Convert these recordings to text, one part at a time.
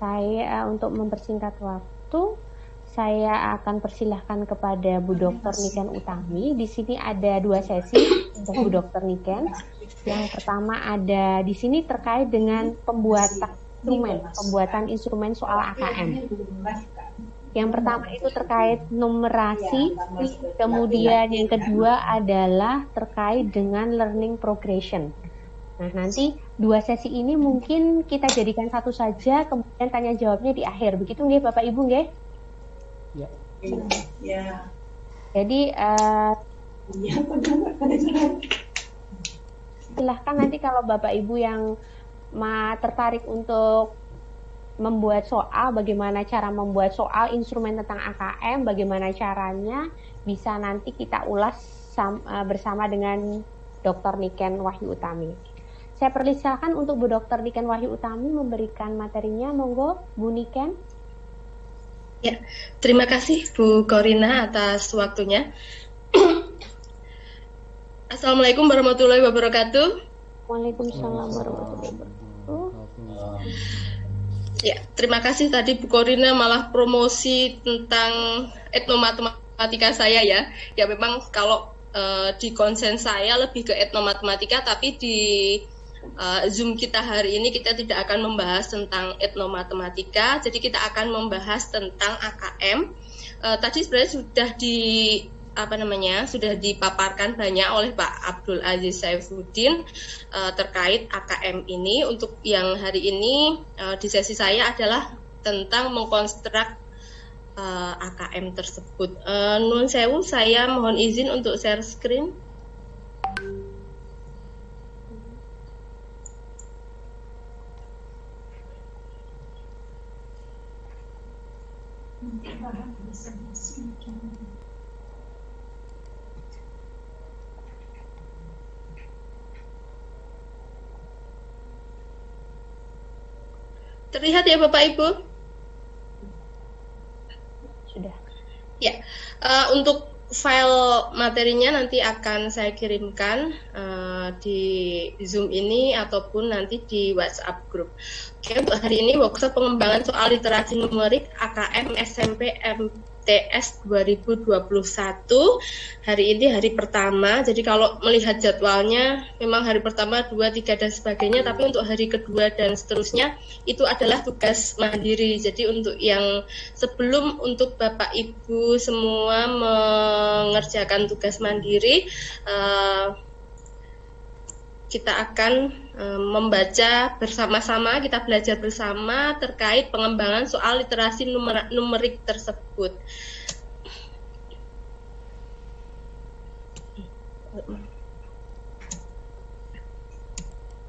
Saya untuk mempersingkat waktu, saya akan persilahkan kepada Bu Dr. Niken Utami. Di sini ada 2 sesi untuk Bu Dr. Niken. Yang pertama ada di sini terkait dengan pembuatan instrumen soal AKM. Yang pertama itu terkait numerasi, kemudian yang kedua adalah terkait dengan learning progression. Nah, nanti 2 sesi ini mungkin kita jadikan satu saja, kemudian tanya jawabnya di akhir. Begitu nggih Bapak Ibu nggih? Ya. Ya. Jadi silahkan nanti kalau Bapak Ibu yang tertarik untuk membuat soal, bagaimana cara membuat soal instrumen tentang AKM, bagaimana caranya, bisa nanti kita ulas bersama dengan Dr. Niken Wahyu Utami. Saya persilahkan untuk Bu Dr. Niken Wahyu Utami memberikan materinya, monggo Bu Niken. Ya, terima kasih Bu Korina atas waktunya. Assalamualaikum warahmatullahi wabarakatuh. Waalaikumsalam warahmatullahi wabarakatuh. Ya, terima kasih tadi Bu Korina malah promosi tentang etnomatematika saya ya. Ya memang kalau di konsen saya lebih ke etnomatematika, tapi di Zoom kita hari ini kita tidak akan membahas tentang etnomatematika, jadi kita akan membahas tentang AKM. Tadi sebenarnya sudah dipaparkan banyak oleh Pak Abdul Aziz Saifuddin terkait AKM ini. Untuk yang hari ini di sesi saya adalah tentang mengkonstruk AKM tersebut. Nun sewu, saya mohon izin untuk share screen. Terlihat ya Bapak Ibu? Sudah. Ya, untuk file materinya nanti akan saya kirimkan di Zoom ini ataupun nanti di WhatsApp group. Oke, untuk hari ini workshop pengembangan soal literasi numerik AKM SMP MTS 2021. Hari ini hari pertama, jadi kalau melihat jadwalnya memang hari pertama, 2, 3 dan sebagainya, tapi untuk hari kedua dan seterusnya itu adalah tugas mandiri. Jadi untuk yang sebelum untuk Bapak Ibu semua mengerjakan tugas mandiri, kita akan membaca bersama-sama, kita belajar bersama terkait pengembangan soal literasi numerik tersebut.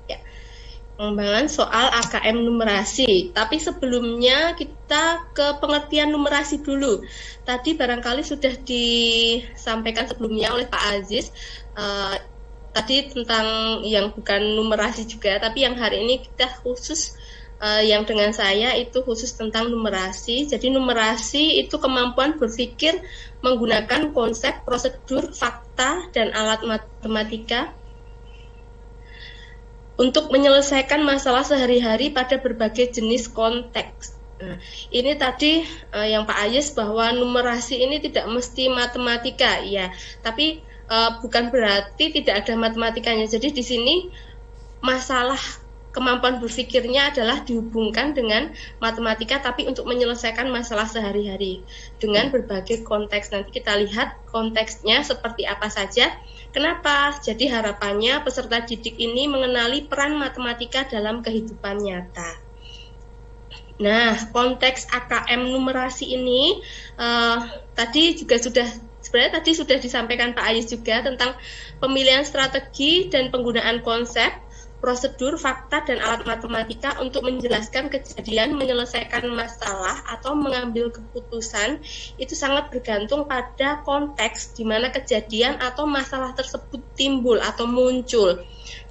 Ya, pengembangan soal AKM numerasi. Tapi sebelumnya kita ke pengertian numerasi dulu. Tadi barangkali sudah disampaikan sebelumnya oleh Pak Aziz. Tadi tentang yang bukan numerasi juga, tapi yang hari ini kita khusus yang dengan saya itu khusus tentang numerasi. Jadi numerasi itu kemampuan berpikir menggunakan konsep, prosedur, fakta, dan alat matematika untuk menyelesaikan masalah sehari-hari pada berbagai jenis konteks. Nah, ini tadi yang Pak Ayes bahwa numerasi ini tidak mesti matematika, ya, tapi bukan berarti tidak ada matematikanya. Jadi di sini masalah kemampuan berpikirnya adalah dihubungkan dengan matematika, tapi untuk menyelesaikan masalah sehari-hari dengan berbagai konteks. Nanti kita lihat konteksnya seperti apa saja. Kenapa? Jadi harapannya peserta didik ini mengenali peran matematika dalam kehidupan nyata. Nah, konteks AKM numerasi ini sebenarnya tadi sudah disampaikan Pak Ayes juga tentang pemilihan strategi dan penggunaan konsep, prosedur, fakta, dan alat matematika untuk menjelaskan kejadian, menyelesaikan masalah, atau mengambil keputusan. Itu sangat bergantung pada konteks di mana kejadian atau masalah tersebut timbul atau muncul.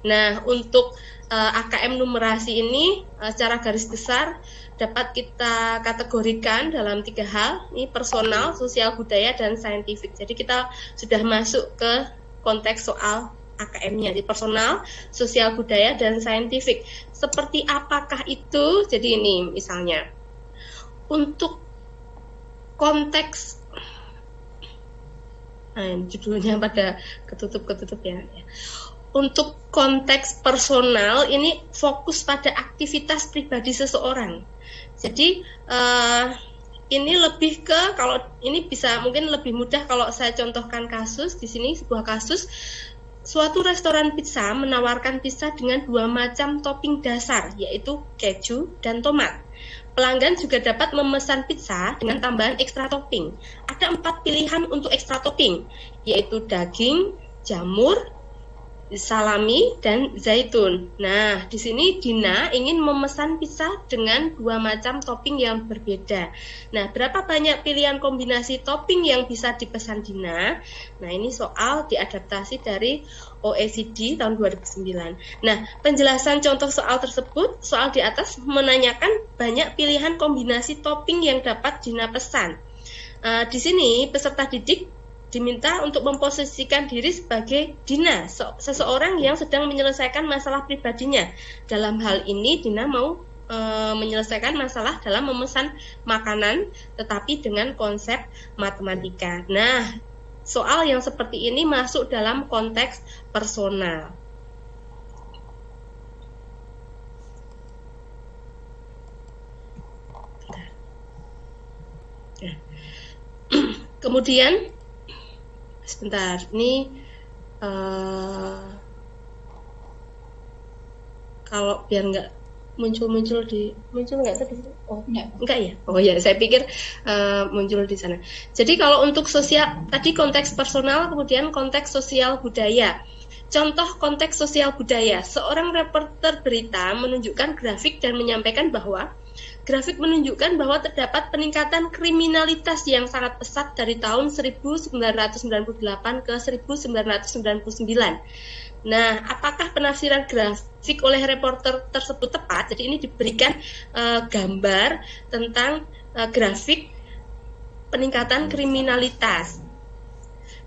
Nah, untuk AKM numerasi ini secara garis besar dapat kita kategorikan dalam 3 hal, ini personal, sosial budaya, dan saintifik. Jadi kita sudah masuk ke konteks soal AKM-nya, di personal, sosial budaya, dan saintifik. seperti apakah itu? Jadi ini misalnya untuk konteks, judulnya pada ketutup ya. Untuk konteks personal ini fokus pada aktivitas pribadi seseorang. Jadi ini lebih ke, kalau ini bisa mungkin lebih mudah kalau saya contohkan kasus di sini, sebuah kasus suatu restoran pizza menawarkan pizza dengan 2 macam topping dasar, yaitu keju dan tomat. Pelanggan juga dapat memesan pizza dengan tambahan ekstra topping. Ada 4 pilihan untuk ekstra topping, yaitu daging, jamur, salami, dan zaitun. Nah, di sini Dina ingin memesan pizza dengan 2 macam topping yang berbeda. Nah, berapa banyak pilihan kombinasi topping yang bisa dipesan Dina? Nah, ini soal diadaptasi dari OECD tahun 2009. Nah, penjelasan contoh soal tersebut, soal di atas menanyakan banyak pilihan kombinasi topping yang dapat Dina pesan. Di sini peserta didik diminta untuk memposisikan diri sebagai Dina, seseorang yang sedang menyelesaikan masalah pribadinya. Dalam hal ini Dina mau menyelesaikan masalah dalam memesan makanan, tetapi dengan konsep matematika. Nah, soal yang seperti ini masuk dalam konteks personal. Kemudian sebentar, ini kalau biar nggak muncul nggak tadi? Oh enggak ya? Oh ya, saya pikir muncul di sana. Jadi kalau untuk sosial tadi konteks personal, kemudian konteks sosial budaya. Contoh konteks sosial budaya, seorang reporter berita menunjukkan grafik dan menyampaikan bahwa grafik menunjukkan bahwa terdapat peningkatan kriminalitas yang sangat pesat dari tahun 1998 ke 1999. Nah, apakah penafsiran grafik oleh reporter tersebut tepat? Jadi ini diberikan gambar tentang grafik peningkatan kriminalitas.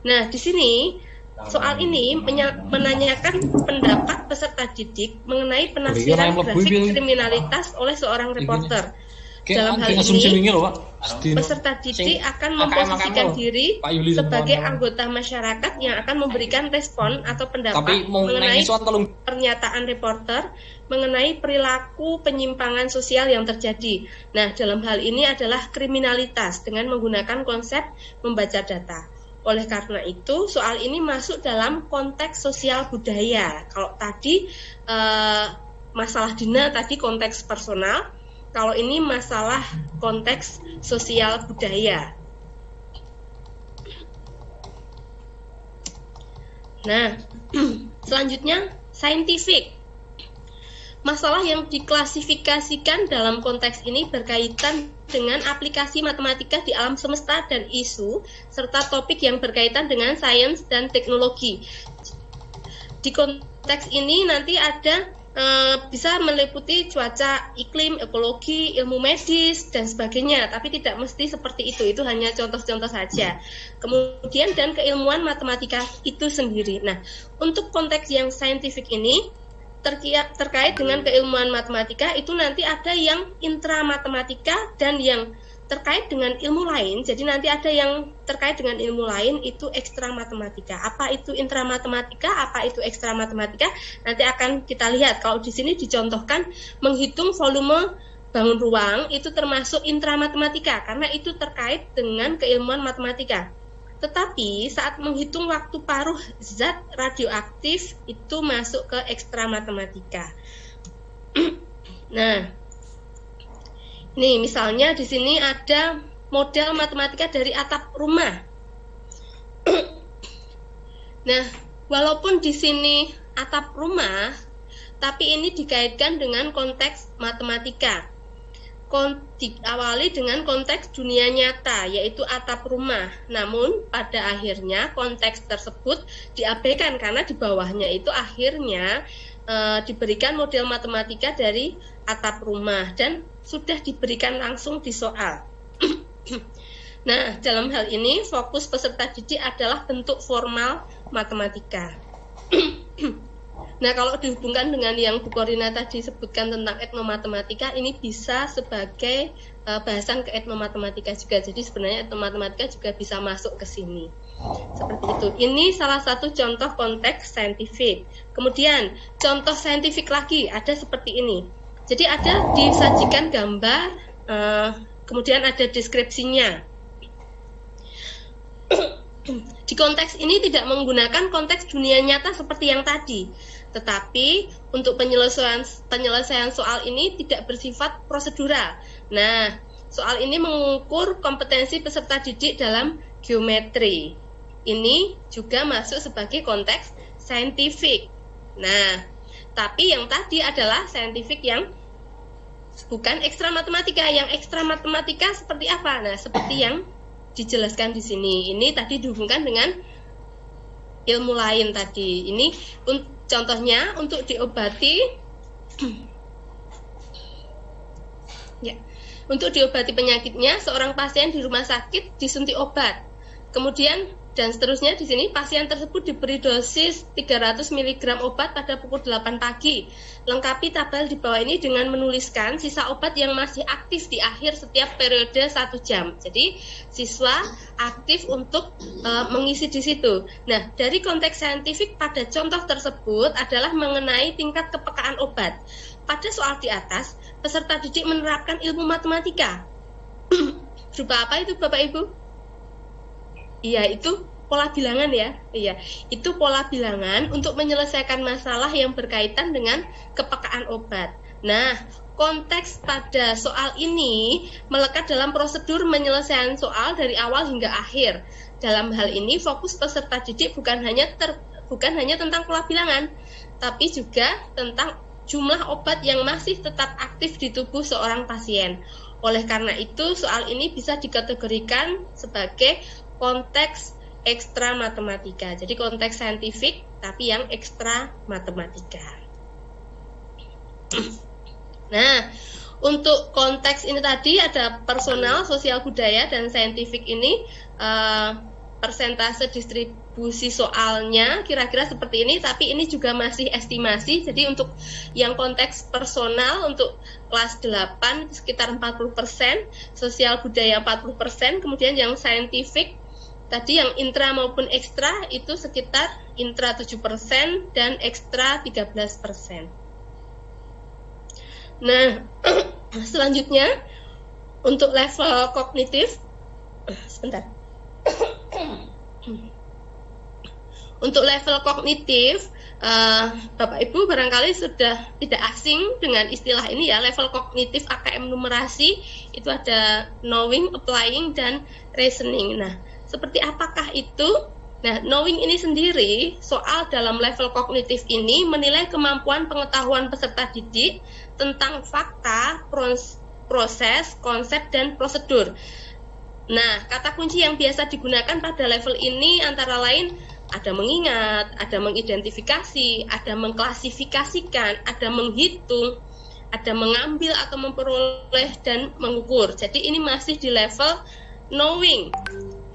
Nah, di sini soal ini menanyakan pendapat peserta didik mengenai penafsiran grafik kriminalitas oleh seorang reporter. Dalam hal ini, peserta didik akan memposisikan diri sebagai anggota masyarakat yang akan memberikan respon atau pendapat mengenai pernyataan reporter mengenai perilaku penyimpangan sosial yang terjadi. Nah, dalam hal ini adalah kriminalitas dengan menggunakan konsep membaca data. Oleh karena itu, soal ini masuk dalam konteks sosial budaya. Kalau tadi masalah Dina tadi konteks personal, kalau ini masalah konteks sosial budaya. Nah, selanjutnya saintifik. Masalah yang diklasifikasikan dalam konteks ini berkaitan dengan aplikasi matematika di alam semesta dan isu, serta topik yang berkaitan dengan sains dan teknologi. Di konteks ini nanti ada bisa meliputi cuaca, iklim, ekologi, ilmu medis, dan sebagainya, tapi tidak mesti seperti itu hanya contoh-contoh saja. Kemudian dan keilmuan matematika itu sendiri. Nah, untuk konteks yang saintifik ini, terkait dengan keilmuan matematika itu nanti ada yang intra matematika dan yang terkait dengan ilmu lain. Jadi nanti ada yang terkait dengan ilmu lain itu ekstra matematika. Apa itu intra matematika, apa itu ekstra matematika? Nanti akan kita lihat. Kalau di sini dicontohkan menghitung volume bangun ruang itu termasuk intra matematika karena itu terkait dengan keilmuan matematika. Tetapi saat menghitung waktu paruh zat radioaktif itu masuk ke ekstra matematika. Nah, nih misalnya di sini ada model matematika dari atap rumah. Nah, walaupun di sini atap rumah, tapi ini dikaitkan dengan konteks matematika. Diawali dengan konteks dunia nyata, yaitu atap rumah. Namun pada akhirnya konteks tersebut diabaikan karena di bawahnya itu akhirnya diberikan model matematika dari atap rumah dan sudah diberikan langsung di soal. Nah, dalam hal ini fokus peserta didik adalah bentuk formal matematika. Nah, kalau dihubungkan dengan yang Bu Korina tadi sebutkan tentang etnomatematika, ini bisa sebagai bahasan ke etnomatematika juga. Jadi sebenarnya etnomatematika juga bisa masuk ke sini. Seperti itu. Ini salah satu contoh konteks saintifik. Kemudian contoh saintifik lagi ada seperti ini. Jadi ada disajikan gambar, kemudian ada deskripsinya. Di konteks ini tidak menggunakan konteks dunia nyata seperti yang tadi, tetapi untuk penyelesaian soal ini tidak bersifat prosedural. Nah, soal ini mengukur kompetensi peserta didik dalam geometri. Ini juga masuk sebagai konteks saintifik. Nah, tapi yang tadi adalah saintifik yang bukan ekstra matematika. Yang ekstra matematika seperti apa? Nah, seperti yang dijelaskan di sini. Ini tadi dihubungkan dengan ilmu lain tadi. Ini contohnya untuk diobati ya, untuk diobati penyakitnya, seorang pasien di rumah sakit disuntik obat. Kemudian dan seterusnya di sini pasien tersebut diberi dosis 300 mg obat pada pukul 8 pagi. Lengkapi tabel di bawah ini dengan menuliskan sisa obat yang masih aktif di akhir setiap periode 1 jam. Jadi siswa aktif untuk mengisi di situ. Nah, dari konteks saintifik pada contoh tersebut adalah mengenai tingkat kepekaan obat. Pada soal di atas, peserta didik menerapkan ilmu matematika. Berupa apa itu Bapak Ibu? Iya, itu pola bilangan ya. Iya, itu pola bilangan untuk menyelesaikan masalah yang berkaitan dengan kepekaan obat. Nah, konteks pada soal ini melekat dalam prosedur penyelesaian soal dari awal hingga akhir. Dalam hal ini, fokus peserta didik bukan hanya tentang pola bilangan, tapi juga tentang jumlah obat yang masih tetap aktif di tubuh seorang pasien. Oleh karena itu, soal ini bisa dikategorikan sebagai konteks ekstra matematika. Jadi konteks saintifik tapi yang ekstra matematika. Nah, untuk konteks ini tadi ada personal, sosial budaya, dan saintifik ini persentase distribusi soalnya kira-kira seperti ini, tapi ini juga masih estimasi. Jadi untuk yang konteks personal untuk kelas 8 sekitar 40%, sosial budaya 40%, kemudian yang saintifik tadi yang intra maupun ekstra itu sekitar intra 7% dan ekstra 13%. Nah, selanjutnya untuk level kognitif, sebentar. Untuk level kognitif, Bapak Ibu barangkali sudah tidak asing dengan istilah ini ya. Level kognitif AKM numerasi itu ada knowing, applying, dan reasoning. Nah, seperti apakah itu? Nah, knowing ini sendiri, soal dalam level kognitif ini menilai kemampuan pengetahuan peserta didik tentang fakta, proses, konsep, dan prosedur. Nah, kata kunci yang biasa digunakan pada level ini antara lain ada mengingat, ada mengidentifikasi, ada mengklasifikasikan, ada menghitung, ada mengambil atau memperoleh, dan mengukur. Jadi ini masih di level knowing.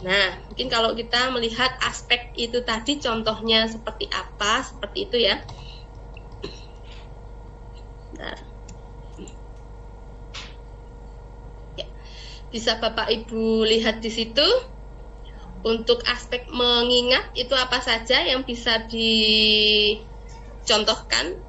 Nah, mungkin kalau kita melihat aspek itu tadi, contohnya seperti apa, seperti itu ya. Bentar. Ya. Bisa Bapak Ibu lihat di situ. Untuk aspek mengingat itu apa saja yang bisa dicontohkan.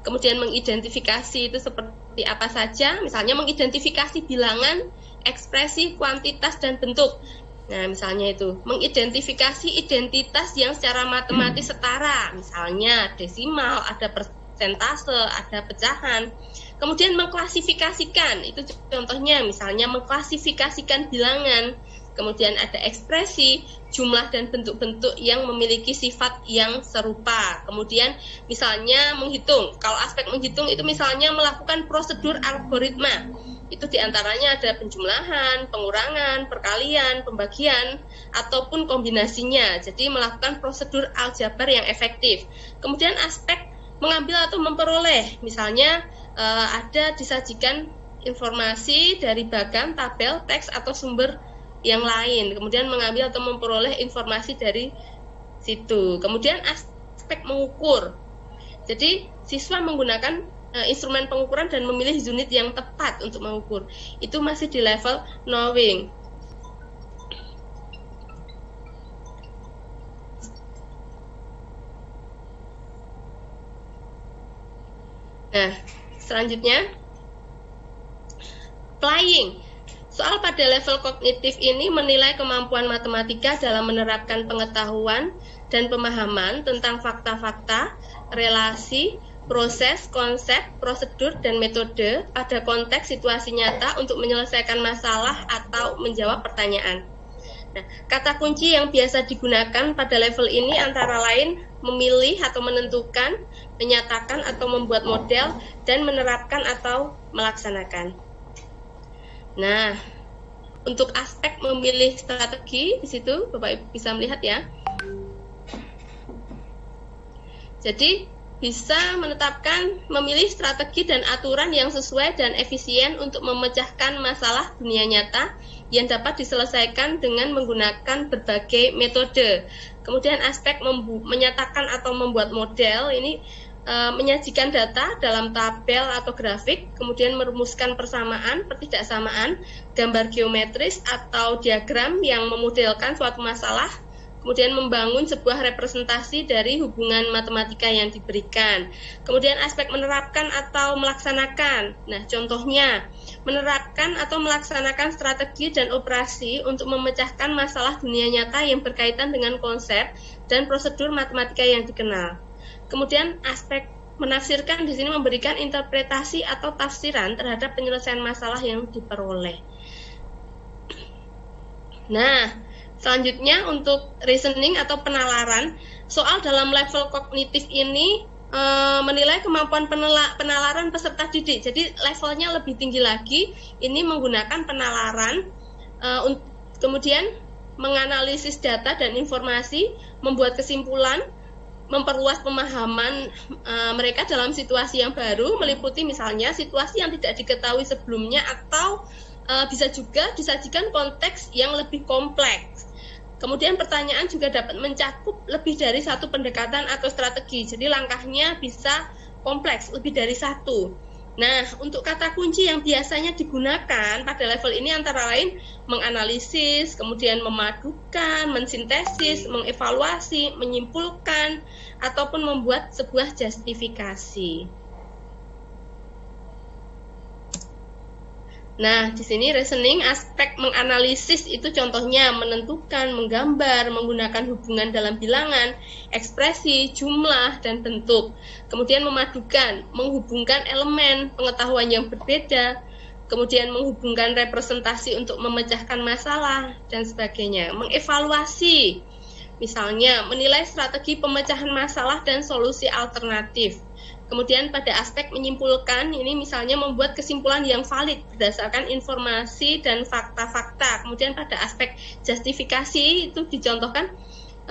Kemudian mengidentifikasi itu seperti apa saja. Misalnya mengidentifikasi bilangan, ekspresi, kuantitas, dan bentuk. Nah, misalnya itu mengidentifikasi identitas yang secara matematis setara, misalnya desimal, ada persentase, ada pecahan. Kemudian mengklasifikasikan, itu contohnya misalnya mengklasifikasikan bilangan. Kemudian ada ekspresi, jumlah dan bentuk-bentuk yang memiliki sifat yang serupa. Kemudian misalnya menghitung, kalau aspek menghitung itu misalnya melakukan prosedur algoritma. Itu diantaranya ada penjumlahan, pengurangan, perkalian, pembagian, ataupun kombinasinya. Jadi melakukan prosedur aljabar yang efektif. Kemudian aspek mengambil atau memperoleh, misalnya ada disajikan informasi dari bagan, tabel, teks, atau sumber yang lain. Kemudian mengambil atau memperoleh informasi dari situ. Kemudian aspek mengukur. Jadi siswa menggunakan instrumen pengukuran dan memilih unit yang tepat untuk mengukur. Itu masih di level knowing. Nah, selanjutnya applying. Soal pada level kognitif ini menilai kemampuan matematika dalam menerapkan pengetahuan dan pemahaman tentang fakta-fakta, relasi, proses, konsep, prosedur, dan metode pada konteks situasi nyata untuk menyelesaikan masalah atau menjawab pertanyaan. Nah, kata kunci yang biasa digunakan pada level ini antara lain memilih atau menentukan, menyatakan atau membuat model, dan menerapkan atau melaksanakan. Nah, untuk aspek memilih strategi di situ Bapak Ibu bisa melihat ya. Jadi bisa menetapkan memilih strategi dan aturan yang sesuai dan efisien untuk memecahkan masalah dunia nyata yang dapat diselesaikan dengan menggunakan berbagai metode. Kemudian aspek menyatakan atau membuat model ini menyajikan data dalam tabel atau grafik, kemudian merumuskan persamaan, pertidaksamaan, gambar geometris atau diagram yang memodelkan suatu masalah, kemudian membangun sebuah representasi dari hubungan matematika yang diberikan. Kemudian aspek menerapkan atau melaksanakan. Nah, contohnya menerapkan atau melaksanakan strategi dan operasi untuk memecahkan masalah dunia nyata yang berkaitan dengan konsep dan prosedur matematika yang dikenal. Kemudian aspek menafsirkan di sini memberikan interpretasi atau tafsiran terhadap penyelesaian masalah yang diperoleh. Nah, selanjutnya untuk reasoning atau penalaran, soal dalam level kognitif ini menilai kemampuan penalaran peserta didik. Jadi levelnya lebih tinggi lagi, ini menggunakan penalaran, kemudian menganalisis data dan informasi, membuat kesimpulan, memperluas pemahaman mereka dalam situasi yang baru, meliputi misalnya situasi yang tidak diketahui sebelumnya atau bisa juga disajikan konteks yang lebih kompleks. Kemudian pertanyaan juga dapat mencakup lebih dari satu pendekatan atau strategi. Jadi langkahnya bisa kompleks, lebih dari satu. Nah, untuk kata kunci yang biasanya digunakan pada level ini antara lain menganalisis, kemudian memadukan, mensintesis, mengevaluasi, menyimpulkan, ataupun membuat sebuah justifikasi. Nah, di sini reasoning, aspek menganalisis itu contohnya menentukan, menggambar, menggunakan hubungan dalam bilangan, ekspresi, jumlah, dan bentuk. Kemudian memadukan, menghubungkan elemen pengetahuan yang berbeda, kemudian menghubungkan representasi untuk memecahkan masalah, dan sebagainya. Mengevaluasi, misalnya menilai strategi pemecahan masalah dan solusi alternatif. Kemudian pada aspek menyimpulkan, ini misalnya membuat kesimpulan yang valid berdasarkan informasi dan fakta-fakta. Kemudian pada aspek justifikasi itu dicontohkan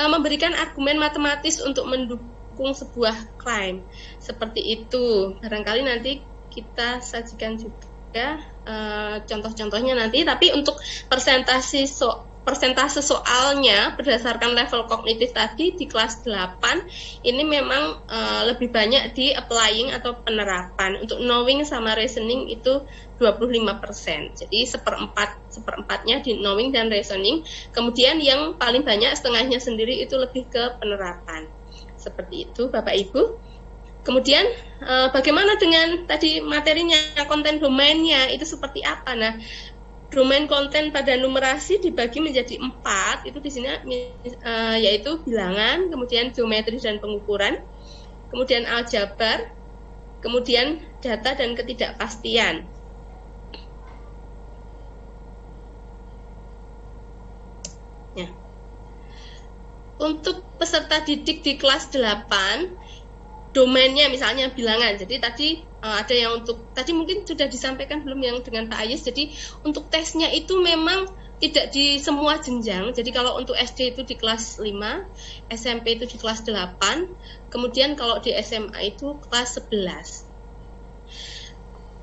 memberikan argumen matematis untuk mendukung sebuah klaim. Seperti itu. Barangkali nanti kita sajikan juga contoh-contohnya nanti. Tapi untuk persentase soalnya berdasarkan level kognitif tadi di kelas 8 ini memang lebih banyak di applying atau penerapan. Untuk knowing sama reasoning itu 25%. Jadi seperempatnya di knowing dan reasoning. Kemudian yang paling banyak setengahnya sendiri itu lebih ke penerapan. Seperti itu Bapak Ibu. Kemudian bagaimana dengan tadi materinya, konten domainnya itu seperti apa? Nah, domain konten pada numerasi dibagi menjadi 4, itu di sini yaitu bilangan, kemudian geometri dan pengukuran, kemudian aljabar, kemudian data dan ketidakpastian. Ya. Untuk peserta didik di kelas 8, domainnya misalnya bilangan. Jadi tadi ada yang untuk tadi mungkin sudah disampaikan belum yang dengan Pak Ayes. Jadi untuk tesnya itu memang tidak di semua jenjang. Jadi kalau untuk SD itu di kelas 5, SMP itu di kelas 8, kemudian kalau di SMA itu kelas 11.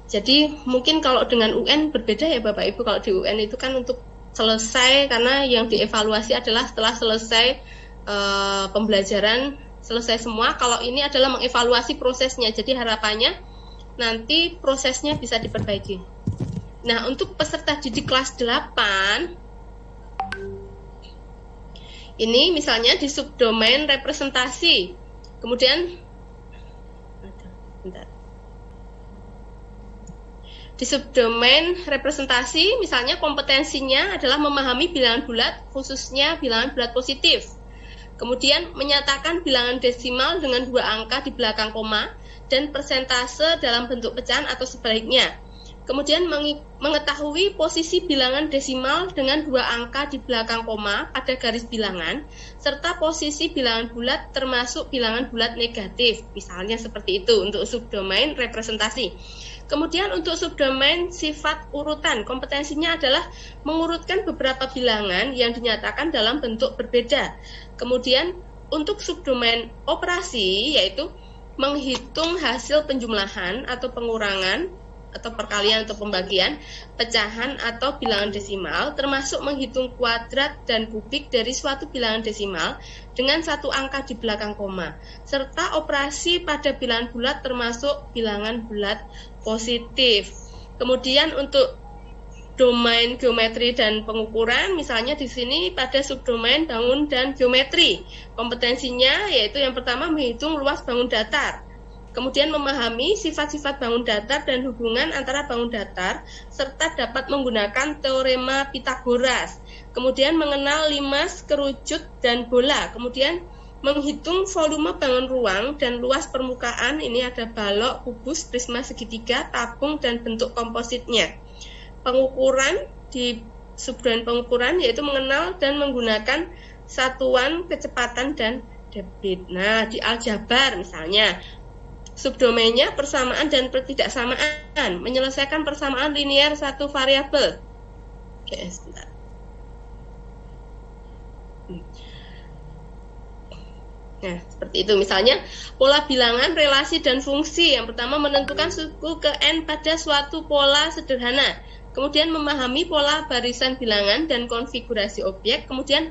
Jadi mungkin kalau dengan UN berbeda ya Bapak Ibu. Kalau di UN itu kan untuk selesai, karena yang dievaluasi adalah setelah selesai pembelajaran selesai semua. Kalau ini adalah mengevaluasi prosesnya, jadi harapannya nanti prosesnya bisa diperbaiki. Nah, untuk peserta didik kelas 8, ini misalnya di subdomain representasi, kemudian di subdomain representasi misalnya kompetensinya adalah memahami bilangan bulat, khususnya bilangan bulat positif. Kemudian menyatakan bilangan desimal dengan 2 angka di belakang koma dan persentase dalam bentuk pecahan atau sebaliknya. Kemudian mengetahui posisi bilangan desimal dengan 2 angka di belakang koma pada garis bilangan, serta posisi bilangan bulat termasuk bilangan bulat negatif, misalnya seperti itu untuk subdomain representasi. Kemudian untuk subdomain sifat urutan, kompetensinya adalah mengurutkan beberapa bilangan yang dinyatakan dalam bentuk berbeda. Kemudian untuk subdomain operasi, yaitu menghitung hasil penjumlahan atau pengurangan atau perkalian atau pembagian, pecahan atau bilangan desimal, termasuk menghitung kuadrat dan kubik dari suatu bilangan desimal dengan 1 angka di belakang koma, serta operasi pada bilangan bulat termasuk bilangan bulat positif. Kemudian untuk domain geometri dan pengukuran, misalnya di sini pada subdomain bangun dan geometri, kompetensinya yaitu yang pertama menghitung luas bangun datar. Kemudian memahami sifat-sifat bangun datar dan hubungan antara bangun datar, serta dapat menggunakan teorema Pitagoras. Kemudian mengenal limas, kerucut, dan bola. Kemudian menghitung volume bangun ruang dan luas permukaan, ini ada balok, kubus, prisma segitiga, tabung, dan bentuk kompositnya. Pengukuran di subdomain pengukuran yaitu mengenal dan menggunakan satuan kecepatan dan debit. Nah, di aljabar misalnya, subdomainnya persamaan dan pertidaksamaan, menyelesaikan persamaan linear satu variabel. Oke, sebentar. Nah, seperti itu. Misalnya, pola bilangan, relasi, dan fungsi. Yang pertama, menentukan suku ke N pada suatu pola sederhana. Kemudian memahami pola barisan bilangan dan konfigurasi objek. Kemudian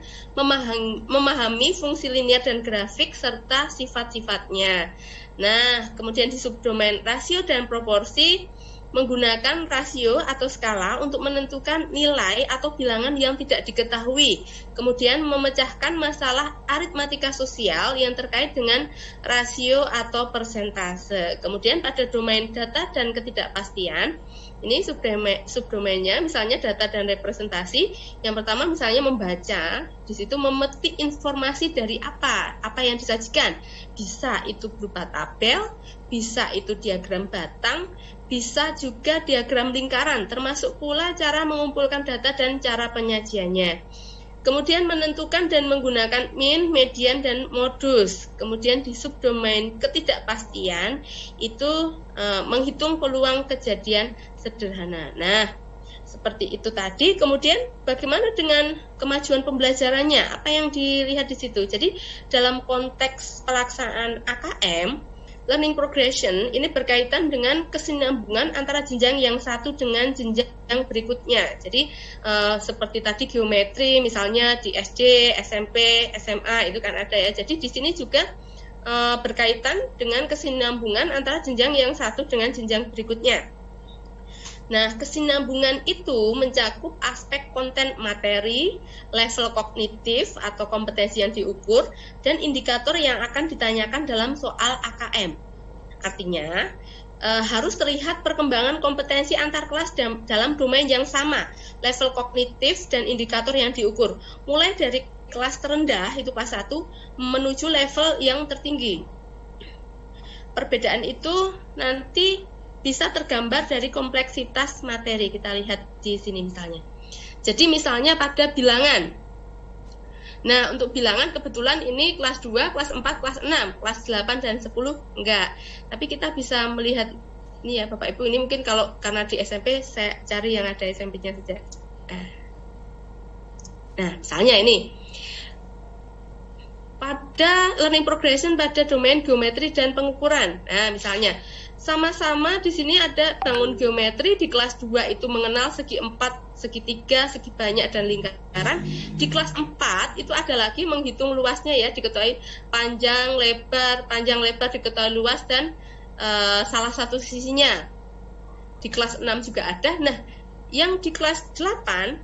memahami fungsi linear dan grafik serta sifat-sifatnya. Nah, kemudian di subdomain rasio dan proporsi, menggunakan rasio atau skala untuk menentukan nilai atau bilangan yang tidak diketahui. Kemudian memecahkan masalah aritmatika sosial yang terkait dengan rasio atau persentase. Kemudian pada domain data dan ketidakpastian, ini subdomainnya misalnya data dan representasi. Yang pertama misalnya membaca, di situ memetik informasi dari apa yang disajikan. Bisa itu berupa tabel, bisa itu diagram batang, bisa juga diagram lingkaran, termasuk pula cara mengumpulkan data dan cara penyajiannya. Kemudian menentukan dan menggunakan min, median, dan modus. Kemudian di subdomain ketidakpastian itu menghitung peluang kejadian sederhana. Nah, seperti itu tadi. Kemudian bagaimana dengan kemajuan pembelajarannya? Apa yang dilihat di situ? Jadi dalam konteks pelaksanaan AKM, learning progression ini berkaitan dengan kesinambungan antara jenjang yang satu dengan jenjang berikutnya. Jadi seperti tadi geometri misalnya di SD, SMP, SMA itu kan ada ya. Jadi di sini juga berkaitan dengan kesinambungan antara jenjang yang satu dengan jenjang berikutnya. Nah, kesinambungan itu mencakup aspek konten materi, level kognitif atau kompetensi yang diukur, dan indikator yang akan ditanyakan dalam soal AKM. Artinya, harus terlihat perkembangan kompetensi antar kelas dalam domain yang sama, level kognitif dan indikator yang diukur, mulai dari kelas terendah, itu kelas 1, menuju level yang tertinggi. Perbedaan itu nanti bisa tergambar dari kompleksitas materi. Kita lihat di sini misalnya. Jadi misalnya pada bilangan. Nah, untuk bilangan kebetulan ini kelas 2, kelas 4, kelas 6, kelas 8 dan 10 enggak. Tapi kita bisa melihat ini ya Bapak Ibu, ini mungkin kalau karena di SMP saya cari yang ada SMP-nya saja. Nah, misalnya ini. Pada learning progression pada domain geometri dan pengukuran. Nah, misalnya sama-sama di sini ada bangun geometri. Di kelas 2 itu mengenal segi 4, segi 3, segi banyak dan lingkaran. Di kelas 4 itu ada lagi menghitung luasnya ya, diketahui panjang lebar diketahui luas dan salah satu sisinya. Di kelas 6 juga ada. Nah, yang di kelas 8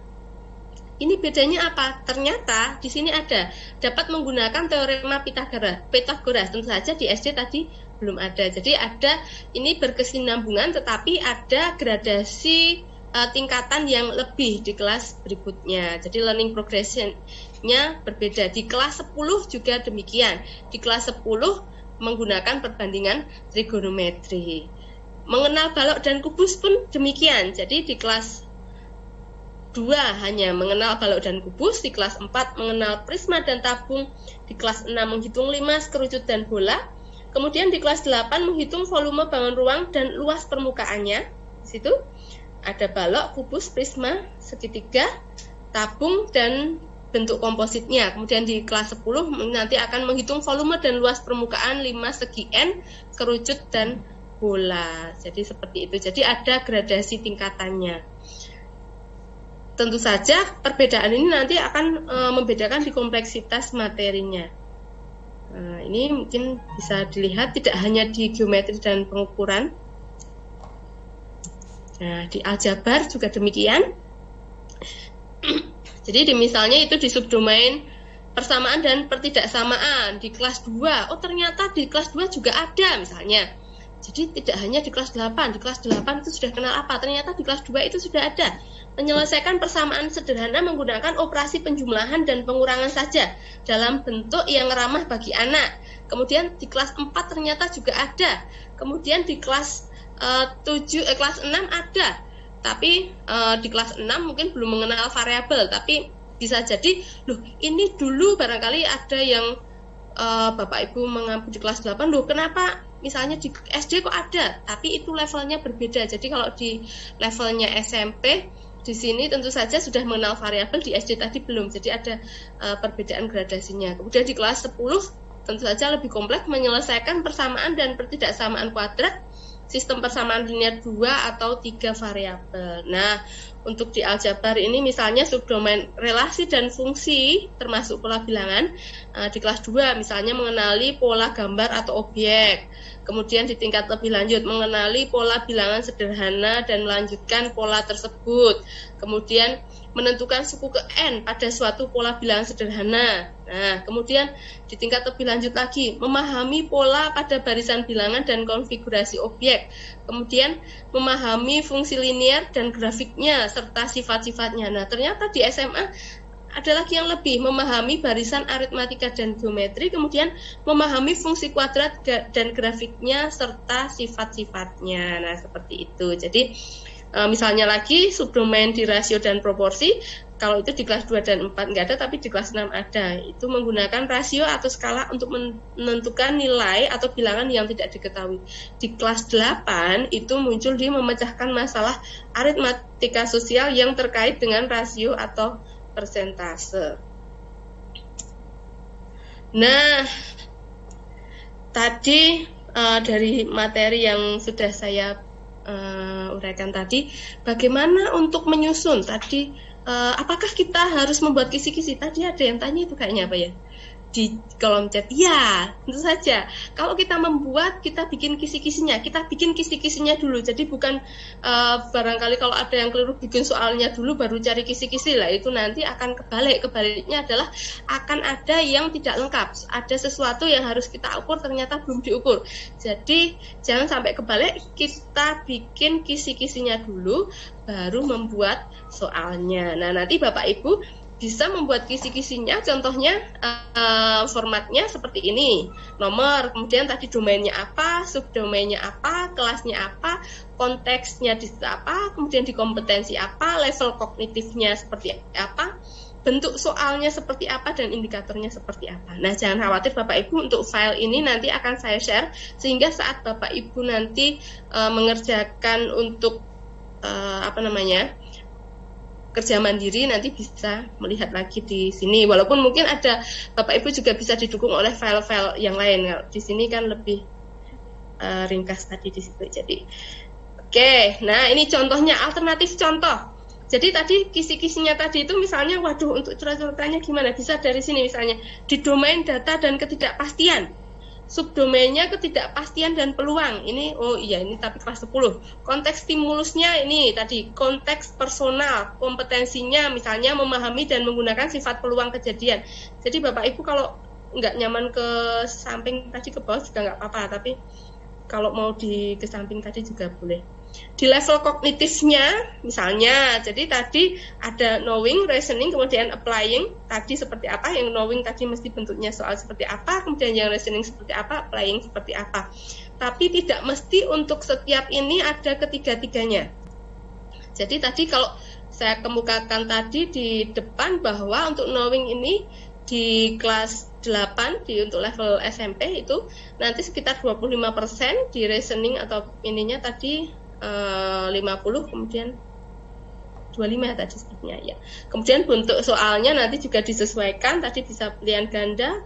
ini bedanya apa? Ternyata di sini ada dapat menggunakan teorema Pythagoras. Tentu saja di SD tadi belum ada. Jadi ada ini berkesinambungan, tetapi ada gradasi tingkatan yang lebih di kelas berikutnya. Jadi learning progression-nya berbeda. Di kelas 10 juga demikian. Di kelas 10 menggunakan perbandingan trigonometri. Mengenal balok dan kubus pun demikian. Jadi di kelas 2 hanya mengenal balok dan kubus, di kelas 4 mengenal prisma dan tabung, di kelas 6 menghitung limas, kerucut dan bola. Kemudian di kelas 8 menghitung volume bangun ruang dan luas permukaannya. Di situ ada balok, kubus, prisma, segitiga, tabung dan bentuk kompositnya. Kemudian di kelas 10 nanti akan menghitung volume dan luas permukaan, limas, segi N, kerucut dan bola. Jadi seperti itu. Jadi ada gradasi tingkatannya. Tentu saja perbedaan ini nanti akan membedakan di kompleksitas materinya. Nah, ini mungkin bisa dilihat tidak hanya di geometri dan pengukuran. Nah, di aljabar juga demikian. Jadi misalnya itu di subdomain persamaan dan pertidaksamaan di kelas 2. Oh, ternyata di kelas 2 juga ada misalnya. Jadi tidak hanya di kelas 8. Di kelas 8 itu sudah kenal apa? Ternyata di kelas 2 itu sudah ada. Menyelesaikan persamaan sederhana menggunakan operasi penjumlahan dan pengurangan saja dalam bentuk yang ramah bagi anak. Kemudian di kelas 4 ternyata juga ada. Kemudian di kelas kelas 6 ada. Tapi di kelas 6 mungkin belum mengenal variabel, tapi bisa jadi loh ini dulu barangkali ada yang Bapak Ibu mengampu di kelas 8, loh kenapa misalnya di SD kok ada, tapi itu levelnya berbeda. Jadi kalau di levelnya SMP di sini tentu saja sudah mengenal variabel, di SD tadi belum, jadi ada perbedaan gradasinya. Kemudian di kelas 10 tentu saja lebih kompleks, menyelesaikan persamaan dan pertidaksamaan kuadrat, sistem persamaan linear 2 atau 3 variabel. Nah, untuk di aljabar ini misalnya subdomain relasi dan fungsi termasuk pola bilangan, di kelas 2 misalnya mengenali pola gambar atau objek. Kemudian di tingkat lebih lanjut mengenali pola bilangan sederhana dan melanjutkan pola tersebut. Kemudian menentukan suku ke N pada suatu pola bilangan sederhana. Nah, kemudian di tingkat lebih lanjut lagi memahami pola pada barisan bilangan dan konfigurasi objek. Kemudian memahami fungsi linear dan grafiknya serta sifat-sifatnya. Nah, ternyata di SMA ada lagi yang lebih, memahami barisan aritmatika dan geometri, kemudian memahami fungsi kuadrat dan grafiknya serta sifat-sifatnya. Nah, seperti itu. Jadi misalnya lagi subdomain di rasio dan proporsi, kalau itu di kelas 2 dan 4 nggak ada, tapi di kelas 6 ada. Itu menggunakan rasio atau skala untuk menentukan nilai atau bilangan yang tidak diketahui. Di kelas 8 itu muncul di memecahkan masalah aritmatika sosial yang terkait dengan rasio atau persentase. Nah, tadi dari materi yang sudah saya uraikan tadi, bagaimana untuk menyusun tadi, apakah kita harus membuat kisi-kisi? Tadi ada yang tanya itu kayaknya apa ya di kolom chat. Ya, tentu saja. Kalau kita membuat, kita bikin kisi-kisinya. Kita bikin kisi-kisinya dulu. Jadi bukan barangkali kalau ada yang keliru bikin soalnya dulu baru cari kisi-kisi lah. Itu nanti akan kebalik. Kebaliknya adalah akan ada yang tidak lengkap. Ada sesuatu yang harus kita ukur ternyata belum diukur. Jadi jangan sampai kebalik. Kita bikin kisi-kisinya dulu baru membuat soalnya. Nah, nanti Bapak Ibu bisa membuat kisi-kisinya, contohnya formatnya seperti ini, nomor, kemudian tadi domainnya apa, subdomainnya apa, kelasnya apa, konteksnya di situ apa, kemudian di kompetensi apa, level kognitifnya seperti apa, bentuk soalnya seperti apa, dan indikatornya seperti apa. Nah, jangan khawatir Bapak Ibu, untuk file ini nanti akan saya share, sehingga saat Bapak Ibu nanti mengerjakan untuk kerja mandiri nanti bisa melihat lagi di sini. Walaupun mungkin ada Bapak Ibu juga bisa didukung oleh file-file yang lain. Di sini kan lebih ringkas tadi di situ. Jadi, oke, nah ini contohnya, alternatif contoh. Jadi tadi kisi-kisinya tadi itu misalnya, waduh untuk curhat-curhatannya gimana? Bisa dari sini misalnya, di domain data dan ketidakpastian. Subdomainnya ketidakpastian dan peluang. Ini, oh iya ini tapi kelas 10. Konteks stimulusnya ini tadi, konteks personal, kompetensinya misalnya memahami dan menggunakan sifat peluang kejadian. Jadi Bapak Ibu kalau nggak nyaman ke samping tadi ke bawah juga nggak apa-apa, tapi kalau mau ke samping tadi juga boleh. Di level kognitifnya misalnya, jadi tadi ada knowing, reasoning, kemudian applying. Tadi seperti apa, yang knowing tadi mesti bentuknya soal seperti apa, kemudian yang reasoning seperti apa, applying seperti apa. Tapi tidak mesti untuk setiap ini ada ketiga-tiganya. Jadi tadi kalau saya kemukakan tadi di depan bahwa untuk knowing ini di kelas 8 untuk level SMP itu nanti sekitar 25%, di reasoning atau ininya tadi 50, kemudian 25 tadi sepertinya ya. Kemudian bentuk soalnya nanti juga disesuaikan, tadi bisa pilihan ganda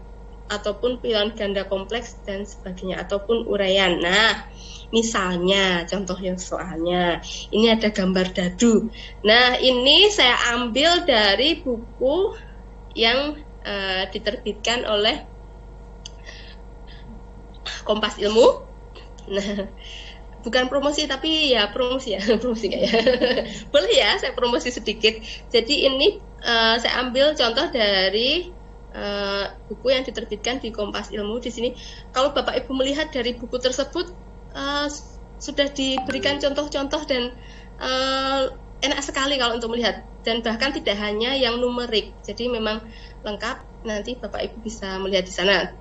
ataupun pilihan ganda kompleks dan sebagainya, ataupun uraian. Nah, misalnya contohnya soalnya ini ada gambar dadu. Nah, ini saya ambil dari buku yang diterbitkan oleh Kompas Ilmu. Nah, bukan promosi tapi ya promosi ya, promosi kayak boleh ya saya promosi sedikit. Jadi ini saya ambil contoh dari buku yang diterbitkan di Kompas Ilmu. Di sini kalau Bapak Ibu melihat dari buku tersebut sudah diberikan contoh-contoh dan enak sekali kalau untuk melihat, dan bahkan tidak hanya yang numerik. Jadi memang lengkap, nanti Bapak Ibu bisa melihat di sana.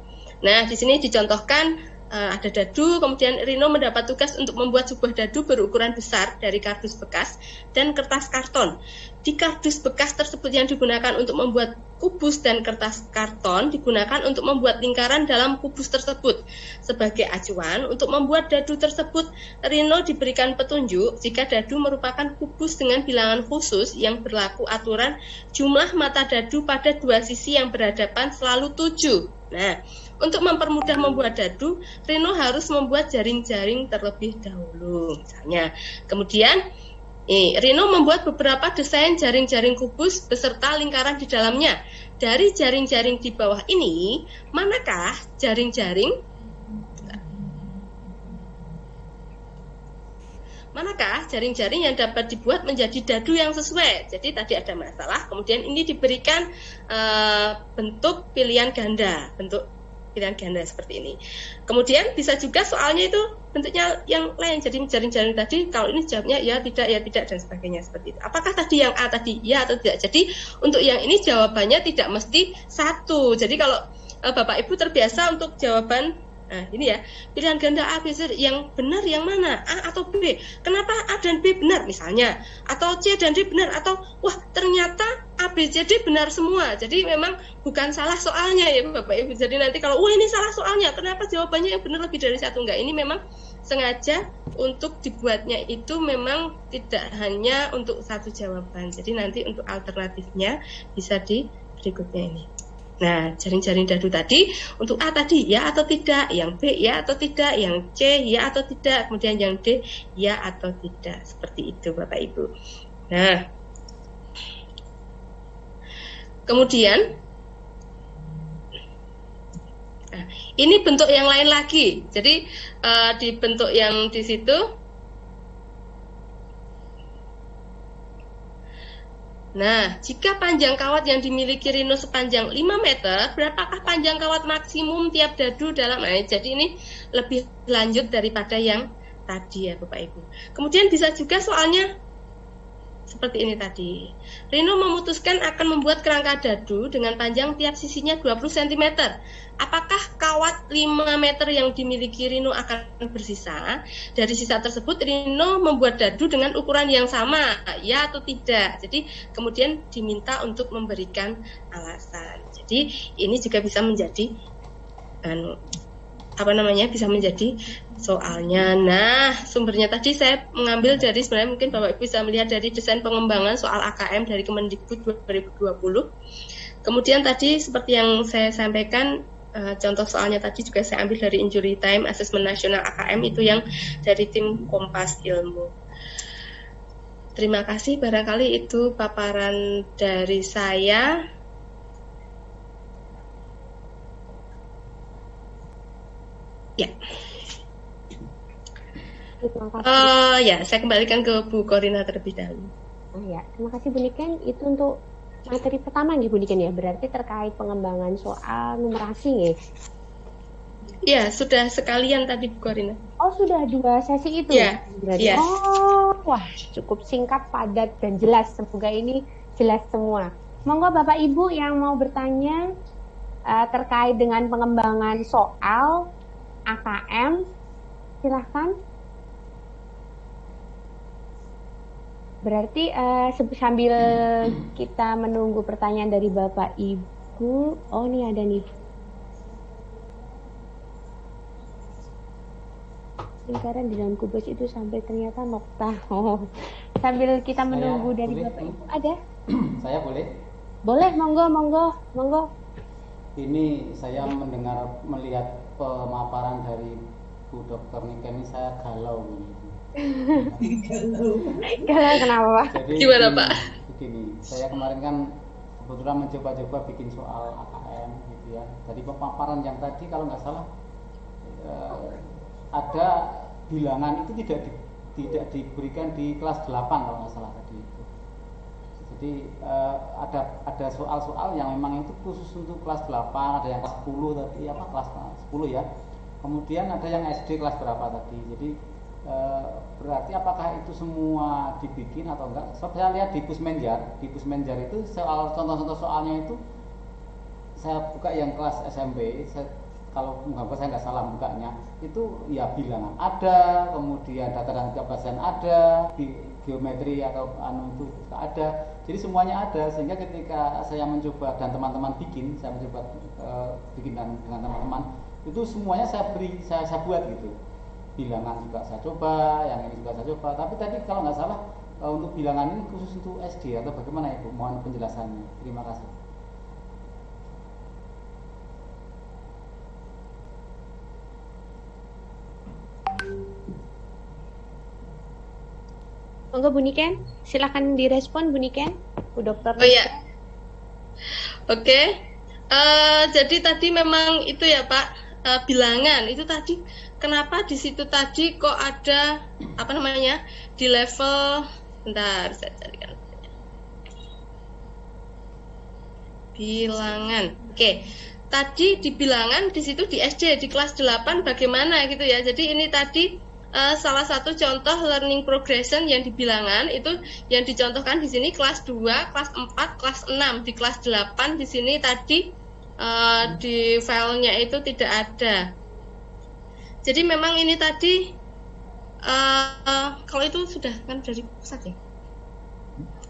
Nah, di sini dicontohkan ada dadu, kemudian Rino mendapat tugas untuk membuat sebuah dadu berukuran besar dari kardus bekas dan kertas karton. Di kardus bekas tersebut yang digunakan untuk membuat kubus dan kertas karton digunakan untuk membuat lingkaran dalam kubus tersebut. Sebagai acuan untuk membuat dadu tersebut, Rino diberikan petunjuk jika dadu merupakan kubus dengan bilangan khusus yang berlaku aturan jumlah mata dadu pada dua sisi yang berhadapan selalu 7. Nah, untuk mempermudah membuat dadu, Rino harus membuat jaring-jaring terlebih dahulu misalnya. Kemudian Rino membuat beberapa desain jaring-jaring kubus beserta lingkaran di dalamnya. Dari jaring-jaring di bawah ini, manakah jaring-jaring yang dapat dibuat menjadi dadu yang sesuai? Jadi tadi ada masalah, kemudian ini diberikan bentuk pilihan ganda, seperti ini. Kemudian bisa juga soalnya itu bentuknya yang lain, jadi jaring-jaring tadi kalau ini jawabnya ya tidak dan sebagainya seperti itu. Apakah tadi yang A tadi ya atau tidak? Jadi untuk yang ini jawabannya tidak mesti satu. Jadi kalau Bapak Ibu terbiasa untuk jawaban ini ya, pilihan ganda A, B, C, yang benar yang mana? A atau B? Kenapa A dan B benar misalnya? Atau C dan D benar? Atau wah ternyata A, B, C, D benar semua. Jadi memang bukan salah soalnya ya Bapak Ibu. Jadi nanti kalau wah ini salah soalnya, kenapa jawabannya yang benar lebih dari satu? Enggak, ini memang sengaja untuk dibuatnya itu memang tidak hanya untuk satu jawaban. Jadi nanti untuk alternatifnya bisa di berikutnya ini. Nah, jaring-jaring dadu tadi untuk A tadi ya atau tidak, yang B ya atau tidak, yang C ya atau tidak, kemudian yang D ya atau tidak. Seperti itu Bapak Ibu. Nah, kemudian ini bentuk yang lain lagi. Jadi di bentuk yang di situ, nah, jika panjang kawat yang dimiliki Rino sepanjang 5 meter, berapakah panjang kawat maksimum tiap dadu dalam jadi ini lebih lanjut daripada yang tadi ya Bapak Ibu. Kemudian bisa juga soalnya seperti ini tadi. Rino memutuskan akan membuat kerangka dadu dengan panjang tiap sisinya 20 cm. Apakah kawat 5 meter yang dimiliki Rino akan bersisa? Dari sisa tersebut Rino membuat dadu dengan ukuran yang sama, ya atau tidak? Jadi kemudian diminta untuk memberikan alasan. Jadi ini juga bisa menjadi bisa menjadi soalnya. Nah, sumbernya tadi saya mengambil dari, sebenarnya mungkin Bapak Ibu bisa melihat dari desain pengembangan soal AKM dari Kemendikbud 2020. Kemudian tadi seperti yang saya sampaikan, contoh soalnya tadi juga saya ambil dari Injury Time Assessment Nasional AKM, itu yang dari tim Kompas Ilmu. Terima kasih, barangkali itu paparan dari saya. Ya. Terima kasih. Ya, saya kembalikan ke Bu Korina terlebih dahulu. Ya, terima kasih Bu Niken. Itu untuk materi pertama nih Bu Niken ya, berarti terkait pengembangan soal numerasi ya? Ya, sudah sekalian tadi Bu Korina. Oh, sudah 2 sesi itu? Ya, yes. Oh, wah, cukup singkat, padat, dan jelas. Semoga ini jelas semua. Monggo Bapak Ibu yang mau bertanya terkait dengan pengembangan soal AKM, silahkan. Berarti sambil kita menunggu pertanyaan dari Bapak Ibu, oh ini ada nih. Lingkaran di dalam kubus itu sampai ternyata nokta. Oh, sambil kita menunggu saya dari Bapak Ibu, ada? Saya boleh? Boleh, monggo. Ini saya melihat pemaparan dari Bu Dr. Niken ini saya galau. Galau kenapa Pak? Jadi gimana Pak? Begini, saya kemarin kan kebetulan mencoba-coba bikin soal AKM gitu ya. Jadi pemaparan yang tadi kalau nggak salah ada bilangan itu tidak diberikan di kelas 8 kalau nggak salah tadi itu. Jadi ada soal-soal yang memang itu khusus untuk kelas 8, ada yang kelas 10 tadi kelas 10 ya. Kemudian ada yang SD kelas berapa tadi. Jadi berarti apakah itu semua dibikin atau enggak? Saya lihat di Pusmenjar itu contoh-contoh soalnya itu saya buka yang kelas SMP, kalau saya nggak salah bukanya itu ya bilangan ada, kemudian data dan kebiasaan ada, geometri atau itu ada, jadi semuanya ada, sehingga ketika saya mencoba dan teman-teman saya mencoba bikin dengan teman-teman itu semuanya saya buat gitu. Bilangan juga saya coba, yang ini juga saya coba. Tapi tadi kalau nggak salah untuk bilangan ini khusus untuk SD atau bagaimana Ibu? Mohon penjelasannya. Terima kasih. Monggo Bu Niken, silakan direspon Bu Niken, Bu Dokter. Oh iya. Oke. Jadi tadi memang itu ya Pak, bilangan itu tadi. Kenapa di situ tadi kok ada di level, bentar saya carikan bilangan. Oke. Tadi di bilangan di situ di SD di kelas 8 bagaimana gitu ya. Jadi ini tadi salah satu contoh learning progression yang di bilangan itu yang dicontohkan di sini kelas 2, kelas 4, kelas 6. Di kelas 8 di sini tadi di filenya itu tidak ada. Jadi memang ini tadi kalau itu sudah kan dari pusat ya,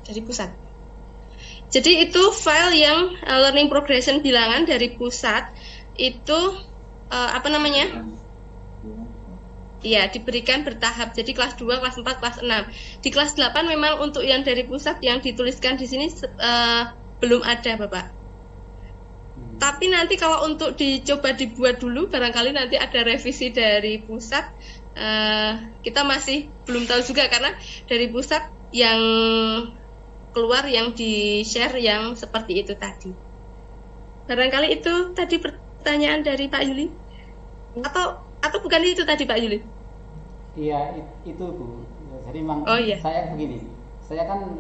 dari pusat. Jadi itu file yang learning progression bilangan dari pusat itu ya diberikan bertahap. Jadi kelas 2, kelas 4, kelas 6. Di kelas 8 memang untuk yang dari pusat yang dituliskan di sini belum ada Bapak. Tapi nanti kalau untuk dicoba dibuat dulu, barangkali nanti ada revisi dari pusat, kita masih belum tahu juga karena dari pusat yang keluar yang di-share yang seperti itu tadi. Barangkali itu tadi pertanyaan dari Pak Yuli, atau bukan itu tadi Pak Yuli? Iya itu Bu. Jadi memang saya begini, saya kan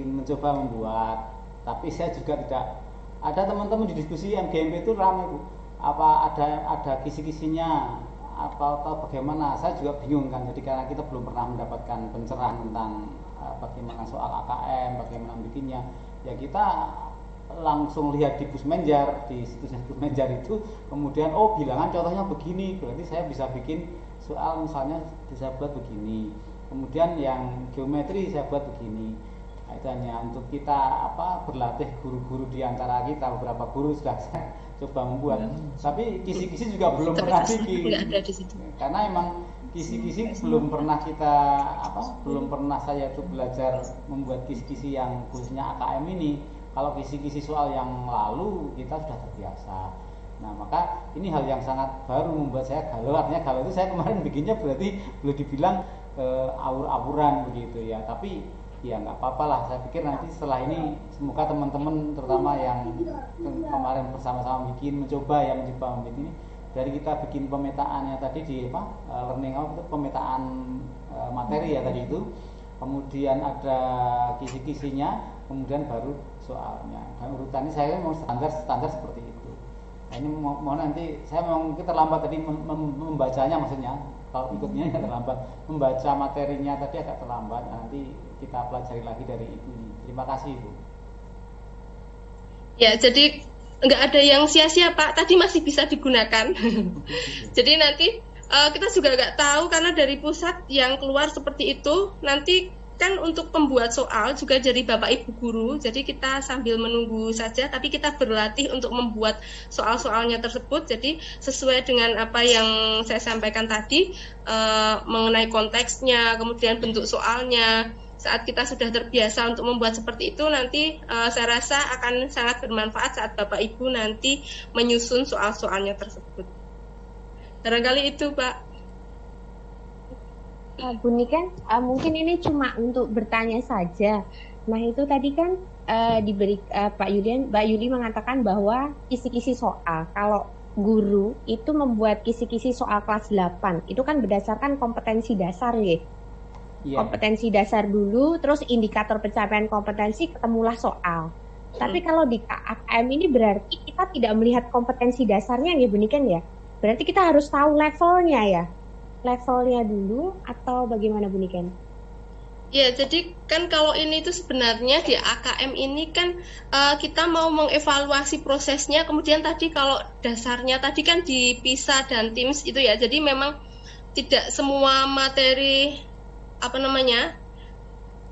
mencoba membuat, tapi saya juga tidak. Ada teman-teman di diskusi MGMP itu ramai Bu, apa ada kisi-kisinya atau bagaimana, saya juga bingung kan. Jadi karena kita belum pernah mendapatkan pencerahan tentang bagaimana soal AKM, bagaimana bikinnya, ya kita langsung lihat di Pusmenjar, di situsnya Pusmenjar itu, kemudian bilangan contohnya begini, berarti saya bisa bikin soal misalnya saya buat begini, kemudian yang geometri saya buat begini. Itu hanya untuk kita berlatih guru-guru di antara kita, beberapa guru sudah saya coba membuat, tapi kisi-kisi juga belum pernah bikin, karena emang kisi-kisi belum pernah saya tuh belajar membuat kisi-kisi yang khususnya AKM ini. Kalau kisi-kisi soal yang lalu kita sudah terbiasa. Nah, maka ini hal yang sangat baru membuat saya galau. Artinya galau itu saya kemarin bikinnya berarti boleh dibilang awur-awuran begitu ya. Tapi ya nggak apa-apa lah. Saya pikir nanti setelah ini semoga teman-teman terutama yang kemarin bersama-sama mencoba ini, dari kita bikin pemetaannya tadi di learning out itu pemetaan materi ya tadi itu. Kemudian ada kisi-kisinya, kemudian baru soalnya. Dan urutannya saya mau standar seperti itu. Nah, ini mau nanti saya mungkin terlambat tadi membacanya, maksudnya kalau ikutnya agak terlambat, membaca materinya tadi agak terlambat. Nah, nanti kita pelajari lagi dari Ibu ini. Terima kasih Ibu. Ya, jadi nggak ada yang sia-sia Pak, tadi masih bisa digunakan. Jadi nanti kita juga nggak tahu karena dari pusat yang keluar seperti itu, nanti kan untuk pembuat soal juga jadi Bapak Ibu guru, jadi kita sambil menunggu saja, tapi kita berlatih untuk membuat soal-soalnya tersebut, jadi sesuai dengan apa yang saya sampaikan tadi, mengenai konteksnya, kemudian bentuk soalnya. Saat kita sudah terbiasa untuk membuat seperti itu, nanti saya rasa akan sangat bermanfaat saat Bapak Ibu nanti menyusun soal-soalnya tersebut. Barangkali itu Pak. Bu Niken, mungkin ini cuma untuk bertanya saja. Nah itu tadi kan Mbak Yuli mengatakan bahwa kisi-kisi soal, kalau guru itu membuat kisi-kisi soal kelas 8, itu kan berdasarkan kompetensi dasar ya. Yeah. Kompetensi dasar dulu, terus indikator pencapaian kompetensi, ketemulah soal. Tapi kalau di KAKM ini berarti kita tidak melihat kompetensi dasarnya ya Bu Niken ya. Berarti kita harus tahu levelnya ya. Levelnya dulu atau bagaimana Bu Niken? Ya, jadi kan kalau ini itu sebenarnya di AKM ini kan kita mau mengevaluasi prosesnya, kemudian tadi kalau dasarnya tadi kan di PISA dan TIMSS itu ya, jadi memang tidak semua materi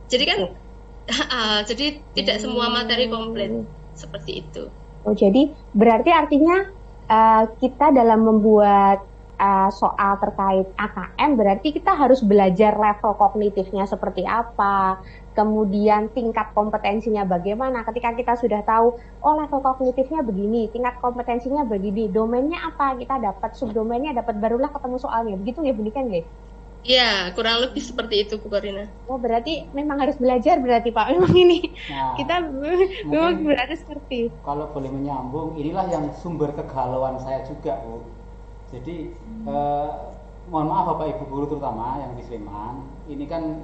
jadi kan jadi tidak semua materi komplit seperti itu. Oh, jadi berarti artinya kita dalam membuat soal terkait AKM berarti kita harus belajar level kognitifnya seperti apa, kemudian tingkat kompetensinya bagaimana. Ketika kita sudah tahu, oh level kognitifnya begini, tingkat kompetensinya begini, domainnya apa, kita dapat subdomainnya, dapat barulah ketemu soalnya. Begitu ya Bu Niken ya? Iya, kurang lebih seperti itu Bu Korina. Oh berarti memang harus belajar berarti Pak, memang ini kita memang berarti seperti. Kalau boleh menyambung, inilah yang sumber kegalauan saya juga Bu. Jadi mohon maaf Bapak Ibu guru terutama yang di Sleman, ini kan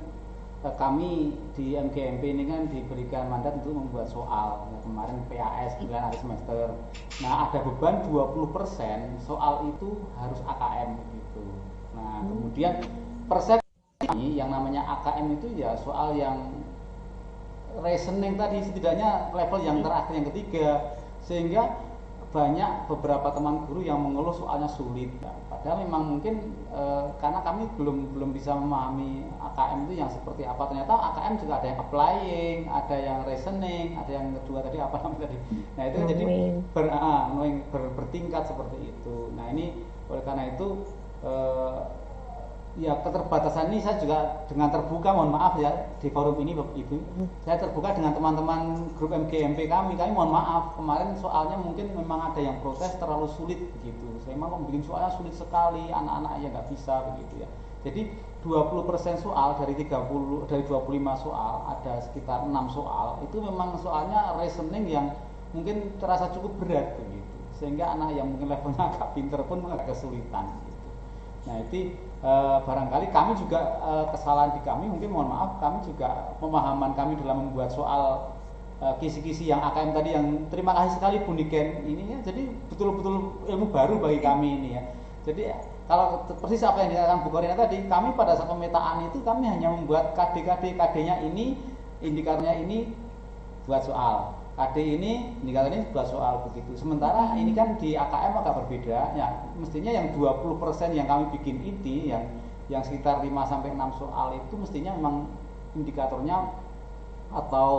kami di MGMP ini kan diberikan mandat untuk membuat soal. Ya, kemarin PAS 9 hari semester. Nah, ada beban 20% soal itu harus AKM gitu. Nah, kemudian persepsi yang namanya AKM itu ya soal yang reasoning tadi, setidaknya level yang terakhir yang ketiga, sehingga banyak beberapa teman guru yang mengeluh soalnya sulit. Padahal memang mungkin karena kami belum bisa memahami AKM itu yang seperti apa. Ternyata AKM juga ada yang applying, ada yang reasoning, ada yang kedua tadi apa namanya tadi. Nah itu jadi bertingkat seperti itu. Nah ini oleh karena itu ya keterbatasan ini saya juga dengan terbuka, mohon maaf ya di forum ini Bapak Ibu, saya terbuka dengan teman-teman grup MGMP kami mohon maaf kemarin soalnya mungkin memang ada yang proses terlalu sulit begitu, saya memang bikin soalnya sulit sekali, anak-anak aja nggak bisa begitu ya. Jadi 20% soal dari 25 soal ada sekitar 6 soal itu memang soalnya reasoning yang mungkin terasa cukup berat begitu, sehingga anak yang mungkin levelnya agak pinter pun agak kesulitan gitu. Nah itu barangkali kami juga kesalahan di kami, mungkin mohon maaf, kami juga pemahaman kami dalam membuat soal kisi-kisi yang AKM tadi, yang terima kasih sekali Bu Niken ini ya, jadi betul-betul ilmu baru bagi kami ini ya. Jadi kalau persis apa yang dikatakan Bu Korina tadi, kami pada saat pemetaan itu kami hanya membuat KD-nya ini, indikatornya ini buat soal, KD ini indikatornya buat soal begitu. Sementara ini kan di AKM agak berbeda ya, mestinya yang 20% yang kami bikin ini yang sekitar 5 sampai 6 soal itu mestinya memang indikatornya atau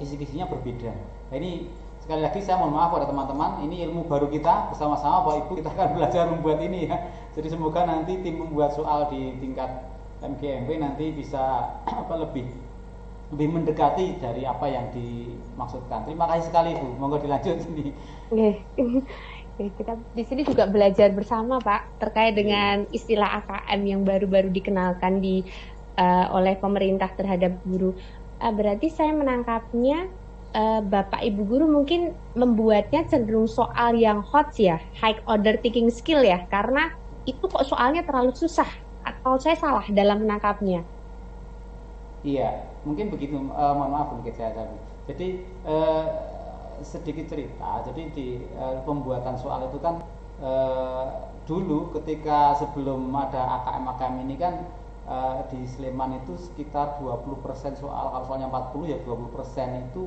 kisi-kisinya berbeda. Nah, ini sekali lagi saya mohon maaf pada teman-teman, ini ilmu baru kita bersama-sama Bapak Ibu, kita akan belajar membuat ini ya. Jadi semoga nanti tim membuat soal di tingkat MGMP nanti bisa lebih mendekati dari apa yang dimaksudkan. Terima kasih sekali Bu, monggo dilanjut ini. Kita di sini juga belajar bersama Pak terkait dengan istilah AKM yang baru-baru dikenalkan oleh pemerintah terhadap guru. Berarti saya menangkapnya Bapak Ibu guru mungkin membuatnya cenderung soal yang hot ya, high order thinking skill ya, karena itu kok soalnya terlalu susah, atau saya salah dalam menangkapnya? Iya, mungkin begitu. Mohon maaf mungkin saya tadi. Jadi sedikit cerita. Jadi di pembuatan soal itu kan dulu ketika sebelum ada AKM ini kan di Sleman itu sekitar 20% soal, kalau soalnya 40 ya 20% itu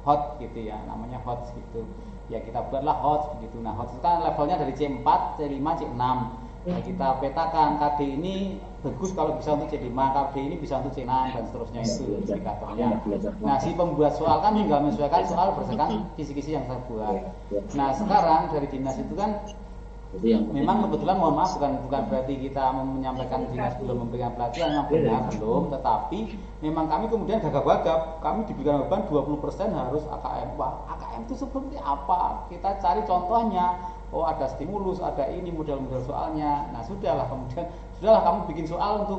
hot gitu ya, namanya hot gitu. Ya kita buatlah hot begitu. Nah, hot itu kan levelnya dari C4, C5, C6. Nah, kita petakan KD ini bagus kalau bisa untuk C5, KD ini bisa untuk C6 dan seterusnya itu indikatornya. Nah, si pembuat soal kan tinggal menyesuaikan soal berdasarkan kisi-kisi yang saya buat. Nah, sekarang dari dinas itu kan memang kebetulan mohon maaf bukan berarti kita menyampaikan dinas belum memberikan pelatihan, memang benar belum, tetapi memang kami kemudian gagap-gagap, kami diberikan beban 20% harus AKM. Wah, AKM itu seperti apa? Kita cari contohnya. Oh, ada stimulus, ada ini model-model soalnya. Nah, sudahlah kamu bikin soal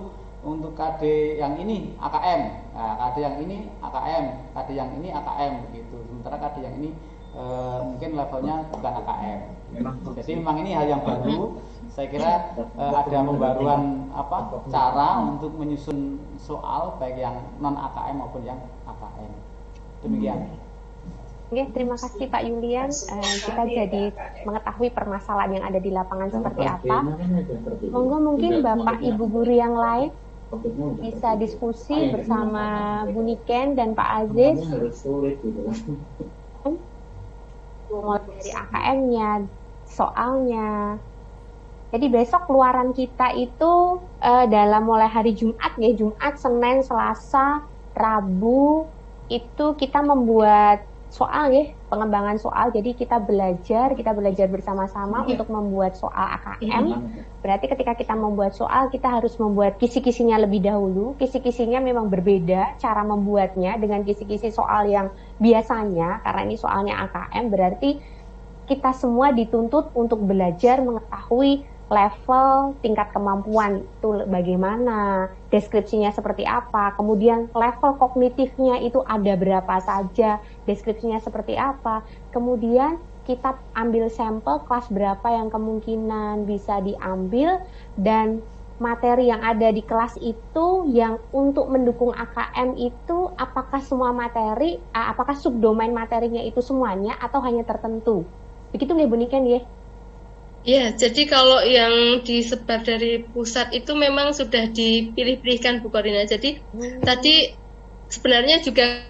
untuk KD yang ini AKM. Nah, KD yang ini AKM, KD yang ini AKM begitu. Sementara KD yang ini mungkin levelnya bukan AKM. Jadi memang ini hal yang baru. Saya kira ada pembaruan cara untuk menyusun soal baik yang non AKM maupun yang AKM. Demikian. Oke, terima kasih Pak Yulian. Kita jadi mengetahui permasalahan yang ada di lapangan seperti apa. Monggo mungkin Bapak Ibu guru yang lain bisa diskusi bersama Bu Niken dan Pak Aziz. Mulai dari AKM-nya, soalnya. Jadi besok keluaran kita itu dalam mulai hari Jumat ya, Jumat, Senin, Selasa, Rabu itu kita membuat soal ya, pengembangan soal. Jadi kita belajar bersama-sama untuk membuat soal AKM. Berarti ketika kita membuat soal, kita harus membuat kisi-kisinya lebih dahulu. Kisi-kisinya memang berbeda cara membuatnya dengan kisi-kisi soal yang biasanya, karena ini soalnya AKM. Berarti kita semua dituntut untuk belajar mengetahui level tingkat kemampuan itu bagaimana, deskripsinya seperti apa, kemudian level kognitifnya itu ada berapa saja, deskripsinya seperti apa, kemudian kita ambil sampel kelas berapa yang kemungkinan bisa diambil, dan materi yang ada di kelas itu yang untuk mendukung AKM itu apakah semua materi, apakah subdomain materinya itu semuanya atau hanya tertentu. Begitu nggak Bu Niken ya? Ya, jadi kalau yang disebar dari pusat itu memang sudah dipilih-pilihkan Bu Korina. Jadi tadi sebenarnya juga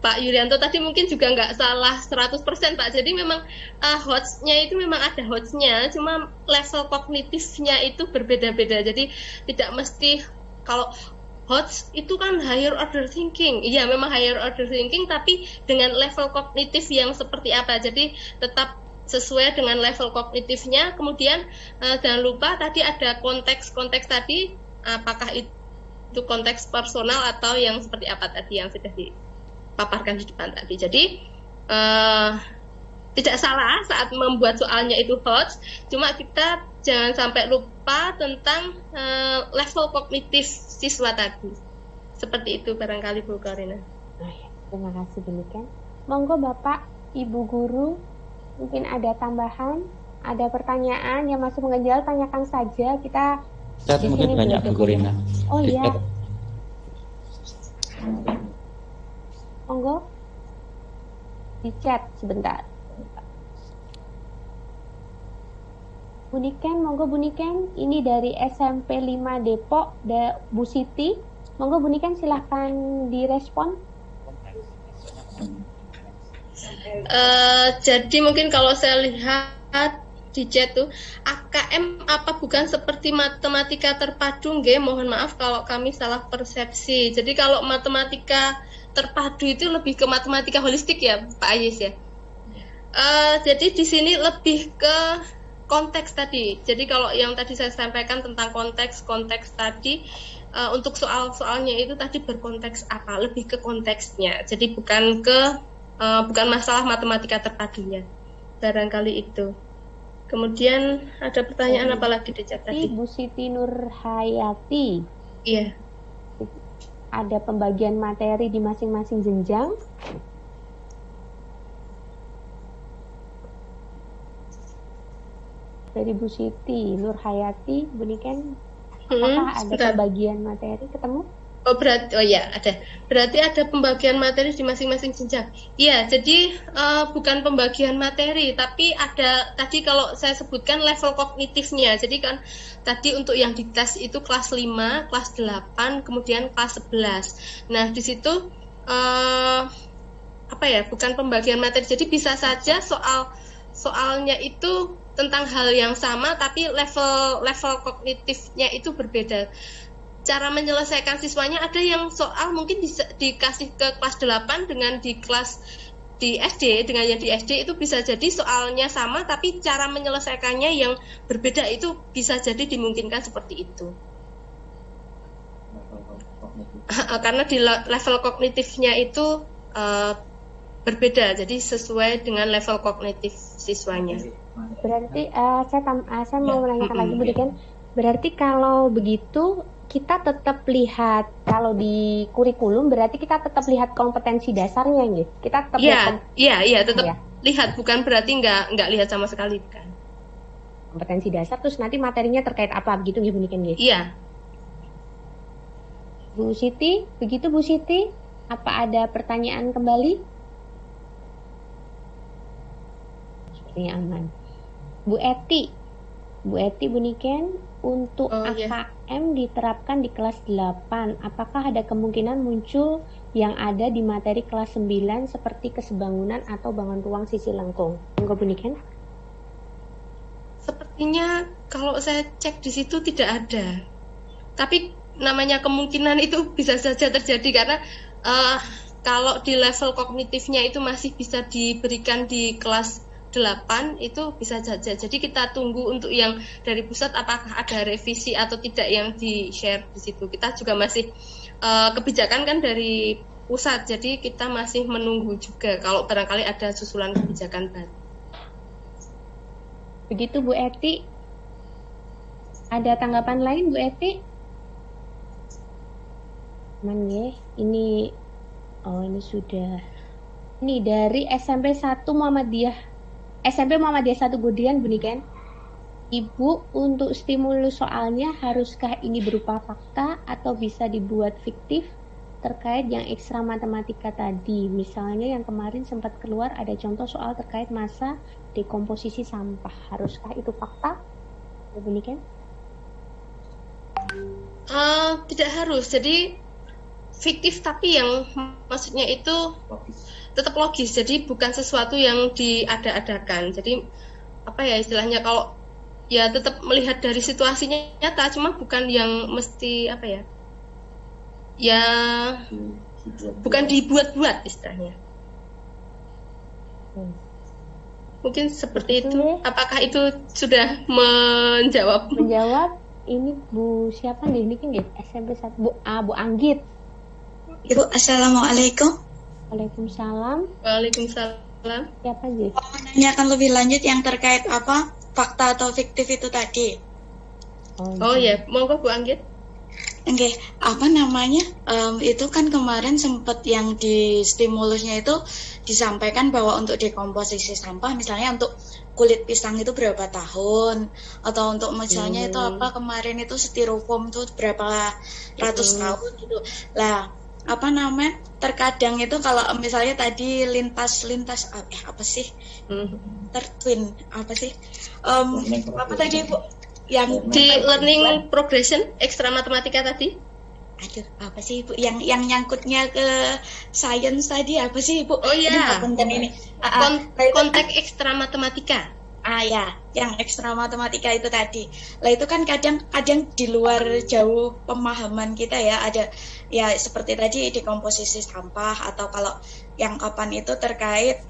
Pak Yulianto tadi mungkin juga nggak salah 100% Pak. Jadi memang hotsnya itu memang ada hotsnya, cuma level kognitifnya itu berbeda-beda. Jadi tidak mesti kalau HOTS itu kan higher order thinking. Iya, memang higher order thinking, tapi dengan level kognitif yang seperti apa. Jadi tetap sesuai dengan level kognitifnya. Kemudian jangan lupa tadi ada konteks tadi, apakah itu konteks personal atau yang seperti apa tadi yang sudah dipaparkan di depan tadi. Jadi tidak salah saat membuat soalnya itu HOTS, cuma kita jangan sampai lupa tentang level kognitif siswa tadi. Seperti itu barangkali Bu Korina. Terima kasih demikian. Monggo Bapak Ibu guru, mungkin ada tambahan, ada pertanyaan yang masih mengganjal, tanyakan saja. Kita di sini banyak Bu Korina. Oh iya. Monggo di chat sebentar. Bu Niken, monggo Bu Niken, ini dari SMP 5 Depok, Bu Siti. Monggo Bu Niken silahkan direspon. Jadi mungkin kalau saya lihat di chat tuh, AKM apa bukan seperti matematika terpadu? Nggih, mohon maaf kalau kami salah persepsi. Jadi kalau matematika terpadu itu lebih ke matematika holistik ya Pak Ayes ya. Jadi di sini lebih ke konteks tadi. Jadi kalau yang tadi saya sampaikan tentang konteks tadi, untuk soal-soalnya itu tadi berkonteks apa? Lebih ke konteksnya. Jadi bukan masalah matematika terpadunya. Barangkali itu. Kemudian ada pertanyaan apa lagi di chat tadi? Bu Siti Nurhayati. Iya. Ada pembagian materi di masing-masing jenjang. Dari Bu Siti Nurhayati, Bunikan, apakah ada pembagian materi ketemu? Berarti ada pembagian materi di masing-masing jenjang. Iya, jadi bukan pembagian materi, tapi ada tadi kalau saya sebutkan level kognitifnya. Jadi kan tadi untuk yang dites itu kelas 5, kelas 8, kemudian kelas 11. Nah, di situ bukan pembagian materi. Jadi bisa saja soalnya itu tentang hal yang sama, tapi level kognitifnya itu berbeda. Cara menyelesaikan siswanya ada yang soal mungkin dikasih ke kelas 8 dengan di SD, dengan yang di SD itu bisa jadi soalnya sama tapi cara menyelesaikannya yang berbeda, itu bisa jadi dimungkinkan seperti itu. Karena di level kognitifnya itu berbeda, jadi sesuai dengan level kognitif siswanya. Berarti saya mau menanyakan lagi Bu Diken, berarti kalau begitu kita tetap lihat, kalau di kurikulum berarti kita tetap lihat kompetensi dasarnya nih. Kita tetap tetap lihat, bukan berarti nggak lihat sama sekali, kan. Kompetensi dasar terus nanti materinya terkait apa begitu Bu Niken gitu. Iya. Bu Siti, begitu Bu Siti? Apa ada pertanyaan kembali? Sepertinya aman. Bu Eti, Bu Niken, untuk AKM diterapkan di kelas 8, apakah ada kemungkinan muncul yang ada di materi kelas 9 seperti kesebangunan atau bangun ruang sisi lengkung? Enggak Bu Niken? Sepertinya kalau saya cek di situ tidak ada. Tapi namanya kemungkinan itu bisa saja terjadi karena kalau di level kognitifnya itu masih bisa diberikan di kelas 8 itu bisa saja. Jadi kita tunggu untuk yang dari pusat apakah ada revisi atau tidak yang di-share di situ. Kita juga masih kebijakan kan dari pusat. Jadi kita masih menunggu juga kalau barangkali ada susulan kebijakan baru. Begitu Bu Eti. Ada tanggapan lain Bu Eti? Ini sudah. Ini dari SMP 1 Muhammadiyah 1 Gudian Bu Niken. Ibu, untuk stimulus soalnya haruskah ini berupa fakta atau bisa dibuat fiktif terkait yang ekstra matematika tadi? Misalnya yang kemarin sempat keluar ada contoh soal terkait massa dekomposisi sampah. Haruskah itu fakta? Bu Niken? Tidak harus. Jadi fiktif tapi yang maksudnya itu tetap logis, jadi bukan sesuatu yang diada-adakan. Jadi istilahnya kalau ya tetap melihat dari situasinya nyata, cuma bukan yang mesti bukan dibuat-buat istilahnya. Mungkin seperti itu. Apakah itu sudah menjawab? Ini Bu siapa nih? Ini kan SMP 1 Bu Anggit. Ibu, assalamualaikum. Waalaikumsalam. Waalaikumsalam. Siapa sih? Mau menanyakan lebih lanjut yang terkait fakta atau fiktif itu tadi. Monggo Bu Anggit. Oke, itu kan kemarin sempat yang di stimulusnya itu disampaikan bahwa untuk dekomposisi sampah, misalnya untuk kulit pisang itu berapa tahun, atau untuk misalnya itu kemarin itu styrofoam itu berapa ratus tahun gitu. Lah, terkadang itu kalau misalnya tadi lintas tertwin tadi Bu yang di learning progression ekstra matematika tadi? Bu yang nyangkutnya ke science tadi Bu? Konteks ekstra matematika. Yang ekstra matematika itu tadi. Lah itu kan kadang di luar jauh pemahaman kita ya, ada ya seperti tadi dekomposisi sampah, atau kalau yang kapan itu terkait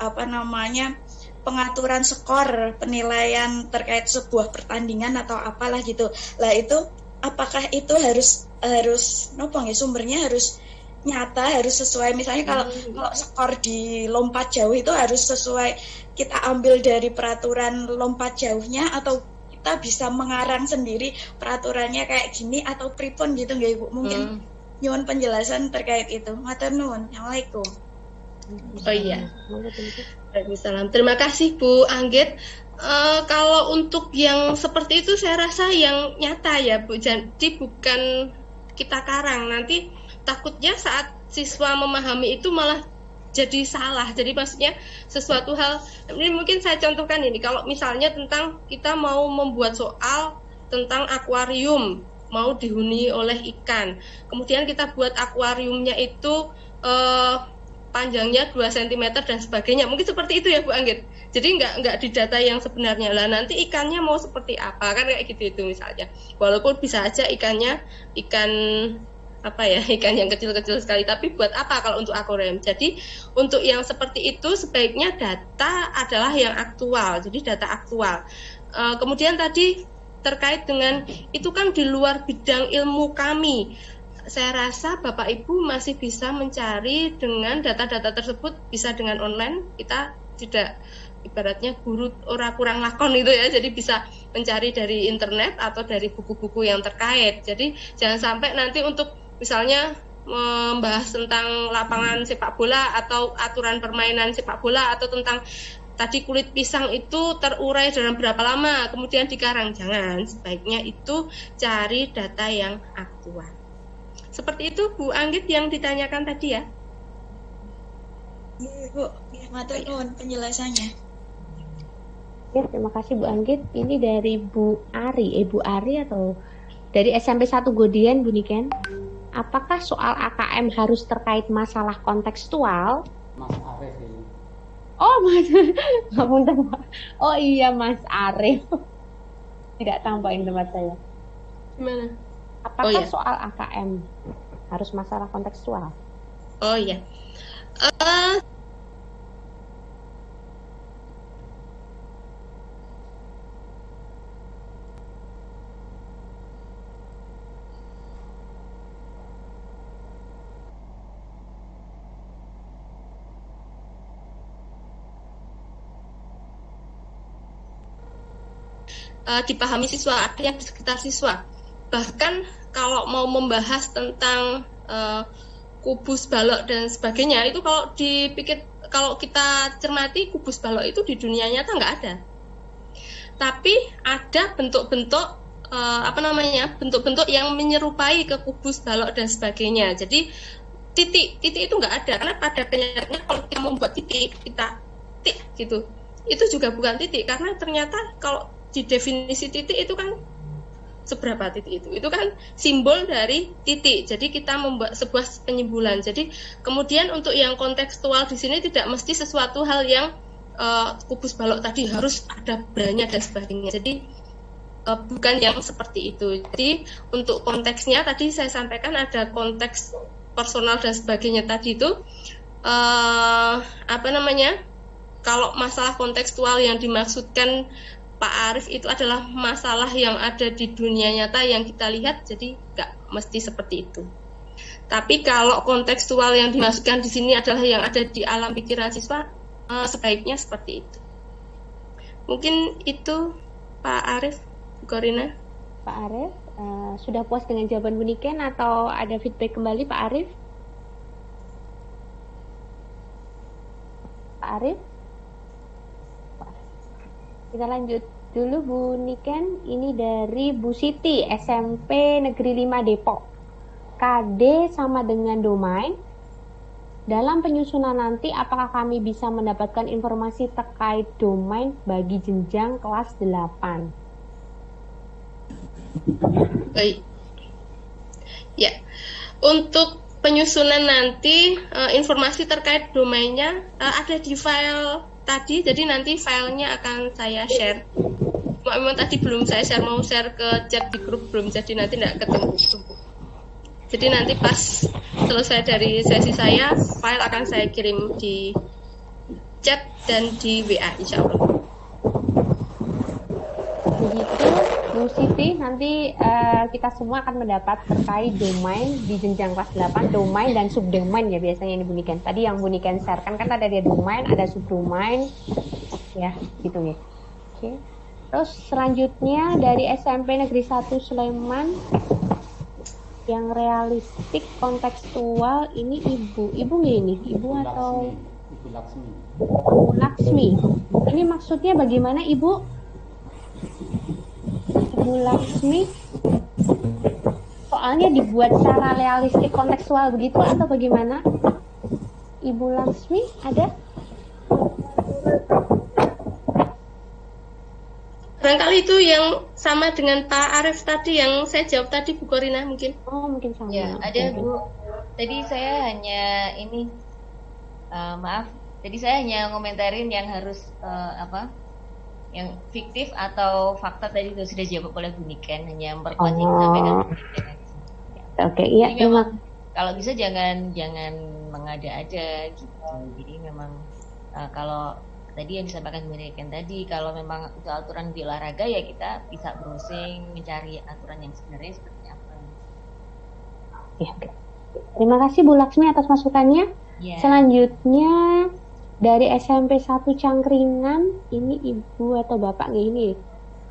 pengaturan skor penilaian terkait sebuah pertandingan atau apalah gitu. Lah itu apakah itu harus sumbernya harus nyata, harus sesuai. Misalnya kalau skor di lompat jauh itu harus sesuai, kita ambil dari peraturan lompat jauhnya, atau kita bisa mengarang sendiri peraturannya kayak gini atau pripun gitu nggak Ibu? Mungkin nyuwun penjelasan terkait itu. Matur nuwun. Assalamualaikum. Oh iya. Waalaikumsalam. Terima kasih Bu Anggit. Kalau untuk yang seperti itu saya rasa yang nyata ya Bu. Jadi bukan kita karang. Nanti takutnya saat siswa memahami itu malah jadi salah. Jadi maksudnya sesuatu hal, ini mungkin saya contohkan ini. Kalau misalnya tentang kita mau membuat soal tentang akuarium, mau dihuni oleh ikan. Kemudian kita buat akuariumnya itu panjangnya 2 cm dan sebagainya. Mungkin seperti itu ya Bu Anggit. Jadi nggak didata yang sebenarnya. Lah nanti ikannya mau seperti apa, kan kayak gitu itu misalnya. Walaupun bisa aja ikannya ikan yang kecil-kecil sekali, tapi buat apa kalau untuk akuarium? Jadi untuk yang seperti itu sebaiknya data adalah yang aktual. Jadi data aktual. Kemudian tadi terkait dengan itu kan di luar bidang ilmu kami. Saya rasa Bapak Ibu masih bisa mencari dengan data-data tersebut, bisa dengan online. Kita tidak ibaratnya guru ora kurang lakon itu ya, jadi bisa mencari dari internet atau dari buku-buku yang terkait. Jadi jangan sampai nanti untuk misalnya membahas tentang lapangan sepak bola atau aturan permainan sepak bola atau tentang tadi kulit pisang itu terurai dalam berapa lama kemudian dikarang. Jangan, sebaiknya itu cari data yang aktual. Seperti itu Bu Anggit yang ditanyakan tadi ya. Iya Bu, matur nuwun penjelasannya. Ya, terima kasih Bu Anggit. Ini dari Bu Ari, Bu Ari atau dari SMP 1 Godian Bu Niken. Apakah soal AKM harus terkait masalah kontekstual? Mas Arif ini. Oh Mas, oh iya Mas Arif. Tidak tampain tempat saya. Gimana? Apakah soal AKM harus masalah kontekstual? Oh iya. Dipahami siswa, ada yang di sekitar siswa. Bahkan kalau mau membahas tentang kubus balok dan sebagainya, itu kalau dipikir, kalau kita cermati, kubus balok itu di dunia nyata nggak ada. Tapi ada bentuk-bentuk bentuk-bentuk yang menyerupai ke kubus balok dan sebagainya. Jadi titik itu nggak ada, karena pada kenyataannya kalau kita membuat titik, kita titik gitu, itu juga bukan titik, karena ternyata kalau di definisi titik itu kan seberapa titik itu kan simbol dari titik. Jadi kita membuat sebuah penyimbolan. Jadi kemudian untuk yang kontekstual di sini tidak mesti sesuatu hal yang kubus balok tadi harus ada beranya dan sebagainya. Jadi bukan yang seperti itu. Jadi untuk konteksnya tadi saya sampaikan ada konteks personal dan sebagainya tadi itu kalau masalah kontekstual yang dimaksudkan Pak Arif itu adalah masalah yang ada di dunia nyata yang kita lihat, jadi nggak mesti seperti itu. Tapi kalau kontekstual yang dimasukkan di sini adalah yang ada di alam pikiran siswa, sebaiknya seperti itu. Mungkin itu Pak Arif, Bu Korina. Pak Arif, sudah puas dengan jawaban Bu Niken atau ada feedback kembali Pak Arif? Pak Arif? Kita lanjut dulu Bu Niken. Ini dari Bu Siti, SMP Negeri 5 Depok. KD sama dengan domain. Dalam penyusunan nanti, apakah kami bisa mendapatkan informasi terkait domain bagi jenjang kelas 8? Baik. Ya, untuk penyusunan nanti informasi terkait domainnya ada di file tadi, jadi nanti filenya akan saya share. Memang tadi belum saya share, mau share ke chat di grup belum, jadi nanti tidak ketemu. Jadi nanti pas selesai dari sesi saya, file akan saya kirim di chat dan di WA insya Allah. Begitu Bu Siti, nanti kita semua akan mendapat terkait domain di jenjang kelas 8, domain dan subdomain ya biasanya ini Bu Niken. Tadi yang Bu Niken share kan ada dia domain, ada subdomain, ya gitu ya. Oke. Terus selanjutnya dari SMP Negeri 1 Sleman yang realistik kontekstual ini ibu nggak ini? Ibu atau Ibu Laksmi. Bu Laksmi. Ini maksudnya bagaimana Ibu? Bu Laksmi soalnya dibuat secara realistik kontekstual begitu atau bagaimana? Ibu Laksmi ada? Barangkali itu yang sama dengan Pak Arief tadi yang saya jawab tadi, Bu Korina mungkin. Oh mungkin sama. Ya, ada Bu. Tadi saya hanya ini maaf. Tadi saya hanya ngomentarin yang harus yang fiktif atau fakta tadi sudah dijawab oleh Bu Niken, hanya memperkuat yang disampaikan Bu Niken. Oke, iya. Jadi memang kalau bisa jangan mengada-ada gitu. Jadi memang kalau tadi yang disampaikan Bu Niken tadi, kalau memang itu aturan di olahraga ya kita bisa browsing mencari aturan yang sebenarnya seperti apa. Ya, terima kasih Bu Laksmi atas masukannya. Ya. Selanjutnya dari SMP 1 Cangkringan, ini Ibu atau Bapak nggak ini?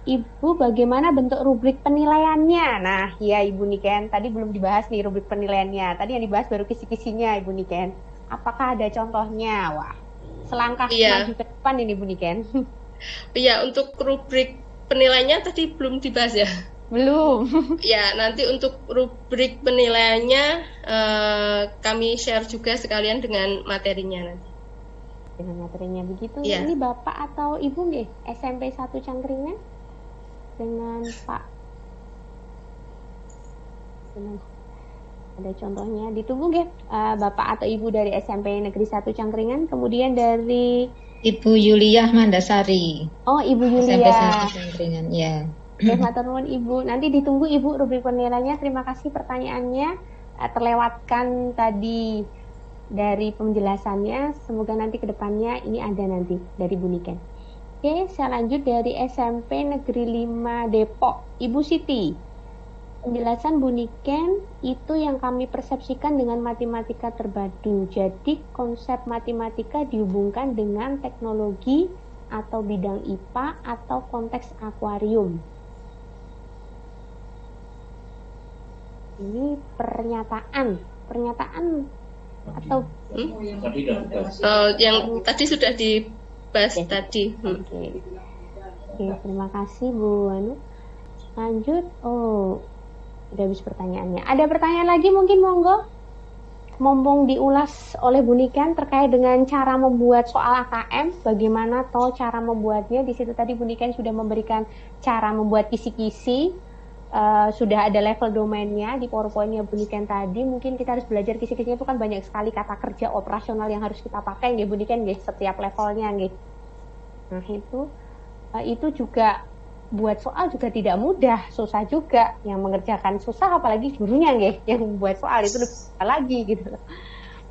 Ibu, bagaimana bentuk rubrik penilaiannya? Nah, ya Ibu Niken, tadi belum dibahas nih rubrik penilaiannya. Tadi yang dibahas baru kisi-kisinya Ibu Niken. Apakah ada contohnya? Wah, selangkah maju ke depan ini Bu Niken. Iya, untuk rubrik penilaiannya tadi belum dibahas ya? Belum. Ya, nanti untuk rubrik penilaiannya kami share juga sekalian dengan materinya nanti. Dengan materinya begitu. Ya. Ini Bapak atau Ibu nggih? SMP 1 Cangkringan dengan Pak. Ada contohnya. Ditunggu nggih Bapak atau Ibu dari SMP Negeri 1 Cangkringan, kemudian dari Ibu Yuliah Mandasari. Oh, Ibu Yuliah. SMP 1 Cangkringan, ya. Matur nuwun Ibu. Nanti ditunggu Ibu rubrik penilaiannya. Terima kasih pertanyaannya. Terlewatkan tadi dari penjelasannya. Semoga nanti ke depannya ini ada nanti dari Bu Niken. Oke, saya lanjut dari SMP Negeri 5 Depok. Ibu Siti. Penjelasan Bu Niken itu yang kami persepsikan dengan matematika terpadu. Jadi konsep matematika dihubungkan dengan teknologi atau bidang IPA atau konteks akuarium. Ini pernyataan atau yang tadi sudah dibahas tadi. Oke, terima kasih Bu Anu. Lanjut. Oh, udah habis pertanyaannya. Ada pertanyaan lagi mungkin monggo. Mumpung diulas oleh Bu Niken terkait dengan cara membuat soal AKM, bagaimana toh cara membuatnya. Di situ tadi Bu Niken sudah memberikan cara membuat kisi-kisi. Sudah ada level domainnya di PowerPoint-nya Bu Niken tadi. Mungkin kita harus belajar kisi-kisinya itu kan banyak sekali kata kerja operasional yang harus kita pakai nggih Bu Niken nggih, setiap levelnya nggih. Nah, itu juga buat soal juga tidak mudah, susah juga. Yang mengerjakan susah apalagi gurunya nggih yang membuat soal itu lebih susah lagi gitu.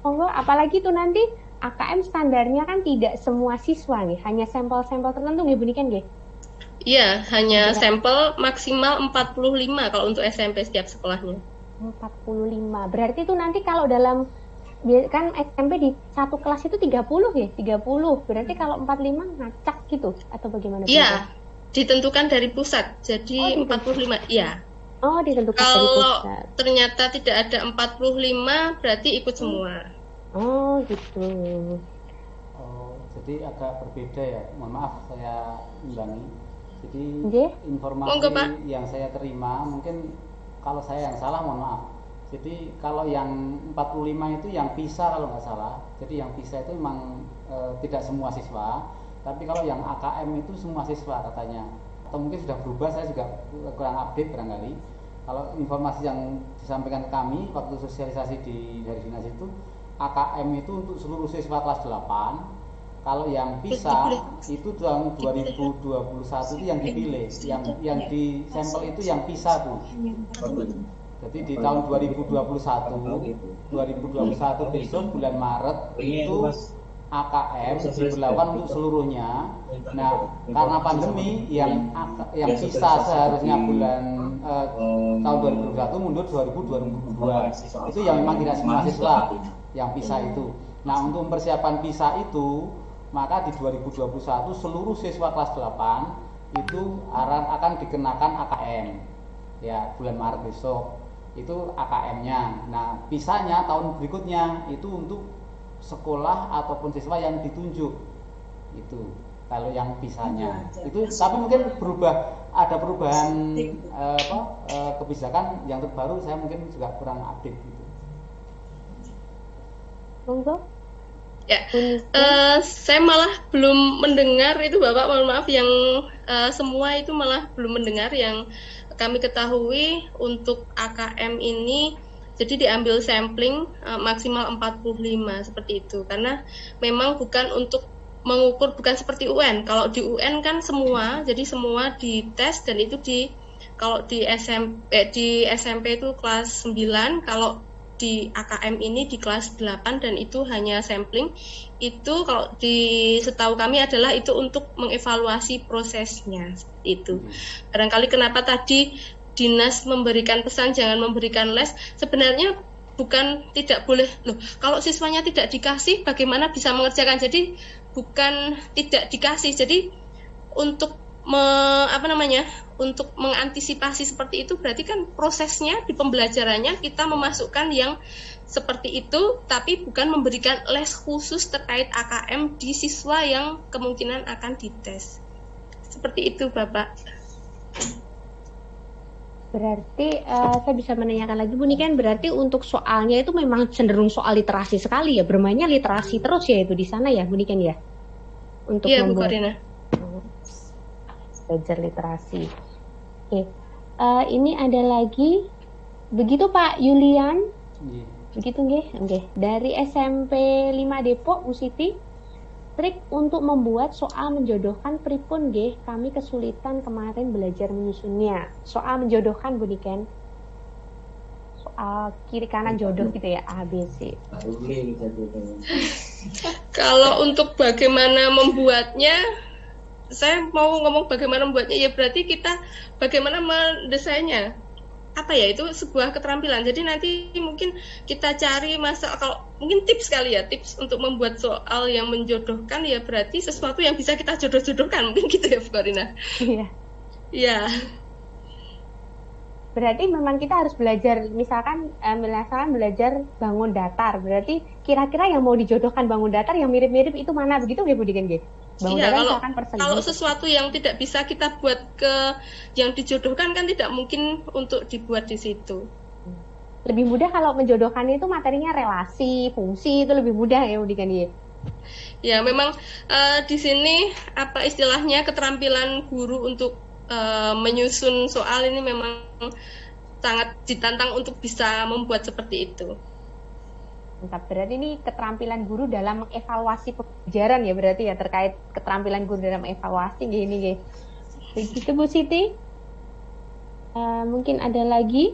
Monggo, apalagi itu nanti AKM standarnya kan tidak semua siswa nggih, hanya sampel-sampel tertentu nggih Bu Niken nggih. Iya, hanya sampel maksimal 45 kalau untuk SMP setiap sekolahnya. 45. Berarti itu nanti kalau dalam kan SMP di satu kelas itu 30 ya? 30. Berarti kalau 45 ngacak gitu atau bagaimana? Iya, ditentukan dari pusat. Jadi 45, iya. Oh, ditentukan dari pusat. Kalau ternyata tidak ada 45 berarti ikut semua. Oh, gitu. Oh, jadi agak berbeda ya. Mohon maaf saya ulangi. Jadi informasi yang saya terima mungkin kalau saya yang salah mohon maaf. Jadi kalau yang 45 itu yang PISA kalau nggak salah. Jadi yang PISA itu memang tidak semua siswa. Tapi kalau yang AKM itu semua siswa katanya. Atau mungkin sudah berubah, saya juga kurang update barangkali. Kalau informasi yang disampaikan ke kami waktu sosialisasi dari dinas itu AKM itu untuk seluruh siswa kelas 8. Kalau yang PISA itu tahun 2021 itu yang dipilih, yang di sampel itu yang PISA Bu. Jadi di tahun 2021 besok bulan Maret itu AKM diberlakukan untuk seluruhnya. Nah, karena pandemi yang bisa seharusnya bulan tahun 2021 mundur 2022. Itu yang memang tidak semua siswa yang PISA itu. Nah, untuk mempersiapkan PISA itu, maka di 2021 seluruh siswa kelas 8 itu akan dikenakan AKM. Ya, bulan Maret besok itu AKM-nya. Nah, PISA-nya tahun berikutnya itu untuk sekolah ataupun siswa yang ditunjuk. Itu kalau yang PISA-nya. Itu tapi mungkin ada perubahan kebijakan yang terbaru, saya mungkin juga kurang update gitu. Monggo. Ya, saya malah belum mendengar itu Bapak, mohon maaf, yang semua itu malah belum mendengar. Yang kami ketahui untuk AKM ini jadi diambil sampling maksimal 45 seperti itu, karena memang bukan untuk mengukur, bukan seperti UN. Kalau di UN kan semua, jadi semua dites, dan itu kalau di SMP itu kelas 9, kalau di AKM ini di kelas 8, dan itu hanya sampling. Itu kalau setahu kami adalah itu untuk mengevaluasi prosesnya, seperti itu. Barangkali kenapa tadi dinas memberikan pesan jangan memberikan les, sebenarnya bukan tidak boleh loh. Kalau siswanya tidak dikasih, bagaimana bisa mengerjakan? Jadi bukan tidak dikasih. Jadi untuk untuk mengantisipasi seperti itu, berarti kan prosesnya di pembelajarannya kita memasukkan yang seperti itu, tapi bukan memberikan les khusus terkait AKM di siswa yang kemungkinan akan dites. Seperti itu, Bapak. Berarti saya bisa menanyakan lagi Bu Niken, berarti untuk soalnya itu memang cenderung soal literasi sekali ya, bermainnya literasi terus ya itu di sana ya Bu Niken ya? Untuk iya, membuat Bu Korina. Belajar literasi. Oke. Ini ada lagi, begitu Pak Yulian? Begitu nggih? Oke. Dari SMP 5 Depok, Bu Siti. Trik untuk membuat soal menjodohkan pripun nggih, kami kesulitan kemarin belajar menyusunnya. Soal menjodohkan Bu Niken. Soal kiri kanan jodoh gitu ya, A, B, C. Kalau untuk bagaimana membuatnya, saya mau ngomong bagaimana membuatnya, ya berarti kita bagaimana mendesainnya. Apa ya, itu sebuah keterampilan. Jadi nanti mungkin kita cari kalau mungkin tips kali ya, tips untuk membuat soal yang menjodohkan, ya berarti sesuatu yang bisa kita jodoh-jodohkan, mungkin gitu ya Bu Korina. Iya. Iya. Berarti memang kita harus belajar, misalkan belajar bangun datar, berarti kira-kira yang mau dijodohkan bangun datar yang mirip-mirip itu mana, begitu ya Bu Niken? Bangun iya, datar kalau sesuatu yang tidak bisa kita buat ke yang dijodohkan kan tidak mungkin untuk dibuat di situ. Lebih mudah kalau menjodohkan itu materinya relasi, fungsi, itu lebih mudah ya Bu Niken? Ya, memang di sini apa istilahnya, keterampilan guru untuk menyusun soal ini memang sangat ditantang untuk bisa membuat seperti itu. Mantap, berarti ini keterampilan guru dalam mengevaluasi pembelajaran ya, berarti ya, terkait keterampilan guru dalam evaluasi gini. Begitu Bu Siti. Mungkin ada lagi?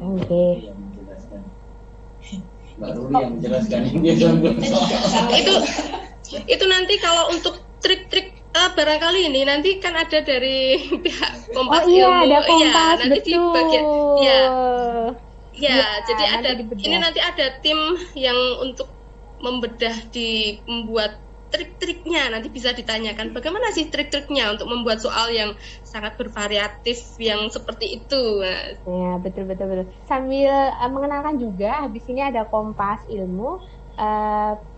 Oke. Baru yang menjelaskan ini. Itu nanti kalau untuk trik-trik barangkali ini nanti kan ada dari pihak Kompas Ilmu. Ada Kompas, nanti betul. di bagian Ya, jadi ini nanti ada tim yang untuk membedah membuat trik-triknya, nanti bisa ditanyakan bagaimana sih trik-triknya untuk membuat soal yang sangat bervariatif yang seperti itu. Ya, betul. Sambil mengenalkan juga, habis ini ada Kompas Ilmu.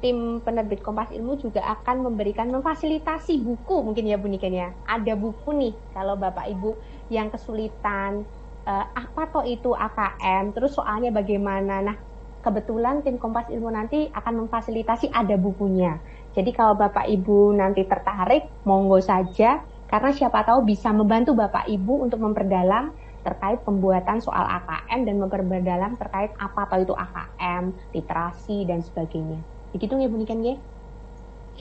Tim penerbit Kompas Ilmu juga akan memfasilitasi buku, mungkin ya Bu Niken ya. Ada buku nih kalau Bapak Ibu yang kesulitan apa toh itu AKM, terus soalnya bagaimana. Nah, kebetulan tim Kompas Ilmu nanti akan memfasilitasi, ada bukunya. Jadi kalau Bapak Ibu nanti tertarik, monggo saja, karena siapa tahu bisa membantu Bapak Ibu untuk memperdalam terkait pembuatan soal AKM dan memperdalam terkait apa atau itu AKM, literasi dan sebagainya. Begitu nggak Bu Niken nggih?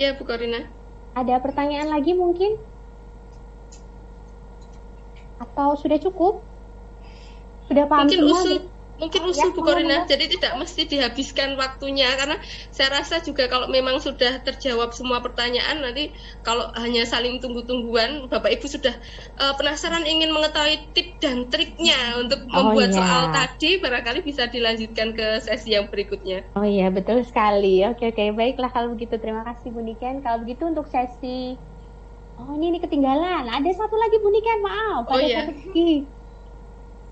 Iya Bu Korina. Ada pertanyaan lagi mungkin? Atau sudah cukup? Sudah paham mungkin semua? Mungkin Ya, usul Bu monggo, Korina, monggo. jadi tidak mesti dihabiskan waktunya karena saya rasa juga kalau memang sudah terjawab semua pertanyaan nanti kalau hanya saling tunggu-tungguan Bapak Ibu sudah penasaran ingin mengetahui tip dan triknya untuk Oh membuat soal iya. tadi barangkali bisa dilanjutkan ke sesi yang berikutnya. Oh iya, betul sekali. Oke, oke. Baiklah kalau begitu. Terima kasih Bu Niken. Kalau begitu untuk sesi... Oh, ini ketinggalan. Ada satu lagi Bu Niken, maaf. Oh Ada iya. satu lagi.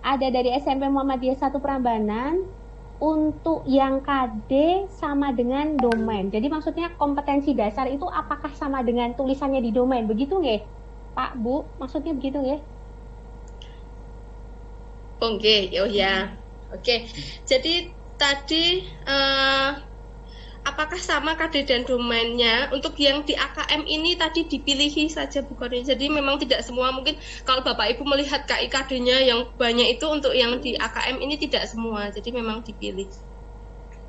Ada dari SMP Muhammadiyah 1 Prambanan. Untuk yang KD sama dengan domain. Jadi maksudnya kompetensi dasar itu apakah sama dengan tulisannya di domain? Begitu nggih? Pak, Bu, maksudnya begitu nggih? Oke, oh ya. Oke. Jadi tadi apakah sama KD dan domainnya? Untuk yang di AKM ini tadi dipilihi saja Bu Korina. Jadi memang tidak semua, mungkin kalau Bapak Ibu melihat KIKD-nya yang banyak itu untuk yang di AKM ini tidak semua. Jadi memang dipilih.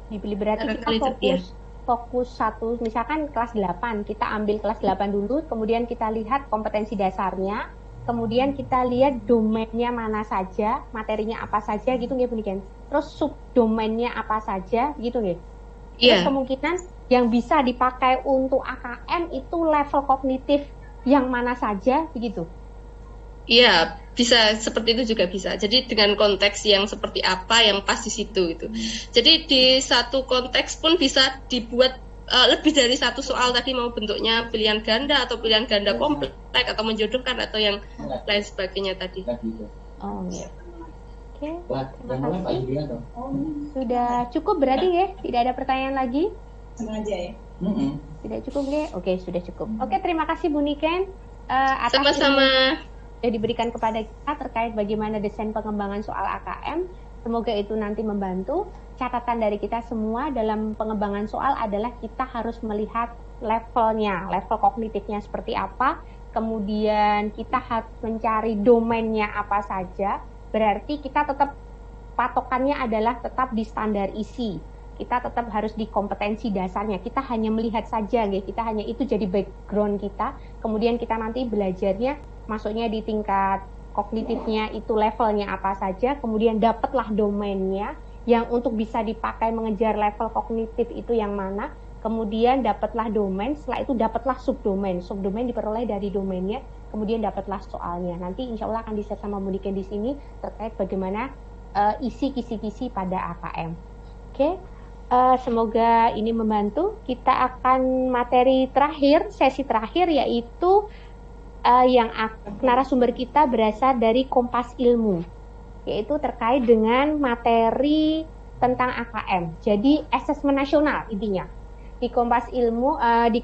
Dipilih berarti kita Barangkali itu, ya. fokus satu, misalkan kelas 8, kita ambil kelas 8 dulu, kemudian kita lihat kompetensi dasarnya, kemudian kita lihat domainnya mana saja, materinya apa saja gitu nggih Bu Niken. Terus subdomainnya apa saja gitu nggih. Terus Iya. kemungkinan yang bisa dipakai untuk AKM itu level kognitif yang mana saja begitu. Iya, bisa seperti itu juga bisa. Jadi dengan konteks yang seperti apa yang pas di situ itu. Jadi di satu konteks pun bisa dibuat lebih dari satu soal tadi, mau bentuknya pilihan ganda atau pilihan ganda kompleks atau menjodohkan atau yang lain sebagainya tadi. Oh iya. Oke, Yang mana Pak Julian toh? sudah cukup berarti ya? Tidak ada pertanyaan lagi? Sengaja ya. Tidak cukup ya? Oke, sudah cukup. Oke, terima kasih Bu Niken atas Sama-sama. yang diberikan kepada kita terkait bagaimana desain pengembangan soal AKM. Semoga itu nanti membantu. Catatan dari kita semua dalam pengembangan soal adalah kita harus melihat levelnya, level kognitifnya seperti apa, kemudian kita harus mencari domainnya apa saja. Berarti kita tetap patokannya adalah tetap di standar isi. Kita tetap harus di kompetensi dasarnya. Kita hanya melihat saja, kita hanya itu jadi background kita. Kemudian kita nanti belajarnya, masuknya di tingkat kognitifnya itu levelnya apa saja. Kemudian dapatlah domainnya yang untuk bisa dipakai mengejar level kognitif itu yang mana. Kemudian dapatlah domain, setelah itu dapatlah subdomain. Subdomain diperoleh dari domainnya, kemudian dapatlah soalnya. Nanti insya Allah akan di-share sama Bu Niken di sini terkait bagaimana isi kisi-kisi pada AKM. Oke, semoga ini membantu. Kita akan materi terakhir, sesi terakhir yaitu yang narasumber kita berasal dari Kompas Ilmu, yaitu terkait dengan materi tentang AKM. Jadi asesmen nasional intinya. Di Kompas Ilmu, di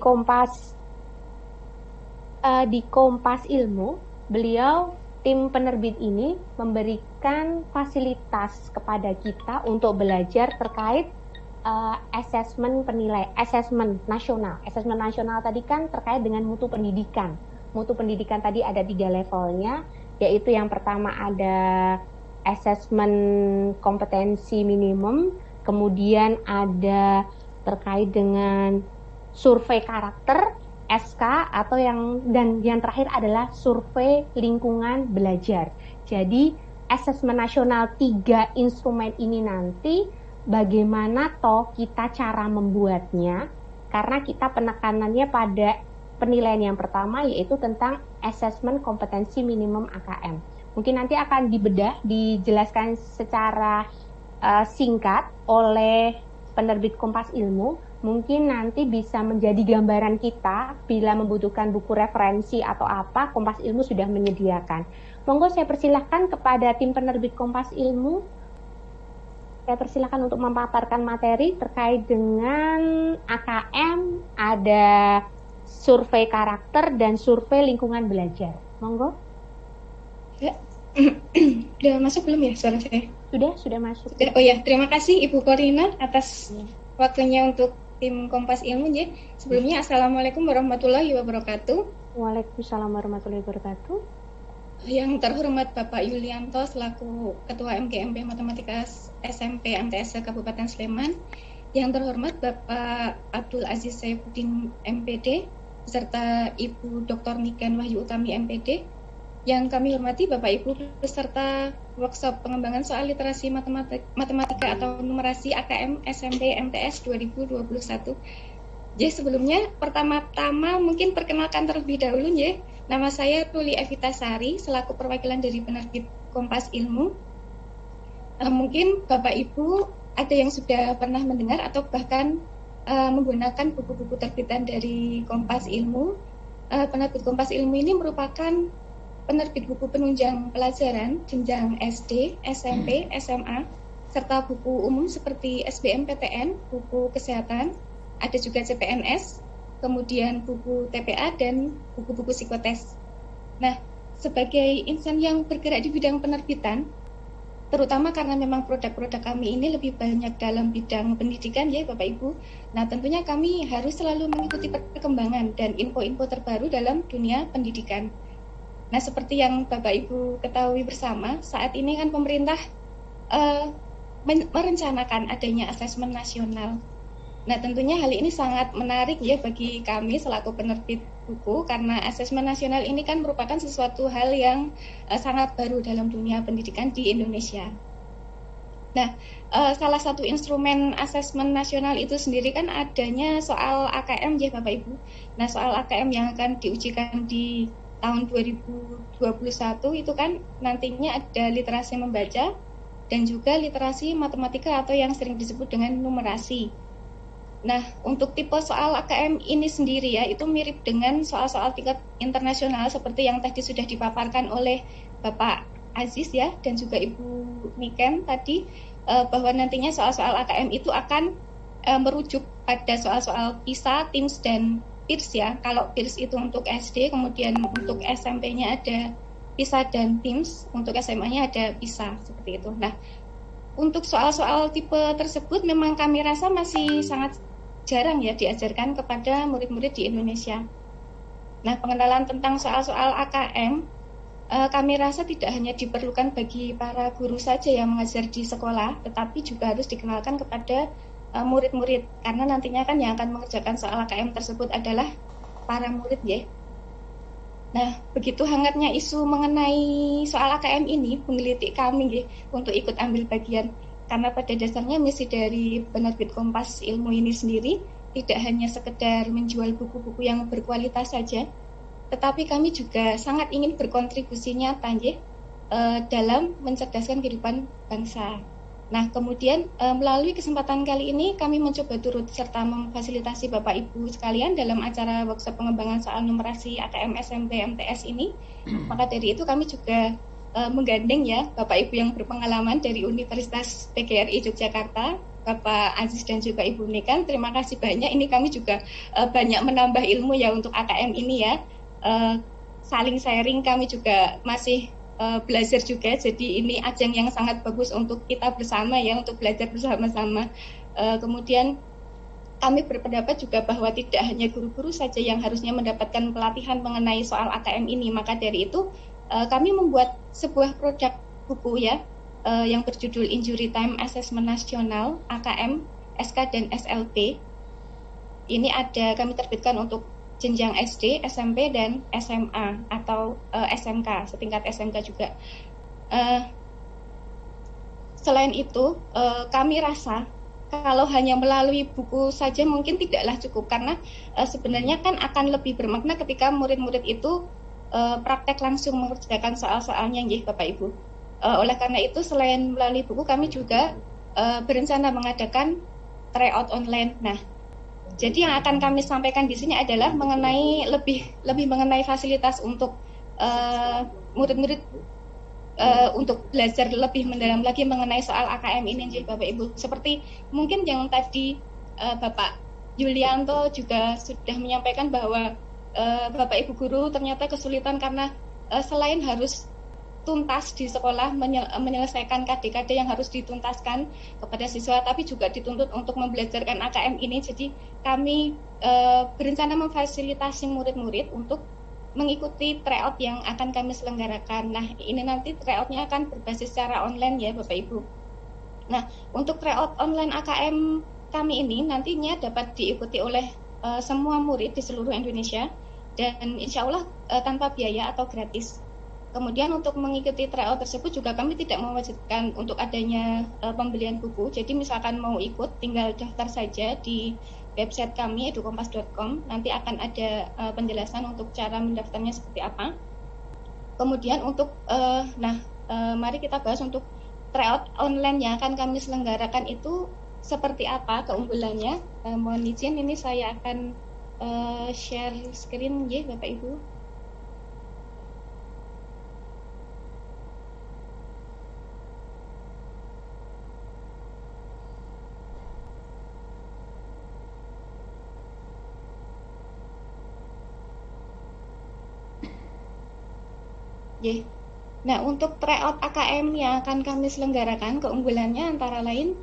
Kompas Ilmu, beliau tim penerbit ini memberikan fasilitas kepada kita untuk belajar terkait asesmen penilaian, asesmen nasional. Asesmen nasional tadi kan terkait dengan mutu pendidikan. Mutu pendidikan tadi ada 3 levelnya, yaitu yang pertama ada asesmen kompetensi minimum, kemudian ada terkait dengan survei karakter SK, atau yang terakhir adalah survei lingkungan belajar. Jadi asesmen nasional 3 instrumen ini nanti bagaimana toh kita cara membuatnya, karena kita penekanannya pada penilaian yang pertama yaitu tentang asesmen kompetensi minimum AKM. Mungkin nanti akan dibedah, dijelaskan secara singkat oleh penerbit Kompas Ilmu. Mungkin nanti bisa menjadi gambaran kita bila membutuhkan buku referensi atau apa, Kompas Ilmu sudah menyediakan. Monggo saya persilahkan kepada tim penerbit Kompas Ilmu. Saya persilahkan untuk memaparkan materi terkait dengan AKM, ada survei karakter dan survei lingkungan belajar. Monggo. Ya. Sudah masuk belum ya suara saya? Sudah masuk. Oh ya, terima kasih Ibu Korina atas waktunya untuk tim Kompas Ilmu ya. Sebelumnya Assalamualaikum warahmatullahi wabarakatuh. Waalaikumsalam warahmatullahi wabarakatuh. Yang terhormat Bapak Yulianto selaku Ketua MGMP Matematika SMP MTS Kabupaten Sleman. Yang terhormat Bapak Abdul Aziz Saifuddin MPD beserta Ibu Dr. Niken Wahyu Utami MPD. Yang kami hormati Bapak Ibu beserta workshop pengembangan soal literasi matematika atau numerasi AKM SMP MTS 2021. Jadi sebelumnya pertama-tama mungkin perkenalkan terlebih dahulu ya. Nama saya Ruli Evita Sari selaku perwakilan dari penerbit Kompas Ilmu. Mungkin Bapak Ibu ada yang sudah pernah mendengar atau bahkan menggunakan buku-buku terbitan dari Kompas Ilmu. Penerbit Kompas Ilmu ini merupakan penerbit buku penunjang pelajaran jenjang SD, SMP, SMA, serta buku umum seperti SBMPTN, buku kesehatan, ada juga CPNS, kemudian buku TPA, dan buku-buku psikotes. Nah, sebagai insan yang bergerak di bidang penerbitan, terutama karena memang produk-produk kami ini lebih banyak dalam bidang pendidikan ya Bapak Ibu. Nah, tentunya kami harus selalu mengikuti perkembangan dan info-info terbaru dalam dunia pendidikan. Nah, seperti yang Bapak Ibu ketahui bersama, saat ini kan pemerintah merencanakan adanya asesmen nasional. Nah, tentunya hal ini sangat menarik ya bagi kami selaku penerbit buku, karena asesmen nasional ini kan merupakan sesuatu hal yang sangat baru dalam dunia pendidikan di Indonesia. Nah, salah satu instrumen asesmen nasional itu sendiri kan adanya soal AKM ya Bapak Ibu. Nah, soal AKM yang akan diujikan di tahun 2021 itu kan nantinya ada literasi membaca dan juga literasi matematika atau yang sering disebut dengan numerasi. Nah, untuk tipe soal AKM ini sendiri ya, itu mirip dengan soal-soal tingkat internasional seperti yang tadi sudah dipaparkan oleh Bapak Aziz ya, dan juga Ibu Niken tadi, bahwa nantinya soal-soal AKM itu akan merujuk pada soal-soal PISA, TIMSS, dan PIRS ya. Kalau PIRS itu untuk SD, kemudian untuk SMP-nya ada PISA dan TIMSS, untuk SMA-nya ada PISA, seperti itu. Nah, untuk soal-soal tipe tersebut memang kami rasa masih sangat jarang ya diajarkan kepada murid-murid di Indonesia. Nah, pengenalan tentang soal-soal AKM kami rasa tidak hanya diperlukan bagi para guru saja yang mengajar di sekolah, tetapi juga harus dikenalkan kepada murid-murid, karena nantinya kan yang akan mengerjakan soal AKM tersebut adalah para murid ya. Nah, begitu hangatnya isu mengenai soal AKM ini menggelitik kami ya, untuk ikut ambil bagian, karena pada dasarnya misi dari penerbit Kompas Ilmu ini sendiri tidak hanya sekedar menjual buku-buku yang berkualitas saja, tetapi kami juga sangat ingin berkontribusi nyata ya, dalam mencerdaskan kehidupan bangsa. Nah, kemudian melalui kesempatan kali ini kami mencoba turut serta memfasilitasi Bapak Ibu sekalian dalam acara workshop pengembangan soal numerasi AKM SMP MTS ini. Maka dari itu kami juga menggandeng ya Bapak Ibu yang berpengalaman dari Universitas PGRI Yogyakarta, Bapak Aziz dan juga Ibu Niken. Terima kasih banyak. Ini kami juga banyak menambah ilmu ya untuk AKM ini ya. Saling sharing, kami juga masih belajar juga, jadi ini ajang yang sangat bagus untuk kita bersama ya, untuk belajar bersama-sama. Kemudian kami berpendapat juga bahwa tidak hanya guru-guru saja yang harusnya mendapatkan pelatihan mengenai soal AKM ini, maka dari itu kami membuat sebuah produk buku ya, yang berjudul Injury Time Assessment Nasional AKM, SK dan SLP. Ini ada kami terbitkan untuk jenjang SD, SMP, dan SMA atau SMK, setingkat SMK juga. Selain itu, kami rasa kalau hanya melalui buku saja mungkin tidaklah cukup, karena sebenarnya kan akan lebih bermakna ketika murid-murid itu praktek langsung mengerjakan soal-soalnya ya Bapak Ibu. Oleh karena itu, selain melalui buku, kami juga berencana mengadakan tryout online. Nah, jadi yang akan kami sampaikan di sini adalah mengenai lebih mengenai fasilitas untuk murid-murid untuk belajar lebih mendalam lagi mengenai soal AKM ini, jadi Bapak Ibu. Seperti mungkin yang tadi Bapak Yulianto juga sudah menyampaikan bahwa Bapak Ibu guru ternyata kesulitan karena selain harus tuntas di sekolah menyelesaikan KD-KD yang harus dituntaskan kepada siswa, tapi juga dituntut untuk membelajarkan AKM ini. Jadi kami berencana memfasilitasi murid-murid untuk mengikuti tryout yang akan kami selenggarakan. Nah, ini nanti tryoutnya akan berbasis secara online ya Bapak Ibu. Nah, untuk tryout online AKM kami ini nantinya dapat diikuti oleh semua murid di seluruh Indonesia, dan insya Allah tanpa biaya atau gratis. Kemudian untuk mengikuti tryout tersebut juga kami tidak mewajibkan untuk adanya pembelian buku. Jadi misalkan mau ikut, tinggal daftar saja di website kami edukompas.com. Nanti akan ada penjelasan untuk cara mendaftarnya seperti apa. Kemudian untuk mari kita bahas untuk tryout online yang akan kami selenggarakan itu seperti apa keunggulannya. Mohon izin, ini saya akan share screen ya Bapak Ibu. Nah, untuk tryout AKM yang akan kami selenggarakan, keunggulannya antara lain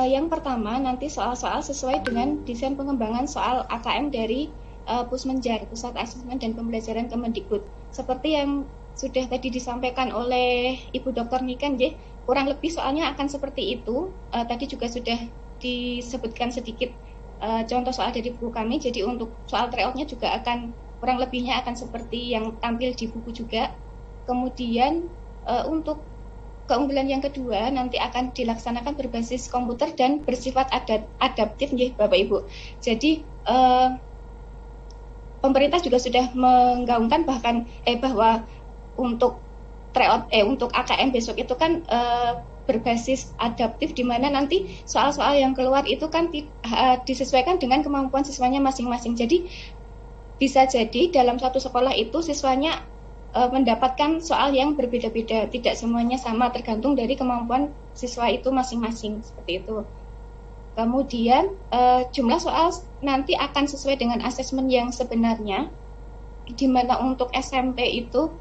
yang pertama, nanti soal-soal sesuai dengan desain pengembangan soal AKM dari Pusmenjar, Pusat Asesmen dan Pembelajaran Kemendikbud. Seperti yang sudah tadi disampaikan oleh Ibu Dr. Niken, kurang lebih soalnya akan seperti itu. Tadi juga sudah disebutkan sedikit contoh soal dari buku kami. Jadi untuk soal tryoutnya juga akan kurang lebihnya akan seperti yang tampil di buku juga. Kemudian untuk keunggulan yang kedua nanti akan dilaksanakan berbasis komputer dan bersifat adaptif ya Bapak Ibu. Jadi pemerintah juga sudah menggaungkan bahwa untuk tryout untuk AKM besok itu kan berbasis adaptif, di mana nanti soal-soal yang keluar itu kan disesuaikan dengan kemampuan siswanya masing-masing. Jadi bisa jadi dalam satu sekolah itu siswanya mendapatkan soal yang berbeda-beda, tidak semuanya sama, tergantung dari kemampuan siswa itu masing-masing, seperti itu. Kemudian jumlah soal nanti akan sesuai dengan asesmen yang sebenarnya, di mana untuk SMP itu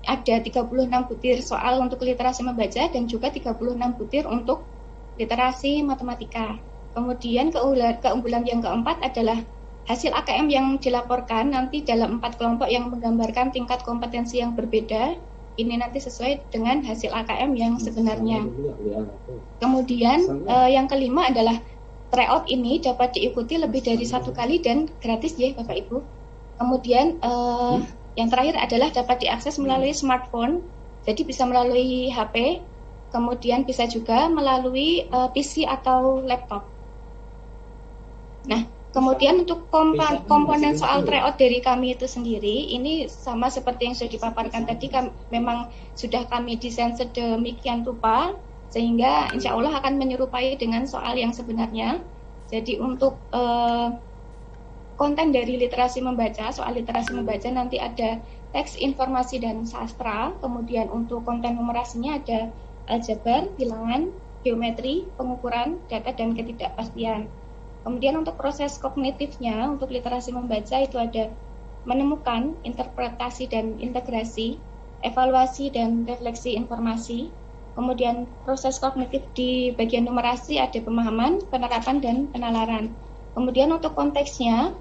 ada 36 butir soal untuk literasi membaca dan juga 36 butir untuk literasi matematika. Kemudian keunggulan yang keempat adalah hasil AKM yang dilaporkan nanti dalam 4 kelompok yang menggambarkan tingkat kompetensi yang berbeda. Ini nanti sesuai dengan hasil AKM yang sebenarnya. Kemudian yang kelima adalah tryout ini dapat diikuti lebih dari 1 kali dan gratis ya Bapak Ibu. Kemudian yang terakhir adalah dapat diakses melalui smartphone, jadi bisa melalui HP, kemudian bisa juga melalui PC atau laptop. Nah, kemudian untuk komponen soal tryout dari kami itu sendiri, ini sama seperti yang sudah dipaparkan tadi, memang sudah kami desain sedemikian rupa, sehingga insya Allah akan menyerupai dengan soal yang sebenarnya. Jadi untuk konten dari literasi membaca, soal literasi membaca nanti ada teks, informasi, dan sastra. Kemudian untuk konten numerasinya ada aljabar, bilangan, geometri, pengukuran, data, dan ketidakpastian. Kemudian untuk proses kognitifnya, untuk literasi membaca itu ada menemukan, interpretasi dan integrasi, evaluasi dan refleksi informasi. Kemudian proses kognitif di bagian numerasi ada pemahaman, penerapan, dan penalaran. Kemudian untuk konteksnya,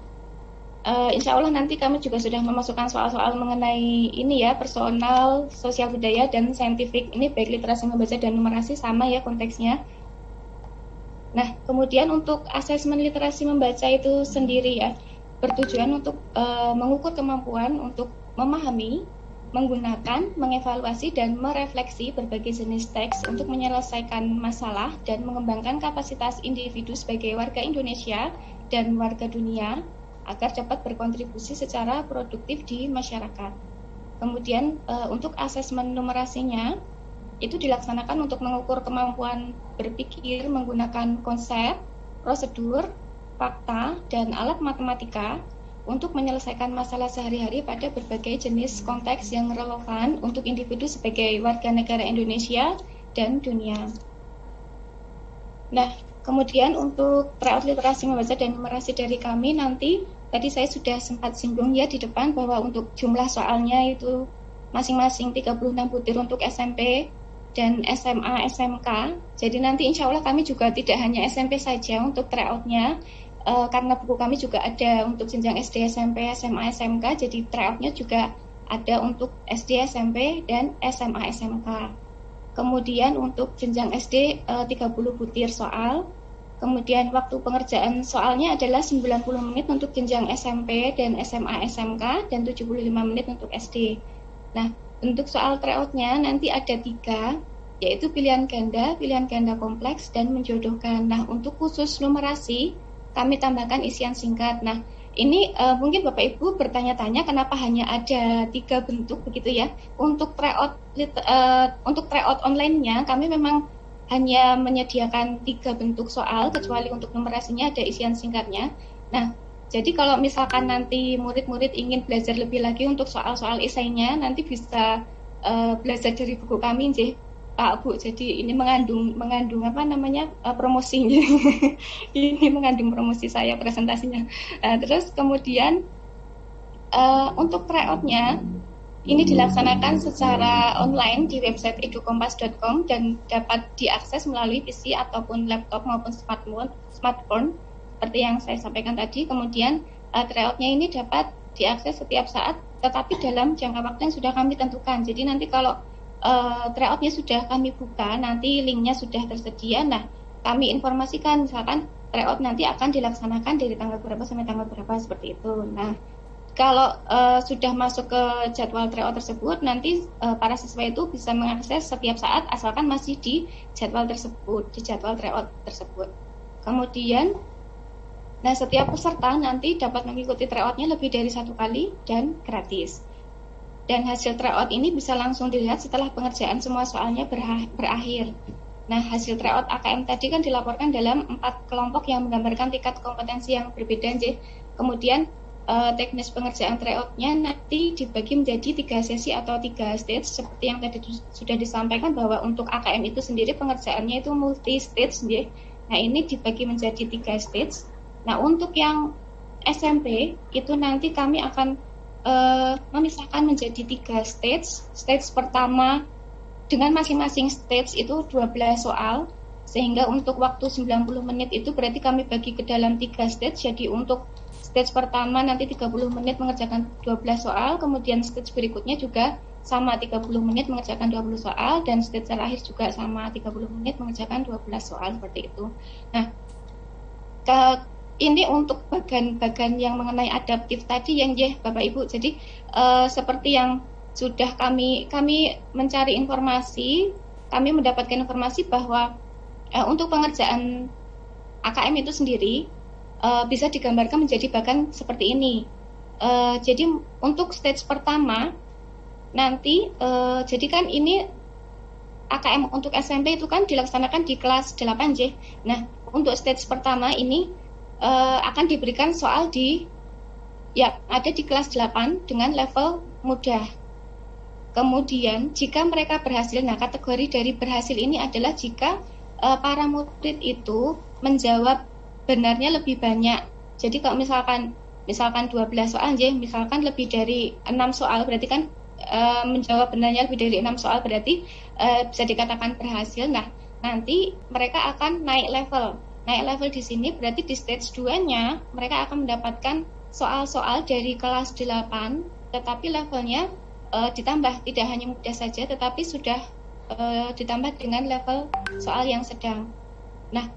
insya Allah nanti kami juga sudah memasukkan soal-soal mengenai ini ya, personal, sosial budaya, dan saintifik. Ini baik literasi membaca dan numerasi sama ya konteksnya. Nah, kemudian untuk asesmen literasi membaca itu sendiri ya, bertujuan untuk mengukur kemampuan untuk memahami, menggunakan, mengevaluasi, dan merefleksi berbagai jenis teks untuk menyelesaikan masalah dan mengembangkan kapasitas individu sebagai warga Indonesia dan warga dunia agar dapat berkontribusi secara produktif di masyarakat. Kemudian untuk asesmen numerasinya itu dilaksanakan untuk mengukur kemampuan berpikir menggunakan konsep, prosedur, fakta, dan alat matematika untuk menyelesaikan masalah sehari-hari pada berbagai jenis konteks yang relevan untuk individu sebagai warga negara Indonesia dan dunia. Nah, kemudian untuk tryout literasi membaca dan numerasi dari kami nanti, tadi saya sudah sempat singgung ya di depan bahwa untuk jumlah soalnya itu masing-masing 36 butir untuk SMP dan SMA, SMK. Jadi nanti insya Allah kami juga tidak hanya SMP saja untuk tryoutnya, karena buku kami juga ada untuk jenjang SD, SMP, SMA, SMK. Jadi tryoutnya juga ada untuk SD, SMP, dan SMA, SMK. Kemudian untuk jenjang SD 30 butir soal. Kemudian waktu pengerjaan soalnya adalah 90 menit untuk jenjang SMP dan SMA, SMK, dan 75 menit untuk SD. Nah, Untuk soal tryout-nya nanti ada 3, yaitu pilihan ganda kompleks, dan menjodohkan. Nah, untuk khusus numerasi, kami tambahkan isian singkat. Nah, ini mungkin Bapak Ibu bertanya-tanya kenapa hanya ada 3 bentuk begitu ya. Untuk tryout online-nya, kami memang hanya menyediakan 3 bentuk soal, kecuali untuk numerasinya ada isian singkatnya. Nah, jadi kalau misalkan nanti murid-murid ingin belajar lebih lagi untuk soal-soal esainya, nanti bisa belajar dari buku kami, Pak Bu. Jadi ini mengandung apa namanya promosi. Ini mengandung promosi saya presentasinya. Terus kemudian untuk tryout-nya ini dilaksanakan secara online di website edukompas.com dan dapat diakses melalui PC ataupun laptop maupun smartphone. Seperti yang saya sampaikan tadi, kemudian tryout-nya ini dapat diakses setiap saat, tetapi dalam jangka waktu yang sudah kami tentukan. Jadi nanti kalau tryout-nya sudah kami buka, nanti linknya sudah tersedia, nah kami informasikan misalkan tryout nanti akan dilaksanakan dari tanggal berapa sampai tanggal berapa, seperti itu. Nah, kalau sudah masuk ke jadwal tryout tersebut, nanti para siswa itu bisa mengakses setiap saat asalkan masih di jadwal tersebut, di jadwal tryout tersebut. Kemudian nah, setiap peserta nanti dapat mengikuti tryout-nya lebih dari 1 kali dan gratis. Dan hasil tryout ini bisa langsung dilihat setelah pengerjaan semua soalnya berakhir. Nah, hasil tryout AKM tadi kan dilaporkan dalam 4 kelompok yang menggambarkan tingkat kompetensi yang berbeda, Kemudian teknis pengerjaan tryout-nya nanti dibagi menjadi 3 sesi atau 3 stage, seperti yang tadi sudah disampaikan bahwa untuk AKM itu sendiri pengerjaannya itu multi stage, Nah, ini dibagi menjadi 3 stage. Nah, untuk yang SMP itu nanti kami akan memisahkan menjadi 3 stage. Stage pertama dengan masing-masing stage itu 12 soal, sehingga untuk waktu 90 menit itu berarti kami bagi ke dalam 3 stage. Jadi untuk stage pertama nanti 30 menit mengerjakan 12 soal, kemudian stage berikutnya juga sama 30 menit mengerjakan 20 soal, dan stage terakhir juga sama 30 menit mengerjakan 12 soal, seperti itu. Nah, ini untuk bagian yang mengenai adaptif tadi yang Bapak Ibu. Jadi seperti yang sudah kami mencari informasi, kami mendapatkan informasi bahwa untuk pengerjaan AKM itu sendiri bisa digambarkan menjadi bagian seperti ini. Jadi untuk stage pertama nanti, jadi kan ini AKM untuk SMP itu kan dilaksanakan di kelas 8, Nah, untuk stage pertama ini akan diberikan soal ada di kelas 8 dengan level mudah. Kemudian jika mereka berhasil, nah kategori dari berhasil ini adalah jika para murid itu menjawab benarnya lebih banyak. Jadi kalau misalkan 12 soal, misalkan lebih dari 6 soal, berarti kan menjawab benarnya lebih dari 6 soal, berarti bisa dikatakan berhasil. Nah, nanti mereka akan naik level. Naik level di sini berarti di stage 2-nya mereka akan mendapatkan soal-soal dari kelas 8, tetapi levelnya ditambah, tidak hanya mudah saja, tetapi sudah ditambah dengan level soal yang sedang. Nah,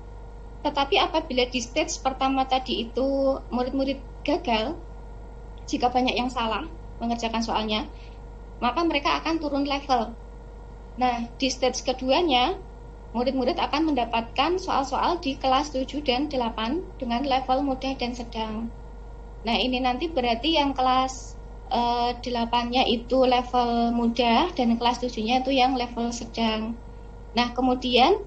tetapi apabila di stage pertama tadi itu murid-murid gagal, jika banyak yang salah mengerjakan soalnya, maka mereka akan turun level. Nah, di stage keduanya murid-murid akan mendapatkan soal-soal di kelas 7 dan 8 dengan level mudah dan sedang. Nah, ini nanti berarti yang kelas 8-nya itu level mudah dan kelas 7-nya itu yang level sedang. Nah, kemudian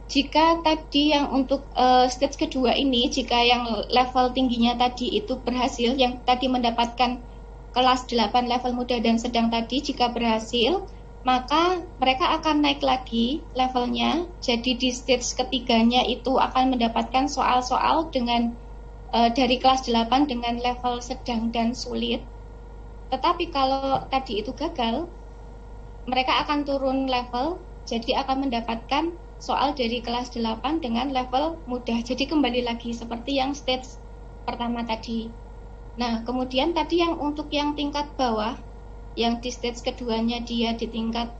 jika tadi yang untuk stage kedua ini, jika yang level tingginya tadi itu berhasil, yang tadi mendapatkan kelas 8 level mudah dan sedang tadi, jika berhasil, maka mereka akan naik lagi levelnya. Jadi di stage ketiganya itu akan mendapatkan soal-soal dengan dari kelas 8 dengan level sedang dan sulit. Tetapi kalau tadi itu gagal, mereka akan turun level, jadi akan mendapatkan soal dari kelas 8 dengan level mudah. Jadi kembali lagi seperti yang stage pertama tadi. Nah, kemudian tadi yang untuk yang tingkat bawah, yang di stage keduanya dia di tingkat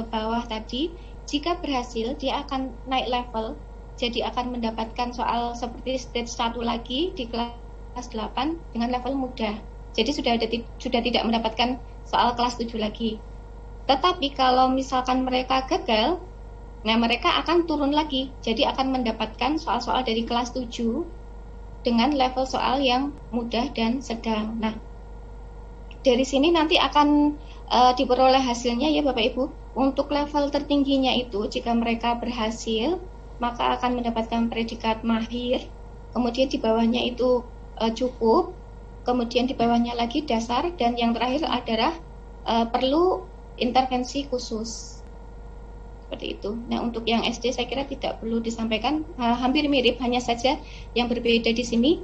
bawah tadi, jika berhasil dia akan naik level, jadi akan mendapatkan soal seperti stage 1 lagi di kelas 8 dengan level mudah. Jadi sudah tidak mendapatkan soal kelas 7 lagi. Tetapi kalau misalkan mereka gagal, nah mereka akan turun lagi. Jadi akan mendapatkan soal-soal dari kelas 7 dengan level soal yang mudah dan sedang. Nah, dari sini nanti akan diperoleh hasilnya ya Bapak Ibu. Untuk level tertingginya itu jika mereka berhasil, maka akan mendapatkan predikat mahir. Kemudian di bawahnya itu cukup. Kemudian di bawahnya lagi dasar, dan yang terakhir adalah perlu intervensi khusus. Seperti itu. Nah, untuk yang SD saya kira tidak perlu disampaikan, hampir mirip, hanya saja yang berbeda di sini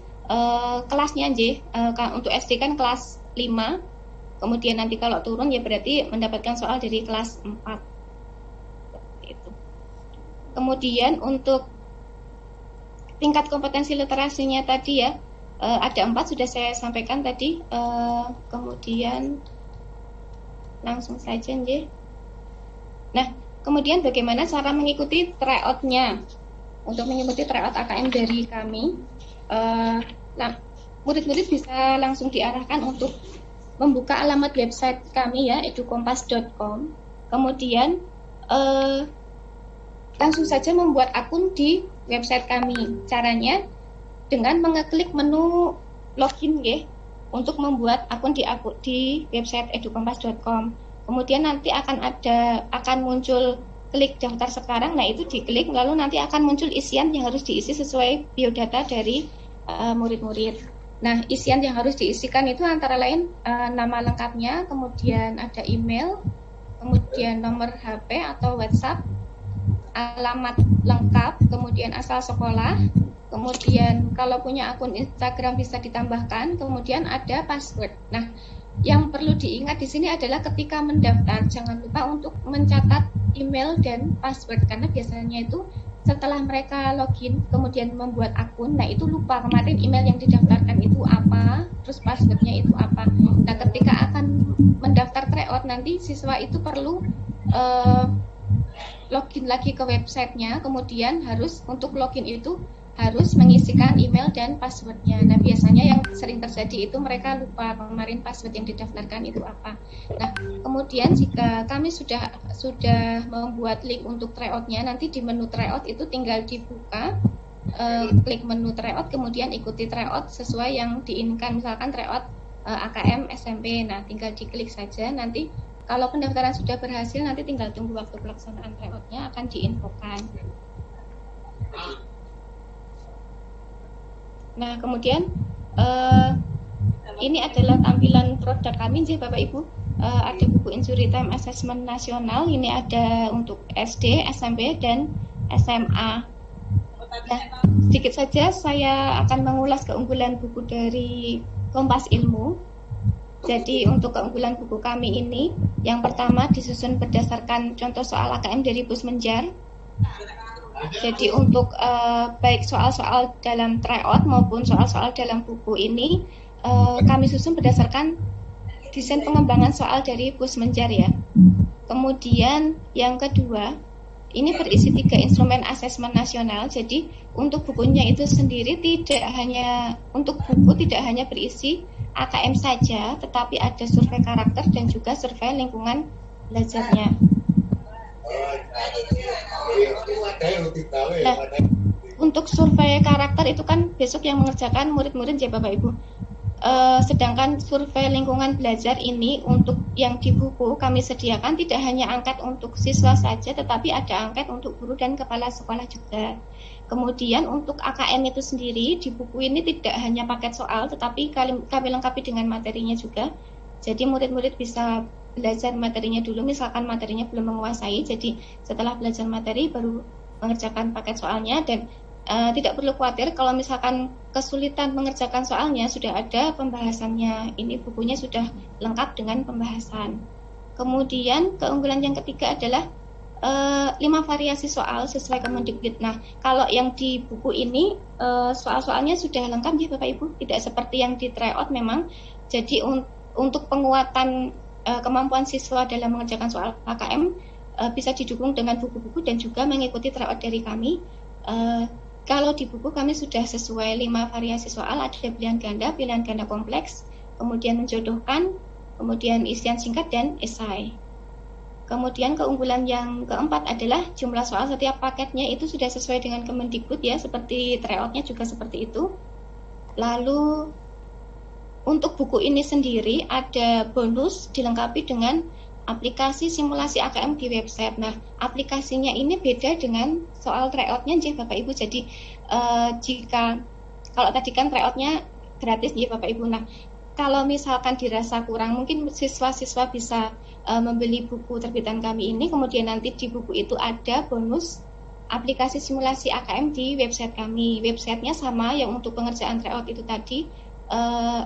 kelasnya J. Untuk SD kan kelas 5, kemudian nanti kalau turun ya berarti mendapatkan soal dari kelas 4. Seperti itu. Kemudian untuk tingkat kompetensi literasinya tadi ya, ada 4 sudah saya sampaikan tadi. Kemudian langsung saja J. Nah, kemudian bagaimana cara mengikuti tryout-nya? Untuk mengikuti tryout AKM dari kami, murid-murid bisa langsung diarahkan untuk membuka alamat website kami ya, edukompas.com. Kemudian langsung saja membuat akun di website kami. Caranya dengan mengeklik menu login ya, untuk membuat akun di website edukompas.com. Kemudian nanti akan muncul klik daftar sekarang. Nah, itu diklik, lalu nanti akan muncul isian yang harus diisi sesuai biodata dari murid-murid. Nah, isian yang harus diisikan itu antara lain nama lengkapnya, kemudian ada email, kemudian nomor HP atau WhatsApp, alamat lengkap, kemudian asal sekolah, kemudian kalau punya akun Instagram bisa ditambahkan, kemudian ada password. Nah, yang perlu diingat di sini adalah ketika mendaftar jangan lupa untuk mencatat email dan password, karena biasanya itu setelah mereka login kemudian membuat akun, nah itu lupa kemarin email yang didaftarkan itu apa, terus passwordnya itu apa. Nah, ketika akan mendaftar tryout nanti siswa itu perlu login lagi ke websitenya, kemudian harus untuk login itu harus mengisikan email dan passwordnya. Nah, biasanya yang sering terjadi itu mereka lupa kemarin password yang didaftarkan itu apa. Nah, kemudian jika kami sudah membuat link untuk tryout-nya, nanti di menu tryout itu tinggal dibuka, klik menu tryout, kemudian ikuti tryout sesuai yang diinginkan. Misalkan tryout AKM SMP, nah tinggal diklik saja. Nanti kalau pendaftaran sudah berhasil, nanti tinggal tunggu waktu pelaksanaan tryout-nya akan diinfokan. Nah, kemudian ini adalah tampilan produk kami, Bapak Ibu. Ada buku Injury Time Assessment Nasional. Ini ada untuk SD, SMP, dan SMA. Nah, sedikit saja saya akan mengulas keunggulan buku dari Kompas Ilmu. Jadi untuk keunggulan buku kami ini, yang pertama disusun berdasarkan contoh soal AKM dari Pusmenjar. Jadi untuk baik soal-soal dalam tryout maupun soal-soal dalam buku ini kami susun berdasarkan desain pengembangan soal dari Pusmenjar ya. Kemudian yang kedua, ini berisi 3 instrumen asesmen nasional. Jadi untuk bukunya itu sendiri tidak hanya berisi AKM saja, tetapi ada survei karakter dan juga survei lingkungan belajarnya. Nah, untuk survei karakter itu kan besok yang mengerjakan murid-murid ya Bapak Ibu. Sedangkan survei lingkungan belajar ini untuk yang di buku kami sediakan tidak hanya angket untuk siswa saja, tetapi ada angket untuk guru dan kepala sekolah juga. Kemudian untuk AKM itu sendiri di buku ini tidak hanya paket soal, tetapi kami lengkapi dengan materinya juga. Jadi murid-murid bisa belajar materinya dulu, misalkan materinya belum menguasai, jadi setelah belajar materi baru mengerjakan paket soalnya. Dan tidak perlu khawatir kalau misalkan kesulitan mengerjakan soalnya, sudah ada pembahasannya. Ini bukunya sudah lengkap dengan pembahasan. Kemudian keunggulan yang ketiga adalah 5 variasi soal sesuai Kemendikbud. Nah, kalau yang di buku ini soal-soalnya sudah lengkap ya Bapak Ibu, tidak seperti yang di tryout memang. Jadi untuk penguatan kemampuan siswa dalam mengerjakan soal AKM bisa didukung dengan buku-buku dan juga mengikuti tryout dari kami. Kalau di buku kami sudah sesuai 5 variasi soal, ada pilihan ganda kompleks, kemudian menjodohkan, kemudian isian singkat dan esai. Kemudian keunggulan yang keempat adalah jumlah soal setiap paketnya itu sudah sesuai dengan Kemendikbud ya, seperti tryout-nya juga seperti itu. Lalu untuk buku ini sendiri ada bonus dilengkapi dengan aplikasi simulasi AKM di website. Nah, aplikasinya ini beda dengan soal tryout-nya ya Bapak Ibu. Jadi jika kalau tadi kan tryout-nya gratis ya Bapak Ibu. Nah, kalau misalkan dirasa kurang, mungkin siswa-siswa bisa membeli buku terbitan kami ini, kemudian nanti di buku itu ada bonus aplikasi simulasi AKM di website kami. Websitenya sama yang untuk pengerjaan tryout itu tadi,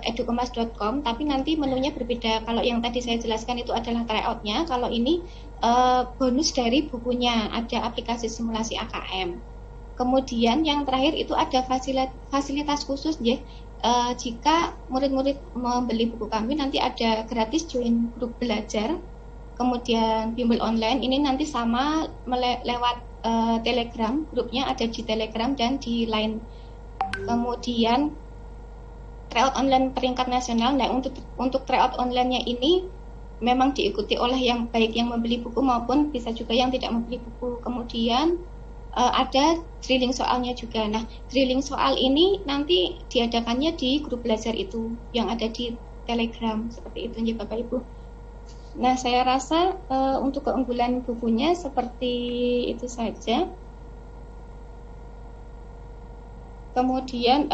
edukemas.com, tapi nanti menunya berbeda. Kalau yang tadi saya jelaskan itu adalah tryout-nya, kalau ini bonus dari bukunya, ada aplikasi simulasi AKM. Kemudian yang terakhir itu ada fasilitas khusus ya. Jika murid-murid membeli buku kami, nanti ada gratis join grup belajar. Kemudian bimbel online ini nanti sama lewat Telegram, grupnya ada di Telegram dan di Line. Kemudian tryout online peringkat nasional. Nah, untuk tryout online-nya ini memang diikuti oleh yang baik yang membeli buku maupun bisa juga yang tidak membeli buku. Kemudian ada drilling soalnya juga. Nah, drilling soal ini nanti diadakannya di grup belajar itu yang ada di Telegram, seperti itu ya Bapak Ibu. Nah, saya rasa untuk keunggulan bukunya seperti itu saja. Kemudian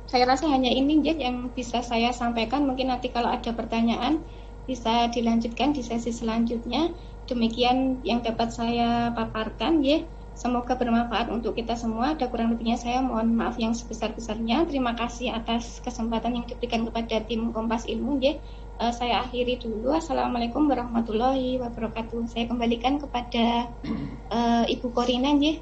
saya rasa hanya ini ya yang bisa saya sampaikan. Mungkin nanti kalau ada pertanyaan bisa dilanjutkan di sesi selanjutnya. Demikian yang dapat saya paparkan ya. Semoga bermanfaat untuk kita semua. Ada kurang lebihnya saya mohon maaf yang sebesar-besarnya. Terima kasih atas kesempatan yang diberikan kepada tim Kompas Ilmu ya. Saya akhiri dulu. Assalamualaikum warahmatullahi wabarakatuh. Saya kembalikan kepada Ibu Korina ya.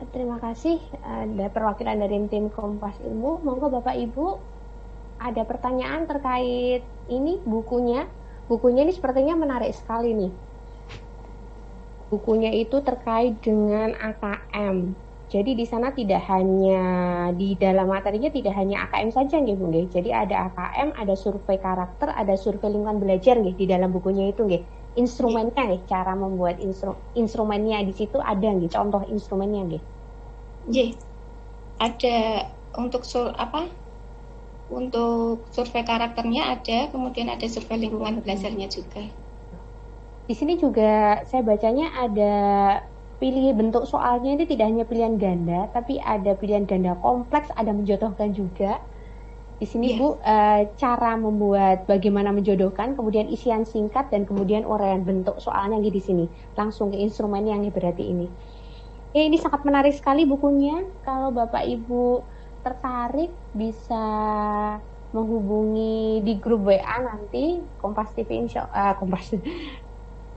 Terima kasih. Ada perwakilan dari tim Kompas Ilmu. Monggo Bapak Ibu, ada pertanyaan terkait ini bukunya. Bukunya ini sepertinya menarik sekali nih. Bukunya itu terkait dengan AKM. Jadi di sana tidak hanya di dalam materinya tidak hanya AKM saja nggih Bu nggih. Jadi ada AKM, ada survei karakter, ada survei lingkungan belajar nggih di dalam bukunya itu nggih. Instrumennya nggih, cara membuat instrumennya di situ ada nggih, contoh instrumennya nggih. Nggih. Ada untuk untuk survei karakternya ada, kemudian ada survei lingkungan belajarnya juga. Di sini juga saya bacanya ada pilih bentuk soalnya ini tidak hanya pilihan ganda, tapi ada pilihan ganda kompleks, ada menjodohkan juga. Di sini Bu, cara membuat bagaimana menjodohkan, kemudian isian singkat dan kemudian uraian bentuk soalnya di sini. Langsung ke instrumen yang berarti ini. Ini sangat menarik sekali bukunya. Kalau Bapak Ibu tertarik bisa menghubungi di grup WA nanti Kompas TV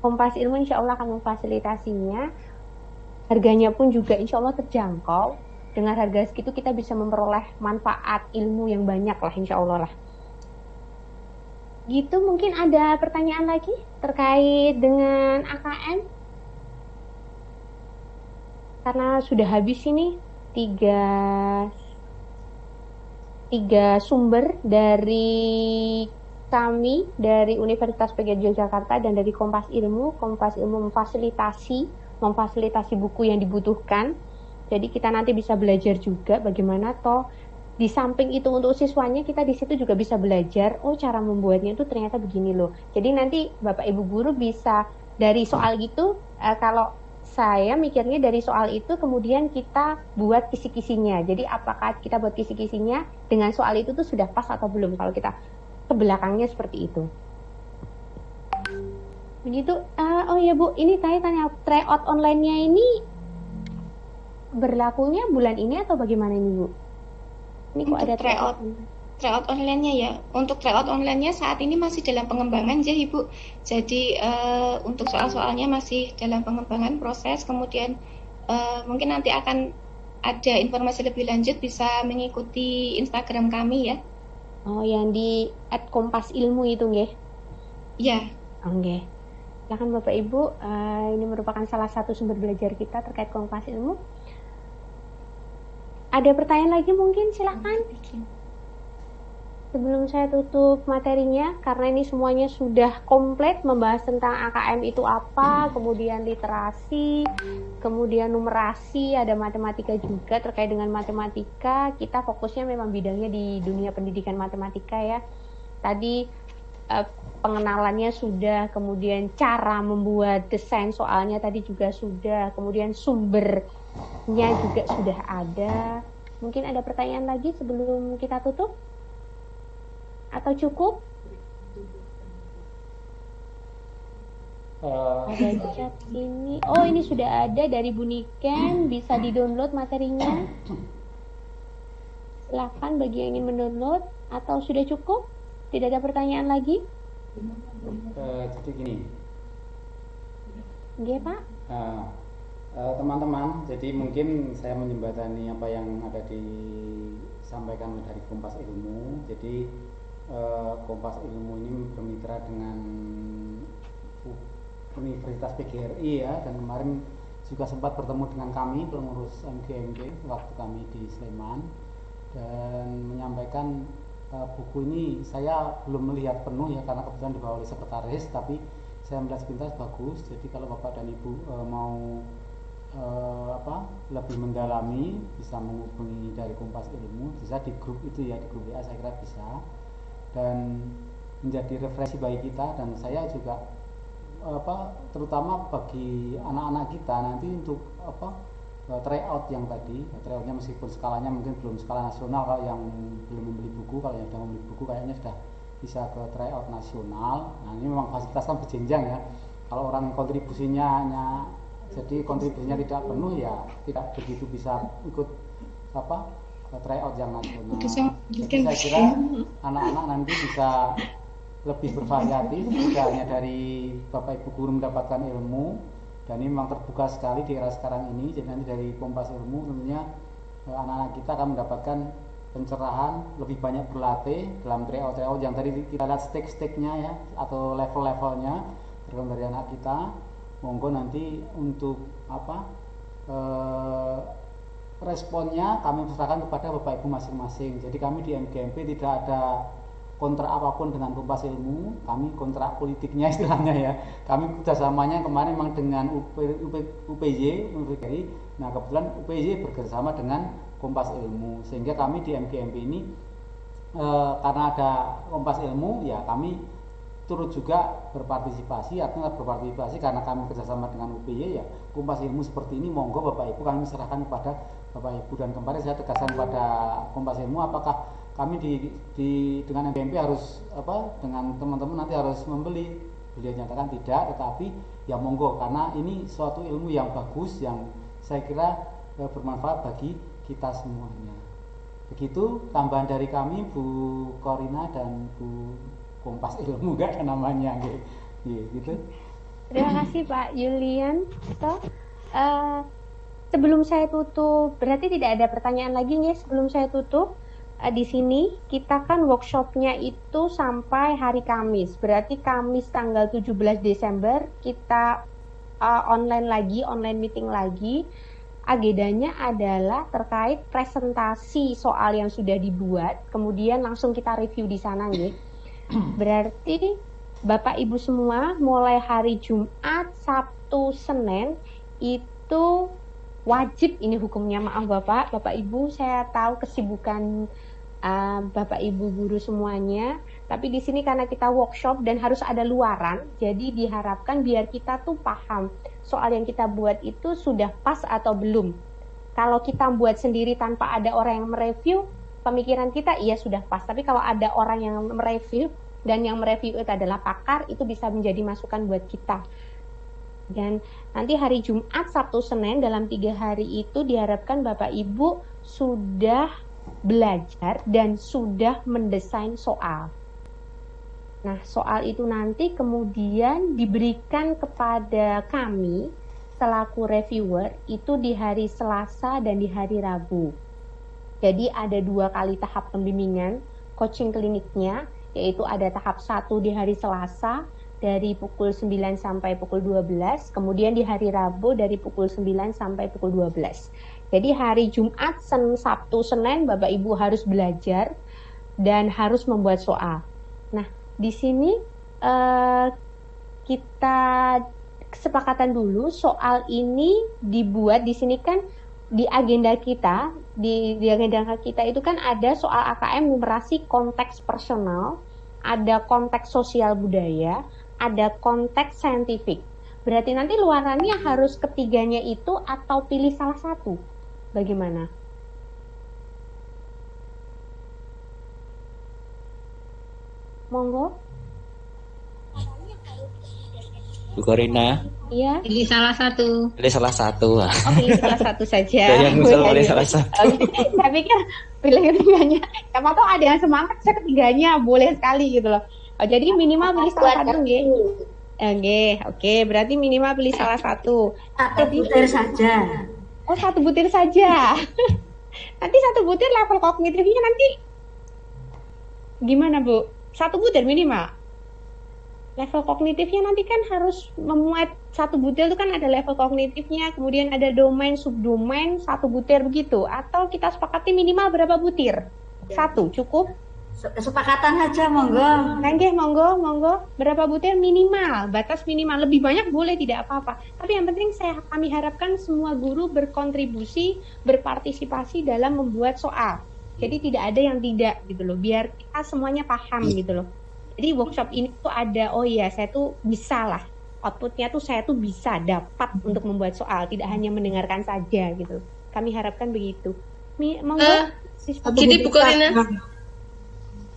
Kompas Ilmu insya Allah akan memfasilitasinya. Harganya pun juga insya Allah terjangkau. Dengan harga segitu kita bisa memperoleh manfaat ilmu yang banyak lah insya Allah lah. Gitu, mungkin ada pertanyaan lagi terkait dengan AKM? Karena sudah habis ini tiga sumber dari kami dari Universitas PGRI Yogyakarta dan dari Kompas Ilmu memfasilitasi buku yang dibutuhkan. Jadi kita nanti bisa belajar juga bagaimana toh di samping itu untuk siswanya kita di situ juga bisa belajar. Oh, cara membuatnya itu ternyata begini loh. Jadi nanti Bapak Ibu guru bisa dari soal gitu. Kalau saya mikirnya dari soal itu kemudian kita buat kisi-kisinya. Jadi apakah kita buat kisi-kisinya dengan soal itu tuh sudah pas atau belum kalau kita ke belakangnya seperti itu. Begitu. Oh ya Bu, ini saya tanya tryout online-nya ini berlakunya bulan ini atau bagaimana ini Bu? Ini kok ada tryout online-nya ya. Untuk tryout online-nya saat ini masih dalam pengembangan ya Ibu. Jadi untuk soal-soalnya masih dalam pengembangan proses. Kemudian mungkin nanti akan ada informasi lebih lanjut bisa mengikuti Instagram kami ya. Oh, yang di @kompasilmu itu nggih? Iya. Oke. Silakan Bapak Ibu, ini merupakan salah satu sumber belajar kita terkait Kompas Ilmu. Ada pertanyaan lagi mungkin, silakan. Sebelum saya tutup materinya, karena ini semuanya sudah komplit membahas tentang AKM itu apa, kemudian literasi, kemudian numerasi, ada matematika juga terkait dengan matematika. Kita fokusnya memang bidangnya di dunia pendidikan matematika ya. Tadi pengenalannya sudah, kemudian cara membuat desain soalnya tadi juga sudah, kemudian sumbernya juga sudah ada. Mungkin ada pertanyaan lagi sebelum kita tutup? Atau cukup? Ada chat ini. Oh, ini sudah ada dari Bu Niken, bisa di-download materinya. Silakan bagi yang ingin mendownload. Atau sudah cukup? Tidak ada pertanyaan lagi? Jadi gini. Oke, Pak. Teman-teman, jadi mungkin saya menjembatani apa yang ada disampaikan dari Kompas Ilmu. Jadi Kompas Ilmu ini bermitra dengan Universitas PGRI ya, dan kemarin juga sempat bertemu dengan kami pengurus MGMG waktu kami di Sleman, dan menyampaikan buku ini saya belum melihat penuh ya karena kebetulan dibawa oleh sekretaris, tapi saya melihat sepintas bagus. Jadi kalau Bapak dan Ibu mau lebih mendalami, bisa menghubungi dari Kompas Ilmu, bisa di grup itu ya, di grup WA saya kira bisa, dan menjadi referensi bagi kita. Dan saya juga terutama bagi anak-anak kita nanti untuk tryout yang tadi, tryoutnya meskipun skalanya mungkin belum skala nasional, kalau yang belum membeli buku, kalau yang sudah membeli buku kayaknya sudah bisa ke tryout nasional. Nah ini memang fasilitas kan berjenjang ya, kalau orang kontribusinya hanya jadi kontribusinya tidak penuh ya tidak begitu bisa ikut tryout yang nasional. Jadi saya kira anak-anak nanti bisa lebih bervariatif, tidak hanya dari Bapak Ibu guru mendapatkan ilmu, dan ini memang terbuka sekali di era sekarang ini. Jadi nanti dari Kompas Ilmu tentunya anak-anak kita akan mendapatkan pencerahan, lebih banyak berlatih dalam tryout yang tadi kita lihat stake-stake-nya ya, atau level-levelnya tergantung dari anak kita. Monggo nanti untuk responnya kami serahkan kepada Bapak Ibu masing-masing. Jadi kami di MGMP tidak ada kontrak apapun dengan Kompas Ilmu, kami kontrak politiknya istilahnya ya. Kami kerjasamanya kemarin memang dengan UPJ. Nah kebetulan UPJ bekerjasama dengan Kompas Ilmu, sehingga kami di MGMP ini karena ada Kompas Ilmu ya kami turut juga berpartisipasi. Artinya berpartisipasi karena kami kerjasama dengan UPY ya, Kompas Ilmu seperti ini monggo Bapak Ibu kami serahkan kepada Bapak Ibu. Dan kemarin saya tegaskan kepada Kompas Ilmu, apakah kami dengan MGMP harus dengan teman-teman nanti harus membeli. Beliau nyatakan tidak, tetapi ya monggo, karena ini suatu ilmu yang bagus yang saya kira bermanfaat bagi kita semuanya. Begitu tambahan dari kami Bu Korina dan Bu Kompas Ilmu gak namanya gitu. Terima kasih Pak Yulian. Sebelum saya tutup, berarti tidak ada pertanyaan lagi nih sebelum saya tutup. Di sini kita kan workshopnya itu sampai hari Kamis, berarti Kamis tanggal 17 Desember kita online meeting lagi. Agendanya adalah terkait presentasi soal yang sudah dibuat, kemudian langsung kita review di sana nih. Berarti Bapak Ibu semua mulai hari Jumat, Sabtu, Senin itu wajib, ini hukumnya, maaf Bapak Ibu, saya tahu kesibukan Bapak Ibu guru semuanya, tapi di sini karena kita workshop dan harus ada luaran, jadi diharapkan biar kita tuh paham soal yang kita buat itu sudah pas atau belum. Kalau kita buat sendiri tanpa ada orang yang mereview, pemikiran kita iya sudah pas, tapi kalau ada orang yang mereview dan yang mereview itu adalah pakar, itu bisa menjadi masukan buat kita. Dan nanti hari Jumat, Sabtu, Senin dalam 3 hari itu diharapkan Bapak Ibu sudah belajar dan sudah mendesain soal. Nah, soal itu nanti kemudian diberikan kepada kami selaku reviewer itu di hari Selasa dan di hari Rabu. Jadi ada 2 kali tahap pembimbingan coaching kliniknya, yaitu ada tahap 1 di hari Selasa dari pukul 9 sampai pukul 12, kemudian di hari Rabu dari pukul 9 sampai pukul 12. Jadi hari Jumat, Sabtu, Senin Bapak Ibu harus belajar dan harus membuat soal. Nah, di sini kita kesepakatan dulu soal ini dibuat di sini kan di agenda kita, di agenda kita itu kan ada soal AKM numerasi konteks personal, ada konteks sosial budaya, ada konteks saintifik. Berarti nanti luarannya harus ketiganya itu atau pilih salah satu. Bagaimana? Monggo. Bu Korina, Iya. Pilih salah satu. pilih salah satu. Oh, pilih salah satu saja. Saya yang usul pilih salah satu. Oke. Saya pikir pilih ketiganya. Siapa tahu ada yang semangat saya ketiganya, boleh sekali gitu loh. Oh, jadi minimal pilih salah satu, nggih. Oke. Berarti minimal pilih salah satu. Satu butir saja. Oh, satu butir saja. Nanti satu butir level kognitifnya nanti gimana, Bu? Satu butir minimal. Level kognitifnya nanti kan harus memuat satu butir itu kan ada level kognitifnya, kemudian ada domain, subdomain, satu butir begitu. Atau kita sepakati minimal berapa butir? Satu, cukup? Kesepakatan saja, monggo. Nggih, monggo. Berapa butir minimal? Batas minimal. Lebih banyak boleh, tidak apa-apa. Tapi yang penting kami harapkan semua guru berkontribusi, berpartisipasi dalam membuat soal. Jadi tidak ada yang tidak gitu loh. Biar kita semuanya paham gitu loh. Jadi workshop ini tuh ada, oh iya saya tuh bisa lah, outputnya tuh saya tuh bisa dapat untuk membuat soal, tidak hanya mendengarkan saja gitu. Kami harapkan begitu. Monggo. Jadi Bu Korina.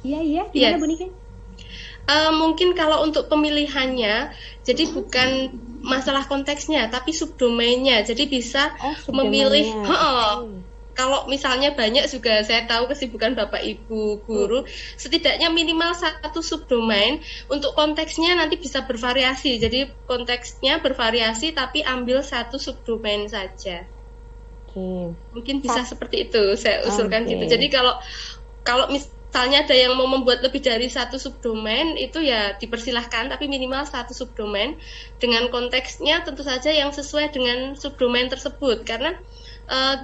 Iya, gimana Bu Nike? Mungkin kalau untuk pemilihannya, jadi bukan masalah konteksnya, tapi subdomainnya. Jadi bisa memilih. Kalau misalnya banyak juga saya tahu kesibukan Bapak Ibu guru, setidaknya minimal satu subdomain. Untuk konteksnya nanti bisa bervariasi. Jadi konteksnya bervariasi tapi ambil satu subdomain saja. Oke. Mungkin bisa seperti itu saya usulkan gitu. Jadi kalau misalnya ada yang mau membuat lebih dari satu subdomain itu ya dipersilahkan, tapi minimal satu subdomain dengan konteksnya tentu saja yang sesuai dengan subdomain tersebut, karena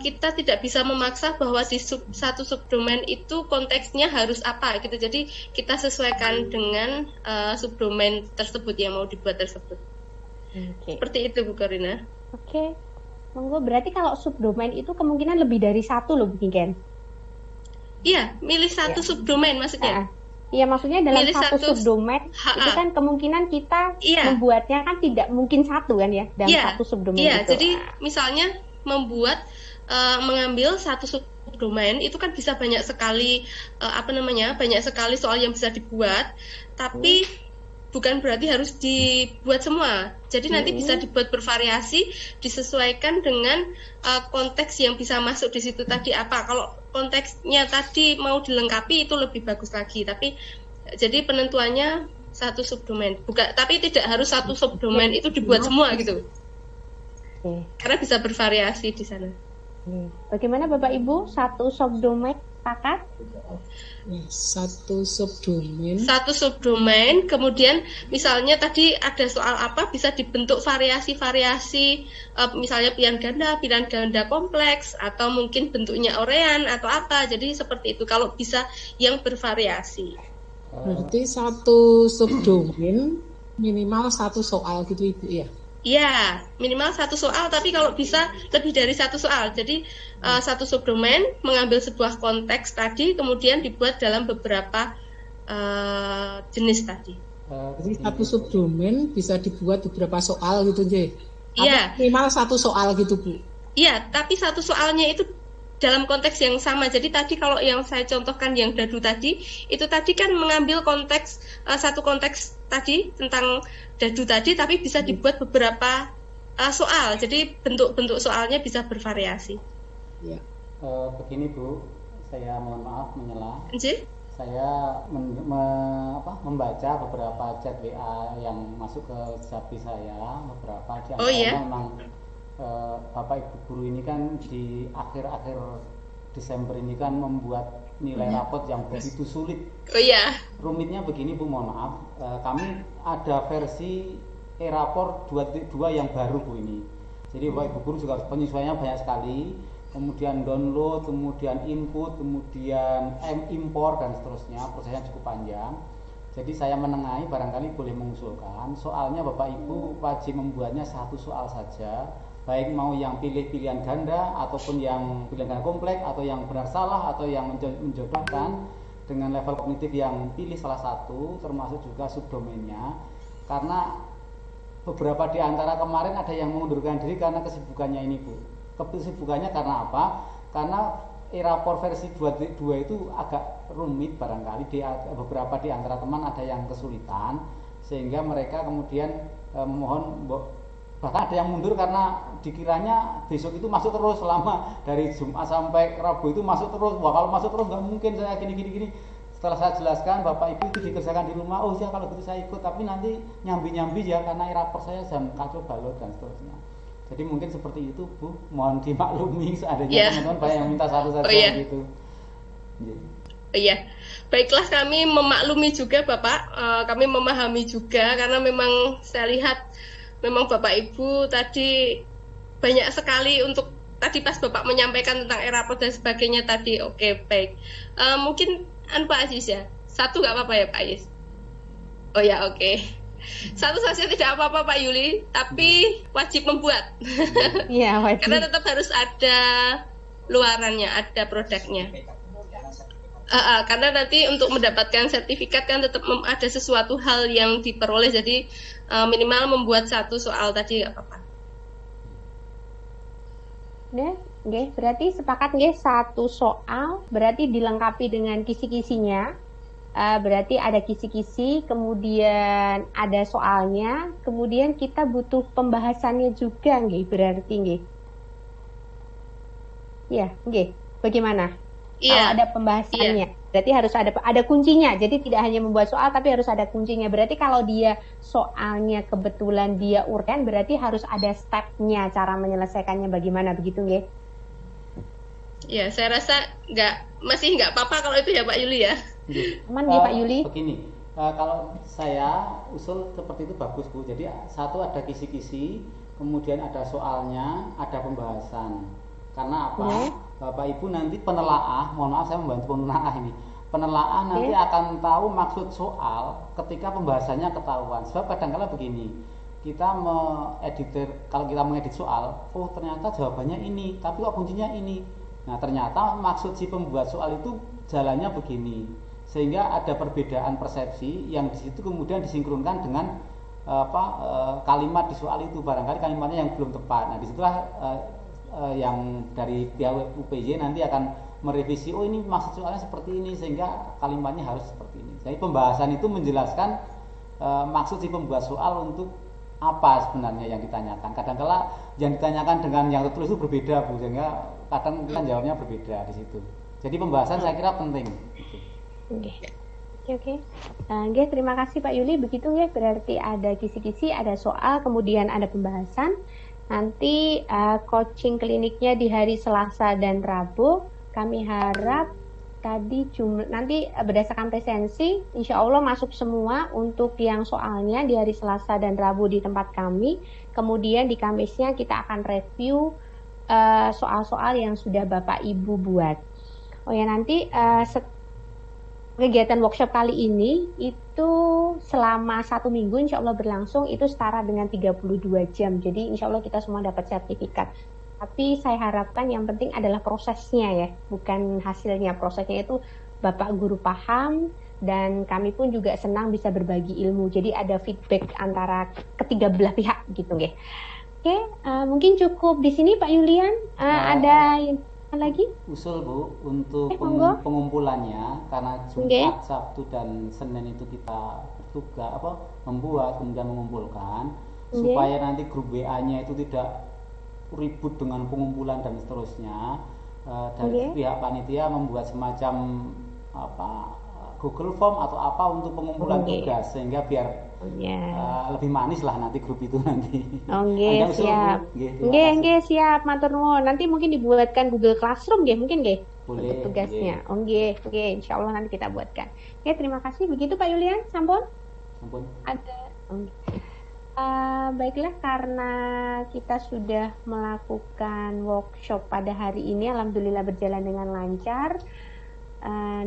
kita tidak bisa memaksa bahwa di satu subdomain itu konteksnya harus apa gitu. Jadi kita sesuaikan dengan subdomain tersebut yang mau dibuat tersebut. Seperti itu Bu Korina. Oke. Monggo, berarti kalau subdomain itu kemungkinan lebih dari satu loh Bu Niken. Iya, milih satu subdomain maksudnya. Iya, maksudnya dalam milih satu subdomain itu kan kemungkinan kita membuatnya kan tidak mungkin satu kan ya dalam satu subdomain itu. Jadi misalnya mengambil satu subdomain itu kan bisa banyak sekali banyak sekali soal yang bisa dibuat, tapi bukan berarti harus dibuat semua. Jadi nanti bisa dibuat bervariasi, disesuaikan dengan konteks yang bisa masuk di situ tadi apa. Kalau konteksnya tadi mau dilengkapi itu lebih bagus lagi. Tapi jadi penentuannya satu subdomain. Tapi tidak harus satu subdomain itu dibuat semua gitu. Karena bisa bervariasi di sana. Bagaimana Bapak Ibu? Satu subdomain sepakat? Satu subdomain. Satu subdomain, kemudian misalnya tadi ada soal apa bisa dibentuk variasi-variasi, misalnya pilihan ganda kompleks, atau mungkin bentuknya orean atau apa. Jadi seperti itu. Kalau bisa yang bervariasi. Berarti satu subdomain minimal satu soal gitu Ibu ya? Iya, minimal satu soal, tapi kalau bisa lebih dari satu soal. Jadi satu subdomain mengambil sebuah konteks tadi, kemudian dibuat dalam beberapa jenis tadi. Jadi satu subdomain bisa dibuat beberapa soal gitu, J? Iya. Minimal satu soal gitu, Bu? Iya, tapi satu soalnya itu dalam konteks yang sama. Jadi tadi kalau yang saya contohkan yang dadu tadi, itu tadi kan mengambil konteks satu konteks tadi tentang dadu tadi, tapi bisa dibuat beberapa soal. Jadi bentuk-bentuk soalnya bisa bervariasi. Ya. Begini Bu, saya mohon maaf menyela. Saya membaca beberapa chat WA yang masuk ke Zapi saya, beberapa di antaranya memang Bapak Ibu guru ini kan di akhir-akhir Desember ini kan membuat nilai rapot yang begitu sulit. Rumitnya begini Bu, mohon maaf, kami ada versi e-rapor 2.2 yang baru Bu ini. Jadi Bapak Ibu guru juga penyesuaiannya banyak sekali. kemudian download, kemudian input, kemudian impor dan seterusnya, prosesnya cukup panjang. Jadi saya menengahi, barangkali boleh mengusulkan soalnya Bapak Ibu wajib membuatnya satu soal saja, baik mau yang pilihan ganda ataupun yang pilihan ganda kompleks atau yang benar salah atau yang menjodohkan dengan level kognitif yang pilih salah satu, termasuk juga subdomainnya. Karena beberapa di antara kemarin ada yang mengundurkan diri karena kesibukannya ini, Bu. Kesibukannya karena apa? Karena e-rapor versi 2 itu agak rumit barangkali, beberapa di antara teman ada yang kesulitan sehingga mereka kemudian mohon, bahkan ada yang mundur karena dikiranya besok itu masuk terus, selama dari Jumat sampai Rabu itu masuk terus. Wah, kalau masuk terus nggak mungkin, saya gini. Setelah saya jelaskan, Bapak Ibu itu dikerjakan di rumah, oh ya kalau gitu saya ikut, tapi nanti nyambi ya karena e-rapor saya jam kacau balau dan seterusnya. Jadi mungkin seperti itu, Bu. Mohon dimaklumi seandainya teman-teman banyak yang minta satu saja gitu. Iya, baiklah, kami memaklumi juga Bapak, kami memahami juga karena memang saya lihat memang Bapak Ibu tadi banyak sekali untuk tadi pas Bapak menyampaikan tentang e-rapor dan sebagainya tadi. Oke, baik. Mungkin Pak Aziz ya, satu nggak apa-apa ya Pak Aziz? Oh ya, oke. Satu saja tidak apa-apa Pak Yuli, tapi wajib membuat. Iya, wajib. Karena tetap harus ada luarannya, ada produknya. Karena nanti untuk mendapatkan sertifikat kan tetap ada sesuatu hal yang diperoleh, jadi minimal membuat satu soal tadi nggak apa-apa. Nggih, berarti sepakat nggih, satu soal berarti dilengkapi dengan kisi-kisinya. Berarti ada kisi-kisi, kemudian ada soalnya, kemudian kita butuh pembahasannya juga nggih, berarti nggih. Iya, nggih. Bagaimana? Iya. Kalau ada pembahasannya, berarti harus ada kuncinya. Jadi tidak hanya membuat soal, tapi harus ada kuncinya. Berarti kalau dia soalnya kebetulan dia urgen, berarti harus ada stepnya, cara menyelesaikannya bagaimana, begitu nggih? Ya, saya rasa masih nggak apa-apa kalau itu ya Pak Yuli ya. Aman nih Pak Yuli. Begini, kalau saya usul seperti itu bagus Bu. Jadi satu ada kisi-kisi, kemudian ada soalnya, ada pembahasan. Karena apa? Bapak Ibu nanti penelaah, mohon maaf saya membantu penelaah ini. Penelaah nanti akan tahu maksud soal ketika pembahasannya ketahuan. Sebab kadang-kala begini, kita kalau kita mengedit soal, oh ternyata jawabannya ini, tapi kok kuncinya ini. Nah ternyata maksud si pembuat soal itu jalannya begini, sehingga ada perbedaan persepsi yang di situ kemudian disinkronkan dengan kalimat di soal itu, barangkali kalimatnya yang belum tepat. Nah disitulah yang dari pihak UPJ nanti akan merevisi, oh ini maksud soalnya seperti ini sehingga kalimatnya harus seperti ini. Jadi pembahasan itu menjelaskan maksud si pembuat soal untuk apa sebenarnya yang ditanyakan. Kadang-kala yang ditanyakan dengan yang tertulis itu berbeda Bu, sehingga kadang kan jawabnya berbeda di situ. Jadi pembahasan saya kira penting. Oke. Nggih, terima kasih Pak Yuli. Begitu nggih, berarti ada kisi-kisi, ada soal, kemudian ada pembahasan. Nanti coaching kliniknya di hari Selasa dan Rabu. Kami harap tadi nanti berdasarkan presensi, insya Allah masuk semua untuk yang soalnya di hari Selasa dan Rabu di tempat kami. Kemudian di Kamisnya kita akan review soal-soal yang sudah Bapak Ibu buat. Oh ya, nanti kegiatan workshop kali ini itu selama 1 minggu insya Allah berlangsung, itu setara dengan 32 jam. Jadi insya Allah kita semua dapat sertifikat. Tapi saya harapkan yang penting adalah prosesnya ya, bukan hasilnya. Prosesnya itu Bapak Guru paham, dan kami pun juga senang bisa berbagi ilmu. Jadi ada feedback antara ketiga belah pihak gitu nggih. Oke, mungkin cukup di sini Pak Yulian. Ada yang lagi? Usul Bu untuk pengumpulannya, karena Jumat, Sabtu dan Senin itu kita bertugas membuat kemudian mengumpulkan, supaya nanti grup WA-nya itu tidak ribut dengan pengumpulan dan seterusnya. Dari pihak panitia membuat semacam Google Form atau apa untuk pengumpulan tugas, sehingga biar lebih manis lah nanti grup itu nanti. Siap. Nggih, siap, matur nuwun. Nanti mungkin dibuatkan Google Classroom nggih, mungkin nggih. Untuk tugasnya. Nggih, insyaallah nanti kita buatkan. Oke, terima kasih. Begitu Pak Yulian, sampun? Sampun. Ada. Baiklah, karena kita sudah melakukan workshop pada hari ini, alhamdulillah berjalan dengan lancar.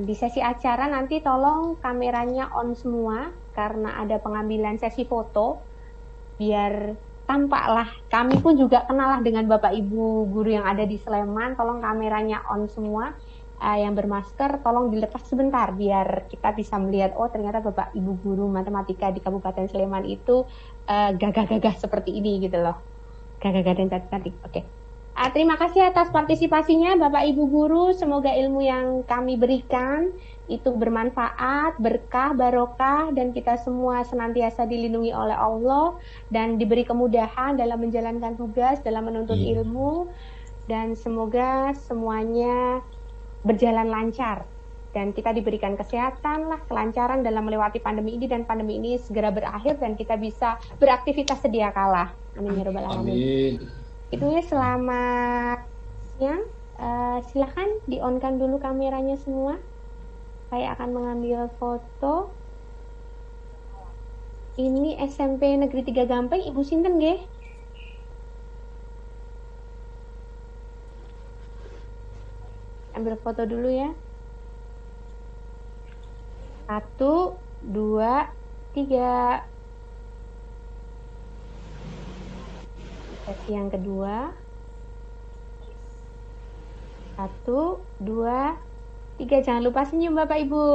Di sesi acara nanti tolong kameranya on semua, karena ada pengambilan sesi foto, biar tampaklah, kami pun juga kenal lah dengan Bapak Ibu guru yang ada di Sleman. Tolong kameranya on semua. Yang bermasker tolong dilepas sebentar biar kita bisa melihat, oh ternyata Bapak Ibu guru matematika di Kabupaten Sleman itu gagah-gagah seperti ini gitu loh, gagah-gagah dan cantik. Oke. Terima kasih atas partisipasinya Bapak Ibu guru, semoga ilmu yang kami berikan itu bermanfaat, berkah, barokah, dan kita semua senantiasa dilindungi oleh Allah dan diberi kemudahan dalam menjalankan tugas, dalam menuntut ilmu, dan semoga semuanya berjalan lancar dan kita diberikan kesehatan lah, kelancaran dalam melewati pandemi ini, dan pandemi ini segera berakhir dan kita bisa beraktivitas sedia kala. Amin ya robbal alamin. Itu ya, selamat siang. Silahkan di-on-kan dulu kameranya semua. Saya akan mengambil foto. Ini SMP Negeri 3 Gampeng, Ibu sinten nggih? Ambil foto dulu ya. 1, 2, 3. Sesi yang kedua. 1, 2, 3. Jangan lupa senyum Bapak Ibu.